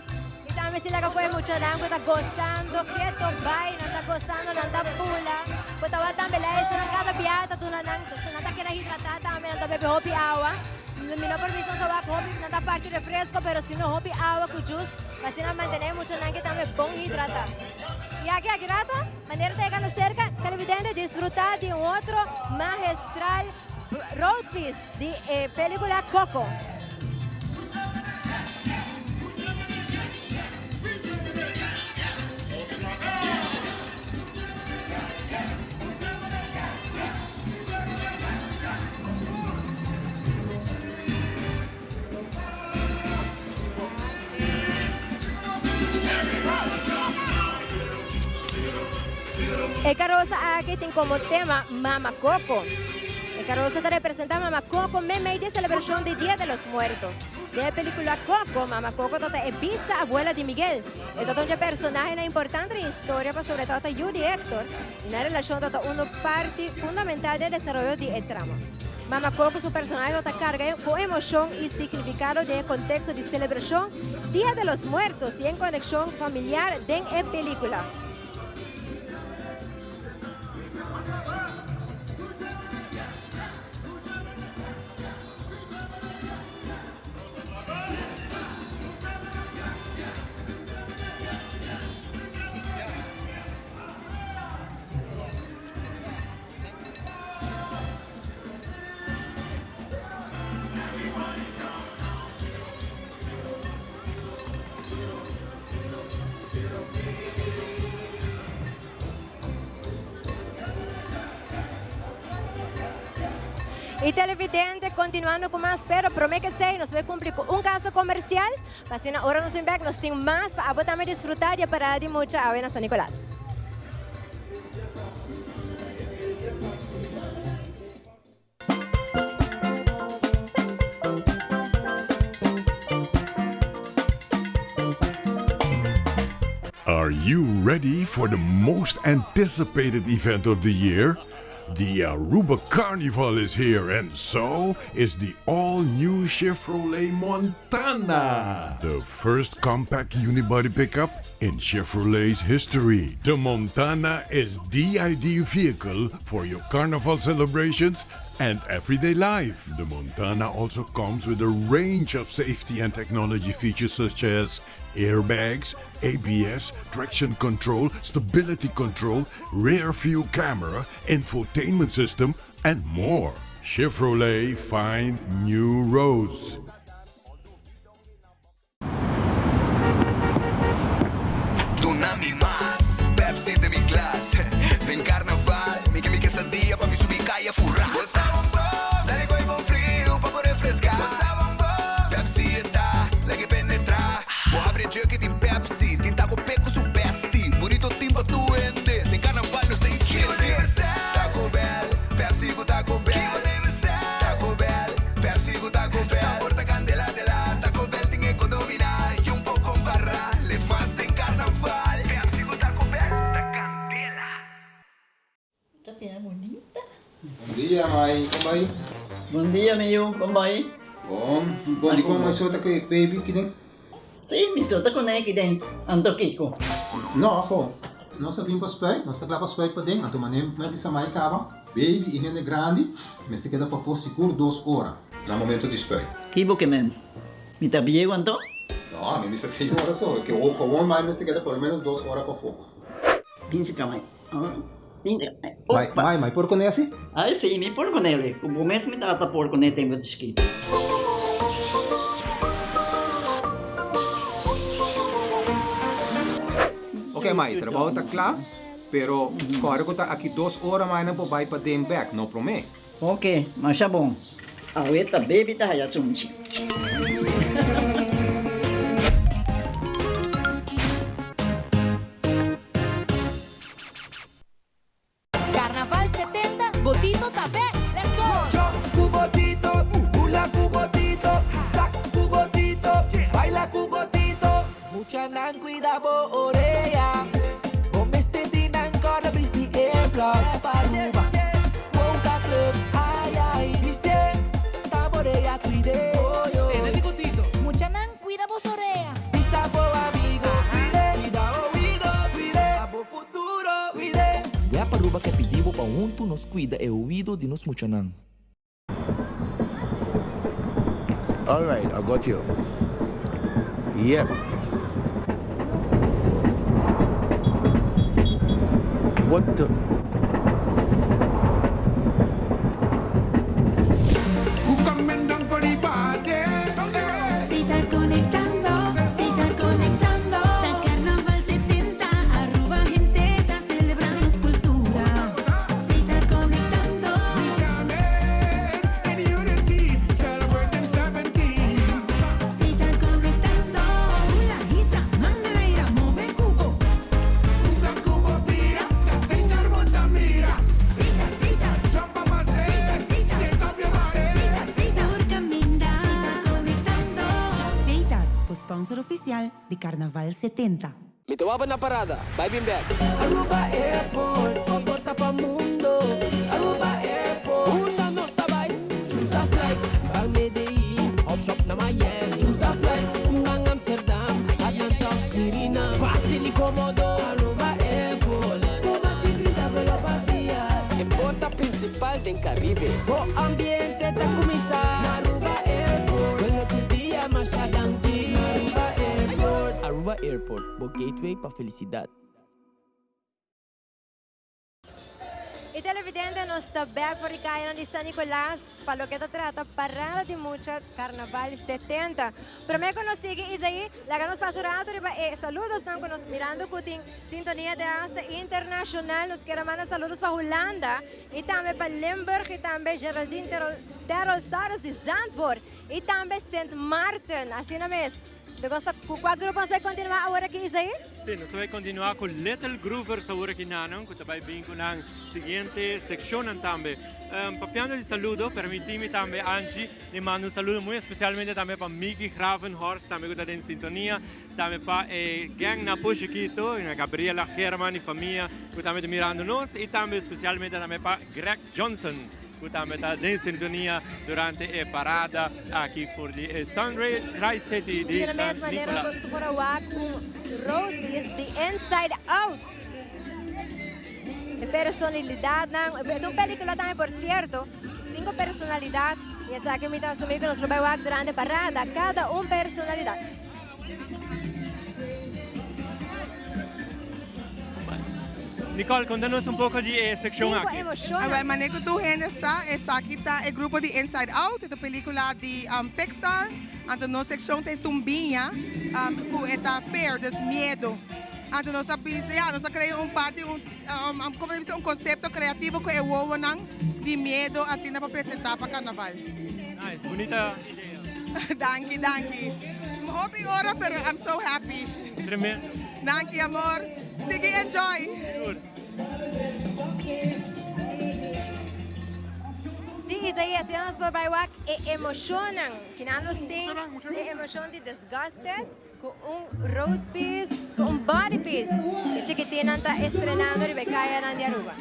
Y también si la que fue mucho tiempo está gozando, quieto, vaina, está gozando, anda pula. Pues estaba también la eso, no cada piata, tú no estás querendo hidratar, también anda bebe hopi agua. Mi no permiso no va a hopi, no está parte refresco, pero si no hopi agua con juice, así nos mantenemos mucho tiempo también bon hidratar. Y aquí a grato, manera de llegar cerca, televidente disfrutar de un otro magistral road piece de película Coco. El carroza aquí tiene como tema Mama Coco. El carroza te representa Mama Coco, meme de celebración del Día de los Muertos. De la película Coco, Mama Coco es bisabuela de Miguel. Es un personaje importante en la historia, pero sobre todo Judy y Héctor. Y la relación es una parte fundamental del desarrollo del trama. Mama Coco, su personaje carga con emoción y significado del contexto de celebración Día de los Muertos y en conexión familiar de la película. Y televidente, continuando con más, pero promete que sei, nos vai cumprir com caso comercial, mas na hora nos vem back, nos tem mais para também desfrutar e parar de muita água na San Nicolás. Are you ready for the most anticipated event of the year? The Aruba Carnival is here, and so is the all-new Chevrolet Montana. The first compact unibody pickup in Chevrolet's history. The Montana is the ideal vehicle for your carnival celebrations and everyday life. The Montana also comes with a range of safety and technology features such as airbags, ABS, traction control, stability control, rear view camera, infotainment system, and more. Chevrolet, find new roads. Tsunami más, Pepsi de mi glass. En carnaval, mi quesadilla pa' mi subir calle furra. Dale huevo frío pa' poder refrescar. Pepsi está, la que penetra. Vou abrir jerky tem Pepsi, tem taco peco su besti. Burrito timba tu ende, tem carnaval nos tem esquende. Taco Bell, Pepsi com Taco Bell. Taco Bell, Pepsi com Taco Bell. Sabor da candela de la Taco Bell tem economia e pouco barra. Leve mais tem carnaval. Pepsi com Taco Bell, da candela. Chắc là bonita. Bom dia, mãe. Como vai? Bom dia, meu. Como vai? Bom. Bom, di ko may sota kay baby kidding? Sim, me solta com ele dentro. Ando Kiko. No, ako. Nós vim para spray, nós tá para spray para dentro. Então, manem, mas bisa mai kaba. Baby, e rende grande, mas se queda para for seguro 2 horas. No momento de spray. Kibo que men. Me tá bem quanto? No, me bisa 6 horas só. Que o com mais mas se queda por menos 2 horas para fogo. Pinse ka mai. Mai, por con esse? Ah, sim, me por com ele. O começo me tá por com ele tem que esquecer. Ok, mãe, trabalho está claro, pero agora que está aqui 2 horas mais não vai para dem back, não promete? Ok, mas é bom. A outra baby tá aí assunto. Carnaval 70, Botito tapé, let's go! Jump, cubotito, hula cubotito, sac cubotito. nang cuida bo oreia. O meste di nang corda bis di airplugs. Paruba, Wonka Club, ay ay, viste, taboreia cuide. Mucha nang cuida bo oreia. Bisa bo amigo, cuida ouvido, cuide. Abo futuro, cuide. É a paruba que pedimos para junto nos cuida é o ouvido de nos muchanan. All right, I got you. Yep. What the? Who coming down for the party? Citar conectando, citar conectando. Da Carnaval 70, Aruba gente está celebrando su cultura. Citar conectando. And unity, celebrating 17. Citar conectando. La guisa, mangaleira, move cubo. Da Cuba mira, da citar monta mira. Citar, citar. Jump up and say, shake up your body. Citar, citar, caminda. Citar conectando. Citar, o sponsor oficial de Carnaval 70. Mitawapan na parada, bye bim back. Aruba Airport, porta pa mundo. Aruba Airport, una nostra vai. Choose a flight, bang Medellin, off shop na Miami. Choose a flight, bang Amsterdam, Atlanta, Suriname. Fácil y cómodo, Aruba Airport. Como si grita pela partida. En porta principal del Caribe. O ambiente da comisa. Aruba Airport, con tus días más chadanti. Aruba Airport. Aruba Airport, o gateway para felicidad. I televidente non sta back for Icaiana di San Nicolás, para lo que se trata parada de mucha Carnaval 70. Pero me conocí que Isaí, la que nos pasó rato, saludos, están con nos mirando Putin, sintonía de hasta internacional, nos quiero mandar saludos para Holanda, y también para Limburg, y también Geraldine Terrell Saras de Zandvoort, y también St. Martin, así no mes. ¿Te gusta qual grupo nós vai continuar agora aqui, Isaí? Sim, nós vamos continuar com Little Groovers agora aqui nanong, que também vem com a seguinte seção também. Papiando de saludo, permite-me também, Angie, de mandar saludo muito especialmente também para Miki Gravenhorst, também que está em sintonia, também para gang na Puxiquito, Gabriela Herman e família, que também está mirando nós, e também especialmente também para Greg Johnson, que também está em sintonia durante a parada aqui por the Sunrise City de San Nicolás. De maneira que você pode com roadies de Inside Out. A personalidade, é uma película também, por certo, 5 personalidades, e essa aqui me está assumindo que nós vamos durante a parada, cada personalidade. Nicole, contanos un poco di sezione aqui. Alright, maneco do Renessa, essa aqui tá é grupo de Inside Out, é película de Pixar. Então, nossa seção tem Zumbinha, que é fear, des medo. Então, nossa pista, nós criamos como dizer, conceito criativo que é o de medo, assim, para apresentar para Carnaval. Nice, bonita ideia. Danke, danke. Hobby ora, pero I'm so happy. Tremendo. Danke, amor. Sige, enjoy. Sim, Isaías, nós vamos para e emocionam, que nós temos a emoção de Disgusted, com road piece, com body piece, que Chiquitina está estrenando e Becaya na de Aruba.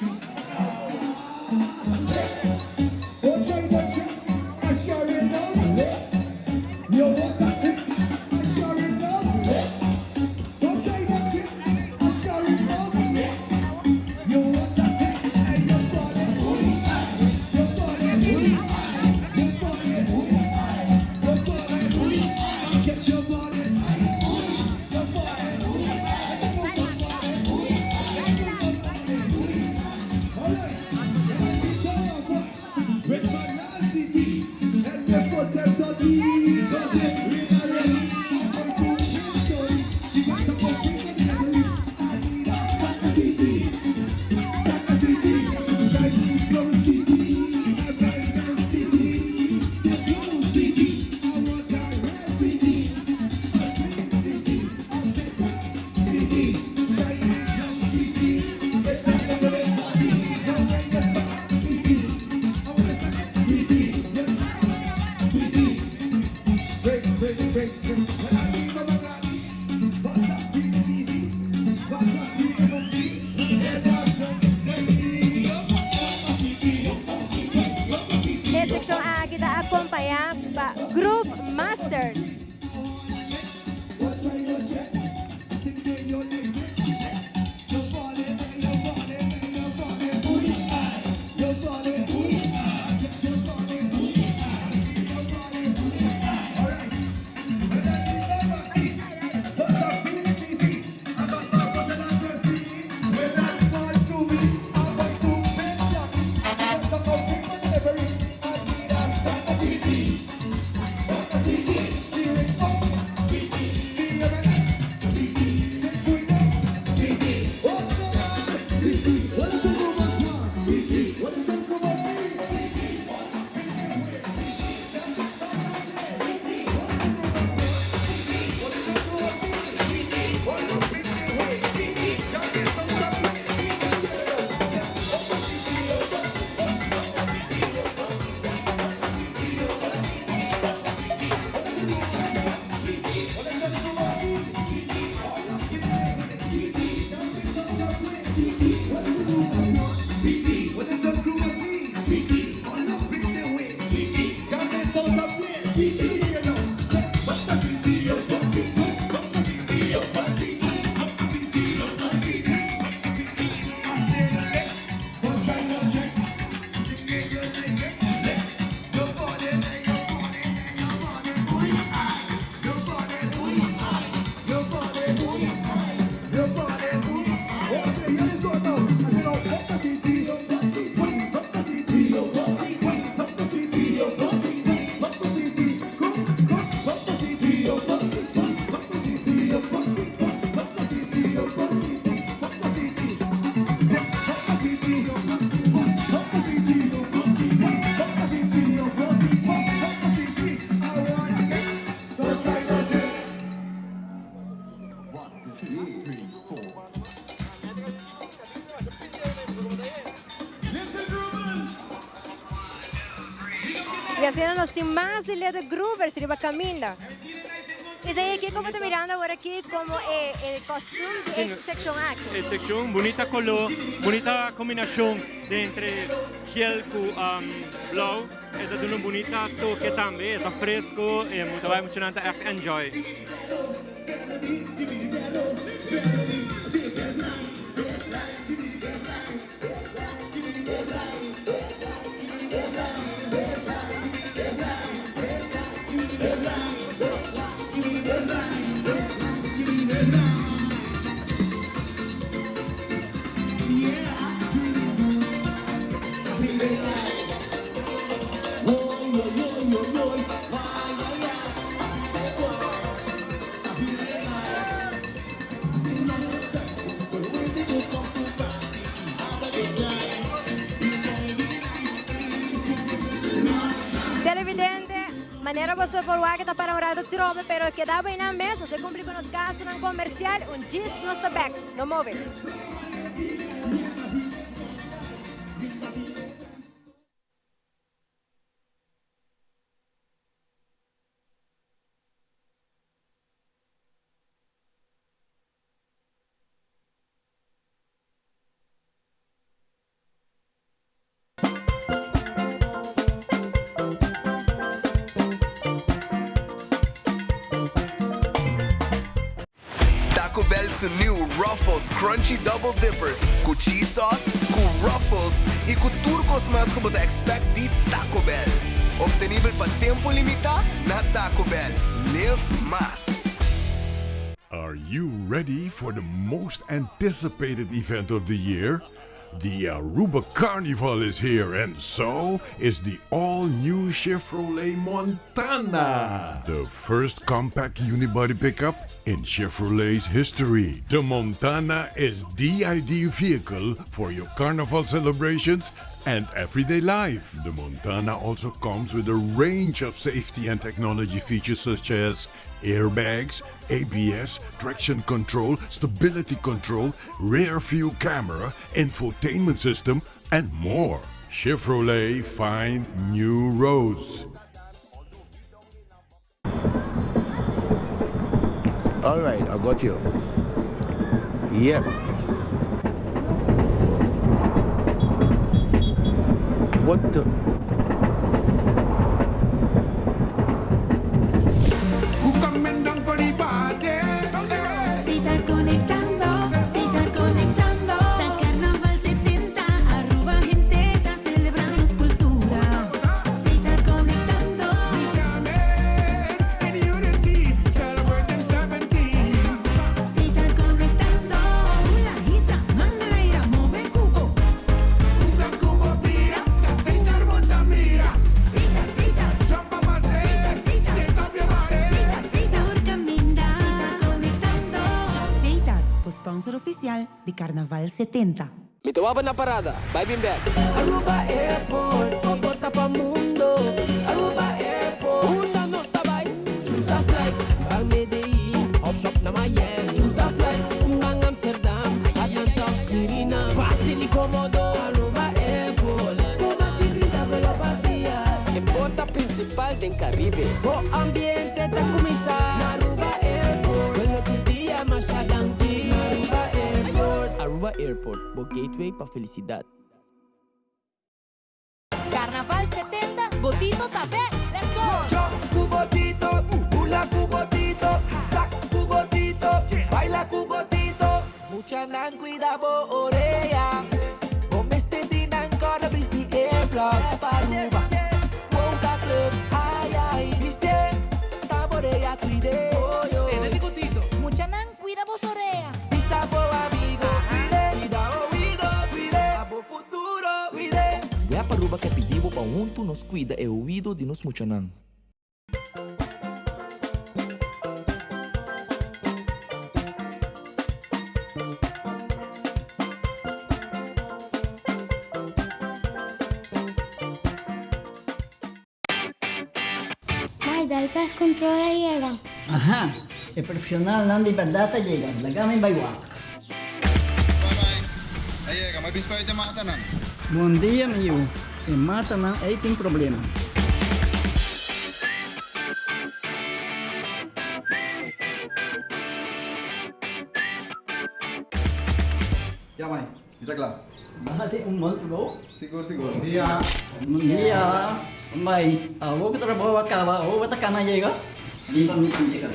mamaya pa Group Masters. E assim nós temos mais de groovers de Camila. E daí aqui como estou mirando agora aqui como é o costume de section aqui. É section, bonita color, bonita combinação entre gel com blau. É dando uma bonita toque também, está fresco e muito emocionante, echt enjoy. Televidente, maneira você por lá que está para orar do trope, pero que dá bem na mesa, você cumpre com os gastos no comercial, gis no back, no móvel. Taco Bell su new Ruffles Crunchy Double Dippers com cheese sauce, com Ruffles e com turcos mais que você expect de Taco Bell. Obtenível para tempo limitado na Taco Bell. Live más. Are you ready for the most anticipated event of the year? The Aruba Carnival is here, and so is the all-new Chevrolet Montana. The first compact unibody pickup in Chevrolet's history. The Montana is the ideal vehicle for your carnival celebrations and everyday life. The Montana also comes with a range of safety and technology features such as airbags, ABS, traction control, stability control, rear view camera, infotainment system, and more. Chevrolet, find new roads. All right, I got you. Yep. What the? de Carnaval 70. Mitawaban na parada, bye back. Aruba Airport, porta pa mundo. Aruba Airport, Una nos tabay, choose a flight. Bang Medellin, off shop na Miami, choose a flight. Bang Amsterdam, Atlanta, Suriname. Fácil y cómodo, Aruba Airport. Una tigrita velo vacía. En porta principal del Caribe. O ambiente ta kumisa. Aruba Airport, vuelve tus días más adelante. Aruba Airport. Aruba Airport, bo gateway pa felicidad. Carnaval 70, Botito Tapé, let's go! Yo, cubotito, hula cubotito, sac cubotito, baila cubotito. Mucha nan cuida bo oreya. Omeste dinan gonna bis the airplugs. Paruba, Boca Club, ay ay, viste, taboreya cuide. Mucha nan cuida vos orea. Pisa bo amigo, cuida oído, cuide, abo futuro, cuide. Vea Paruba que pedivo pa unto nos cuida e ouvido de nos muchanan. Mai, dal pes controla llega. Ajá, el profesional nan di verdad llega, la gama in baywa. Ayega, may bispa ito mata nang. Bom dia, meu. E mata nan aí tem problema. Ya, mãe, está claro. Bahati monte bo. Seguro, seguro. Bom dia. Bom dia. Mai, vou que trabalho acaba, vou botar cana chega. Limpa mi chega.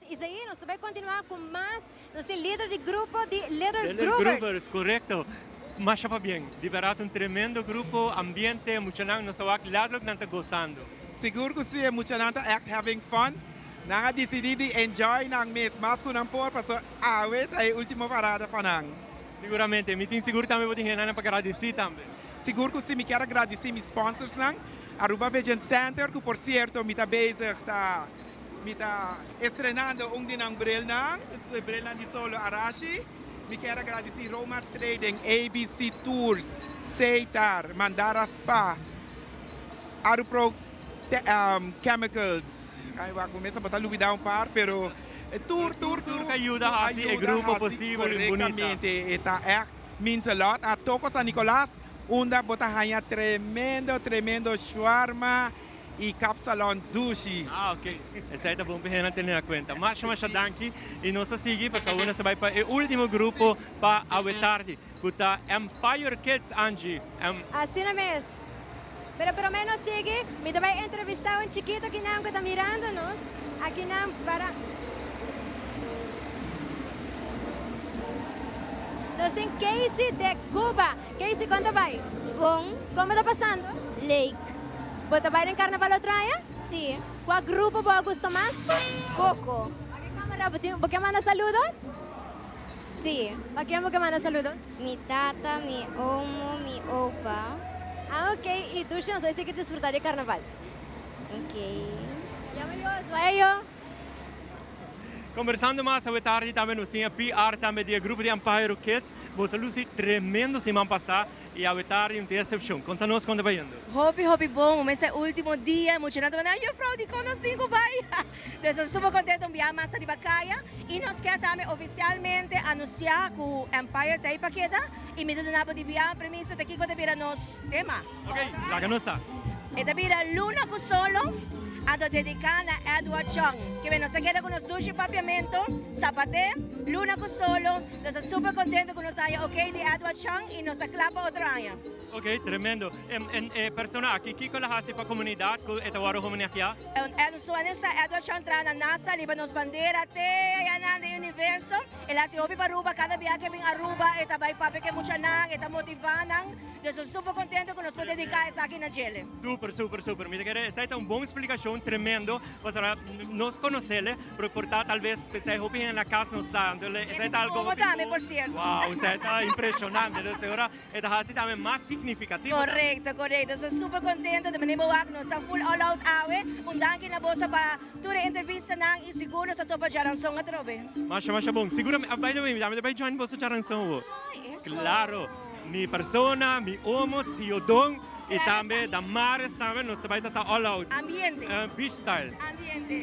Isaí, nós vamos continuar com mais. Nós temos líder de grupo de Little Little Groovers. Groovers, correcto. Masha pa bien. Liberato un tremendo grupo, ambiente, mucha nang nasawak, ladlog nang gozando. Siguro ko siya mucha nanta act having fun. Nanga decididi enjoy ng mes mas ko ng por paso awit ay última parada pa nang. Seguramente, mi tin siguro também vou te ensinar para agradecer também. Siguro ko si mi quero agradecer mis sponsors nang Aruba Vision Center que por cierto mi ta bezig ta mi ta estrenando um dinang bril nang, it's the bril nang di Solo Arashi. Mi quero agradecer Romar Trading, ABC Tours, Seitar, Mandara Spa, Arupro Chemicals. Ay, va, começa a botar luvidar um par, pero tour que ajuda assim, é grupo possível, correctamente. Eta echt means a lot. A Toco San Nicolás, unda bota hanya tremendo shawarma e capsalon dushi. Ah, ok. Essa aí tá bom para ter na conta. Mas danke e nós seguir para uma vai para o último grupo para a tarde, buta Empire Kids Angie. Assim mesmo. Pero menos sigue, me vai entrevistar um chiquito que não está mirando-nos. Aqui não para. Nós temos Casey de Cuba. Casey, quando vai? Bom. Como está passando? Lake. Você vai em Carnaval outra praia? Sim. Qual grupo você gosta mais? Coco. Aqui câmera, você manda saludos? Sim. ¿A quién que manda saludos? Mi tata, mi omo, mi opa. Ah, ok. Y tú, Sean, soy que disfrutar de carnaval. Ok. Llamo a ellos. Conversando mais a tarde também no Sim PR também do grupo de Empire Kids, você luci tremendo semana passada e a tarde uma decepção. Conta-nos quando vai indo. Hopi bom, mas é o último dia, emocionado, mas eu fraude conosco vai. Então, estou super contente de enviar massa de Bacaya e nós queremos também oficialmente anunciar que o Empire está aí paqueta e me dá de enviar permisso de que eu devia nos tema. Ok, la canosa. E devia Luna com solo. Ando dedicada a Edward Chong, que nos queda con los dushi papiamento, zapate, luna con solo, nos estamos súper contentos con los años, ok, de Edward Chong y nos clapa otro año. Ok, tremendo. Persona aqui, que la hace para a comunidade, que é o homem aqui? Os sueños sa Edward Chong trae na NASA, liba nos bandera, te, ayan na universo, el hace hopi para Aruba, cada viaje vem Aruba, eta vai papi que mucha nang, eta motivanan, estamos súper contentos con nos poder dedicar essa aqui na Chile. Super. Mira, essa é uma boa explicação, tremendo. Você nos conhece, pero portar talvez pensar hopi na casa não sabe, essa é algo. Como também, por cierto. Wow, essa é impressionante. Agora, esta hace também mais significativo. Correcto, correcto. Soy súper contento de venir a nos sa full all out awe. Undangi na bosa pa ture entrevista nang isiguro sa topa jarang song atrobe. Masha bom. Siguro, by the way, mi dami join mo sa charangson. Claro, mi persona, mi uomo, tio Dong, e tambe da mare tambe nos trabai tata all out. Ambiente. Beach style.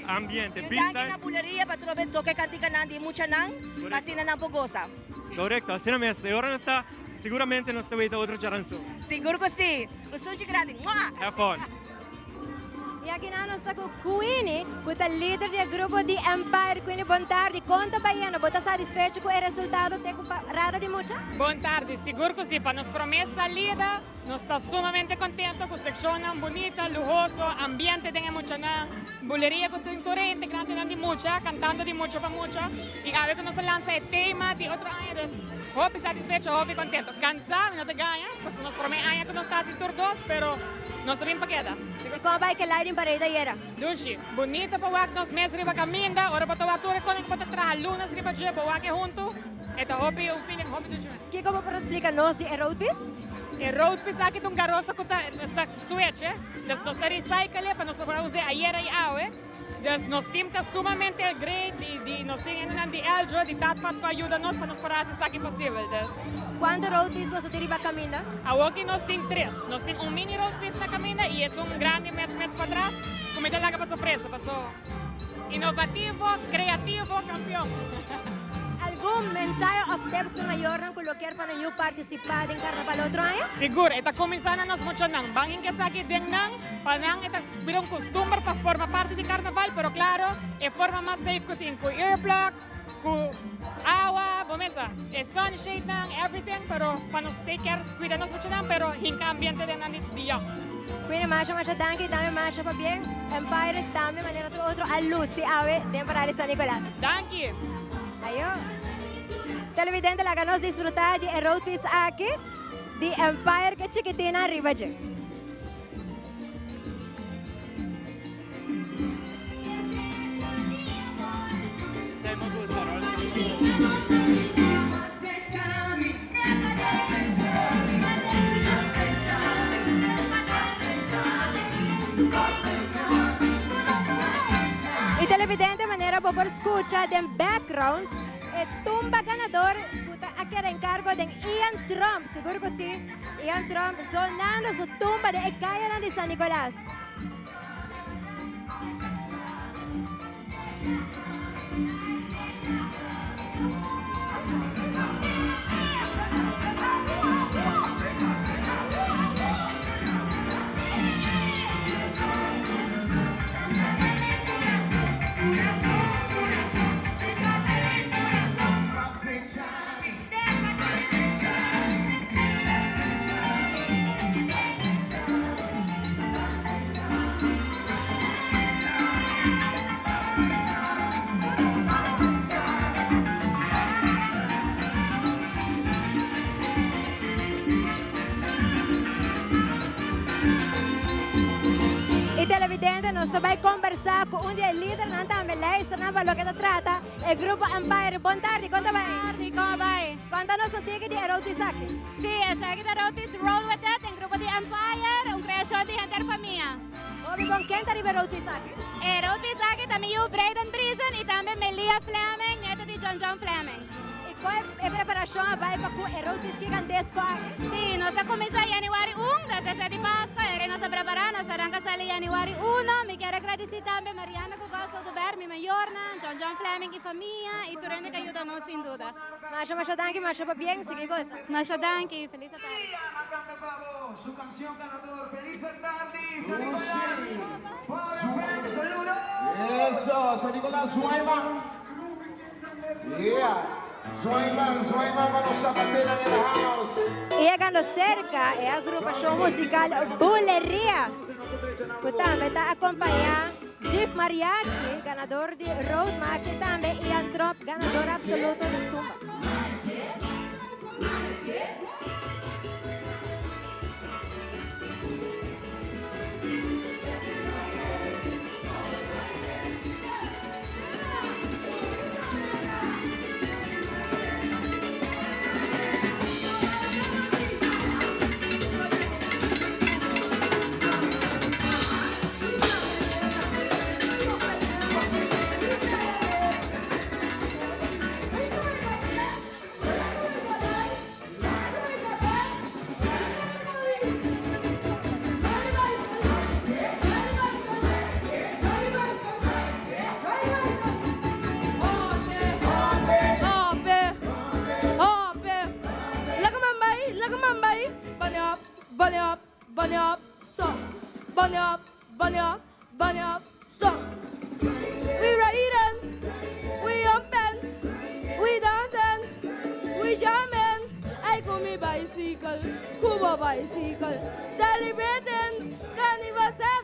Ambiente, beach Undangi style. na buleria pa trobe toke kantika nandi mucha nang pasina nang pogosa. Correcto, así no me hace. Ahora no está, seguramente no está viendo otro charanzo. Siguro ko si. Gusto si gradi. Have fun. E aqui nós estamos com Queenie, que é líder do grupo de Empire. Queenie, boa tarde. Conta baiano, você está satisfeito com o resultado da parada de mucha? Boa tarde, seguro que sim. Para nos promessa salida, nós estamos sumamente contentes com a secção bonita, lujoso, ambiente de mucha, buleria com cultura integrante de mucha, cantando de mucha para mucha. E a ver que nos lança o tema de outro ano. Hope satisfeito, hope contento. Cansado, não te ganha, porque nos promete que nós estamos em tour 2, pero nós também para queda. E como vai que lighting parede era? Dushi, bonita para wak nos mes riba caminda, ora para toatura quando que para trabalhar lunas riba je, para wak junto. Então hope o feeling hope dushi. Que como para explicar nós de road piece? E road piece aqui tem garosa que está switch, nós está recycle para nós para usar ayer e awe. Nos team está sumamente great, nós temos de Eljo, de Tatpat que ajuda nós para nos parar esse saque possível. Quanto road piece você tem para caminhar? Aqui nós temos 3. Nós temos mini road piece na caminha e é grande mês para trás. Como é lá para surpresa, passou inovativo, criativo, campeão. Algum mensaje ou tips maior não colocar para eu participar em Carnaval outro ano? Seguro, está começando a nos muito nang. Bangin que sa aqui den nang, panang ita birong costume para formar parte de Carnaval, pero claro, é forma mais safe que tem com earplugs, com água, bomesa, é sunshade nang, everything, pero para nos take care, cuida nos muito nang, pero hinka ambiente de nang diyan. Quindi masha danke, também masha pa bien, Empire também maneira outro a luz se ave temporada San Nicolás. Danke. Ayo. Televidente, la ganos disfrutar de road piece aqui, de Empire que chiquitina arriba je. E televidente, maneira por escuchar de background, é tumba ganador, aqui era encargo de Ian Trump, seguro que sim. Ian Trump sonando sua tumba de Ecaiana de San Nicolás. Televidente, nós também conversar com um dos líderes na Tambelé, estranava o que se trata, o grupo Empire. Boa tarde, conta bem. Boa tarde, como vai? Conta-nos um ticket de Road Piece aqui. Sim, esse aqui da Road Piece Roll With It, em grupo de Empire, criação de gente família. Obi, com quem está de Road Piece aqui? Road Piece aqui também o Braden Brisen e também Melia Fleming, neta de John Fleming. Qual é a preparação vai para o Road Piece gigantesco aqui? Sim, nós começamos em januário 1, da sessão de Páscoa, e nós preparamos, nós arrancamos em januário 1. Me quero agradecer também a Mariana que gosta de ver, minha maiorna, John Fleming e família, e tudo que ajuda nós sem dúvida. Masha danke, masha bien, sigue coisa. Masha danke, feliz tarde. Su canción ganador, feliz tarde, San Nicolás. Para saludos. Eso, San Nicolás, Swayman. Yeah. Swayman para los zapateros en la house. E chegando cerca é a agrupação musical Buleria, que também está acompanhando Jeep Mariachi, ganador de Road March, e também Ian Trump, ganador absoluto de Tumba. bicycle, Cuba bicycle, celebrating Carnival 70.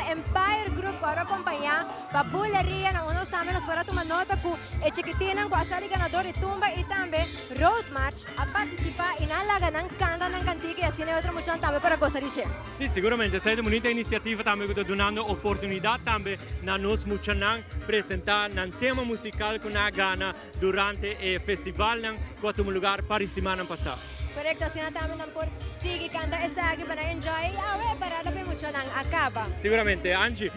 Empire Group para acompanhar a buleria na unos também nos para tomar nota com e chiquitina com a sala ganador e tumba e também road march a participar e na laga nan canta nan cantica e assim é outra moção também para Costa Rica. Sim, seguramente essa é uma bonita iniciativa também que está dando oportunidade também na nós muchanan apresentar um tema musical com a Gana durante o festival nan quanto um lugar para semana passada. Correcto, assim também não por seguir canta essa aqui para enjoy a parada para muchanan acaba. Seguramente, Angie,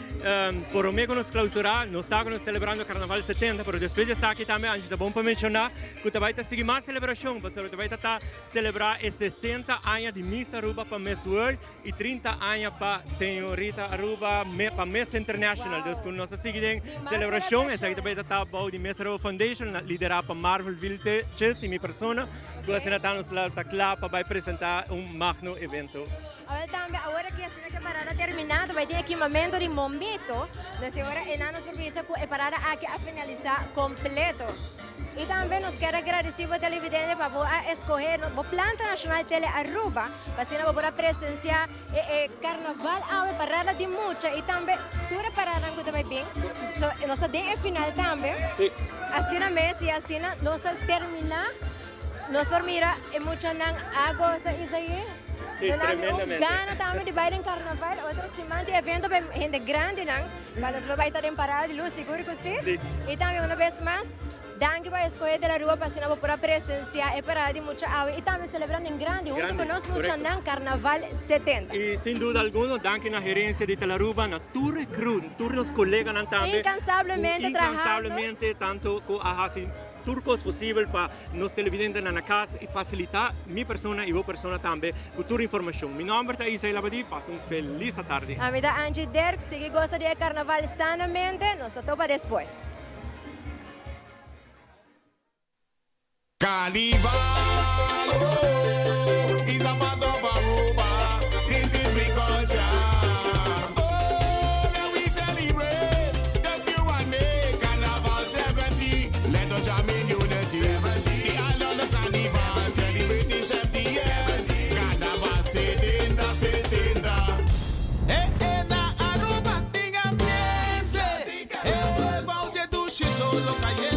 por o meio nos clausurar, nós estamos celebrando o Carnaval 70, mas depois dessa aqui também, Angie, é bom para mencionar que vai estar seguir mais celebração, porque vai estar celebrar os 60 anos de Miss Aruba para Miss World e 30 anos para Senhorita Aruba para Miss International. Então, com nossa seguinte celebração, essa aqui vai estar de Miss Aruba Foundation, liderada por Marvel Vilches e minha persona, que assim estamos lá para apresentar magno evento. Agora que a parada terminada, vai ter equipamento de momento, da senhora Enana Serviço que a parada aqui a finalizar completo. E também nos quero agradecer ao televidente para escolher a Planta Nacional Tele Aruba, para poder presenciar o Carnaval a parada de mucha e também toda a parada que também bem. Nós temos a final também. Sim. Assim mesmo e assim nós terminar. Nós formira e mucha nang agosto isso aí. Sim, tremendamente. Gana também de baile em carnaval, outra semana de evento para gente grande nang, para nós vai estar em parada de luz seguro que sim. E também uma vez mais, danke para a escolha da rua para se não poder presenciar e parada de mucha água e também celebrando em grande, junto com nós mucha nang Carnaval 70. E sem dúvida alguma, danke na gerência de Telaruba, na tour e crew, tour nos colegas também. Incansavelmente tanto com a turcos possível para nos televidentes na casa e facilitar minha persona e a persona também com toda a informação. Meu nome é Isaí Labadi, passa feliz tarde. A minha é Angie Derk, se gosta de carnaval sanamente, nós topa depois. Carnival is a part of Aruba. This is the culture. Oh, let we celebrate. Just you todo cayendo.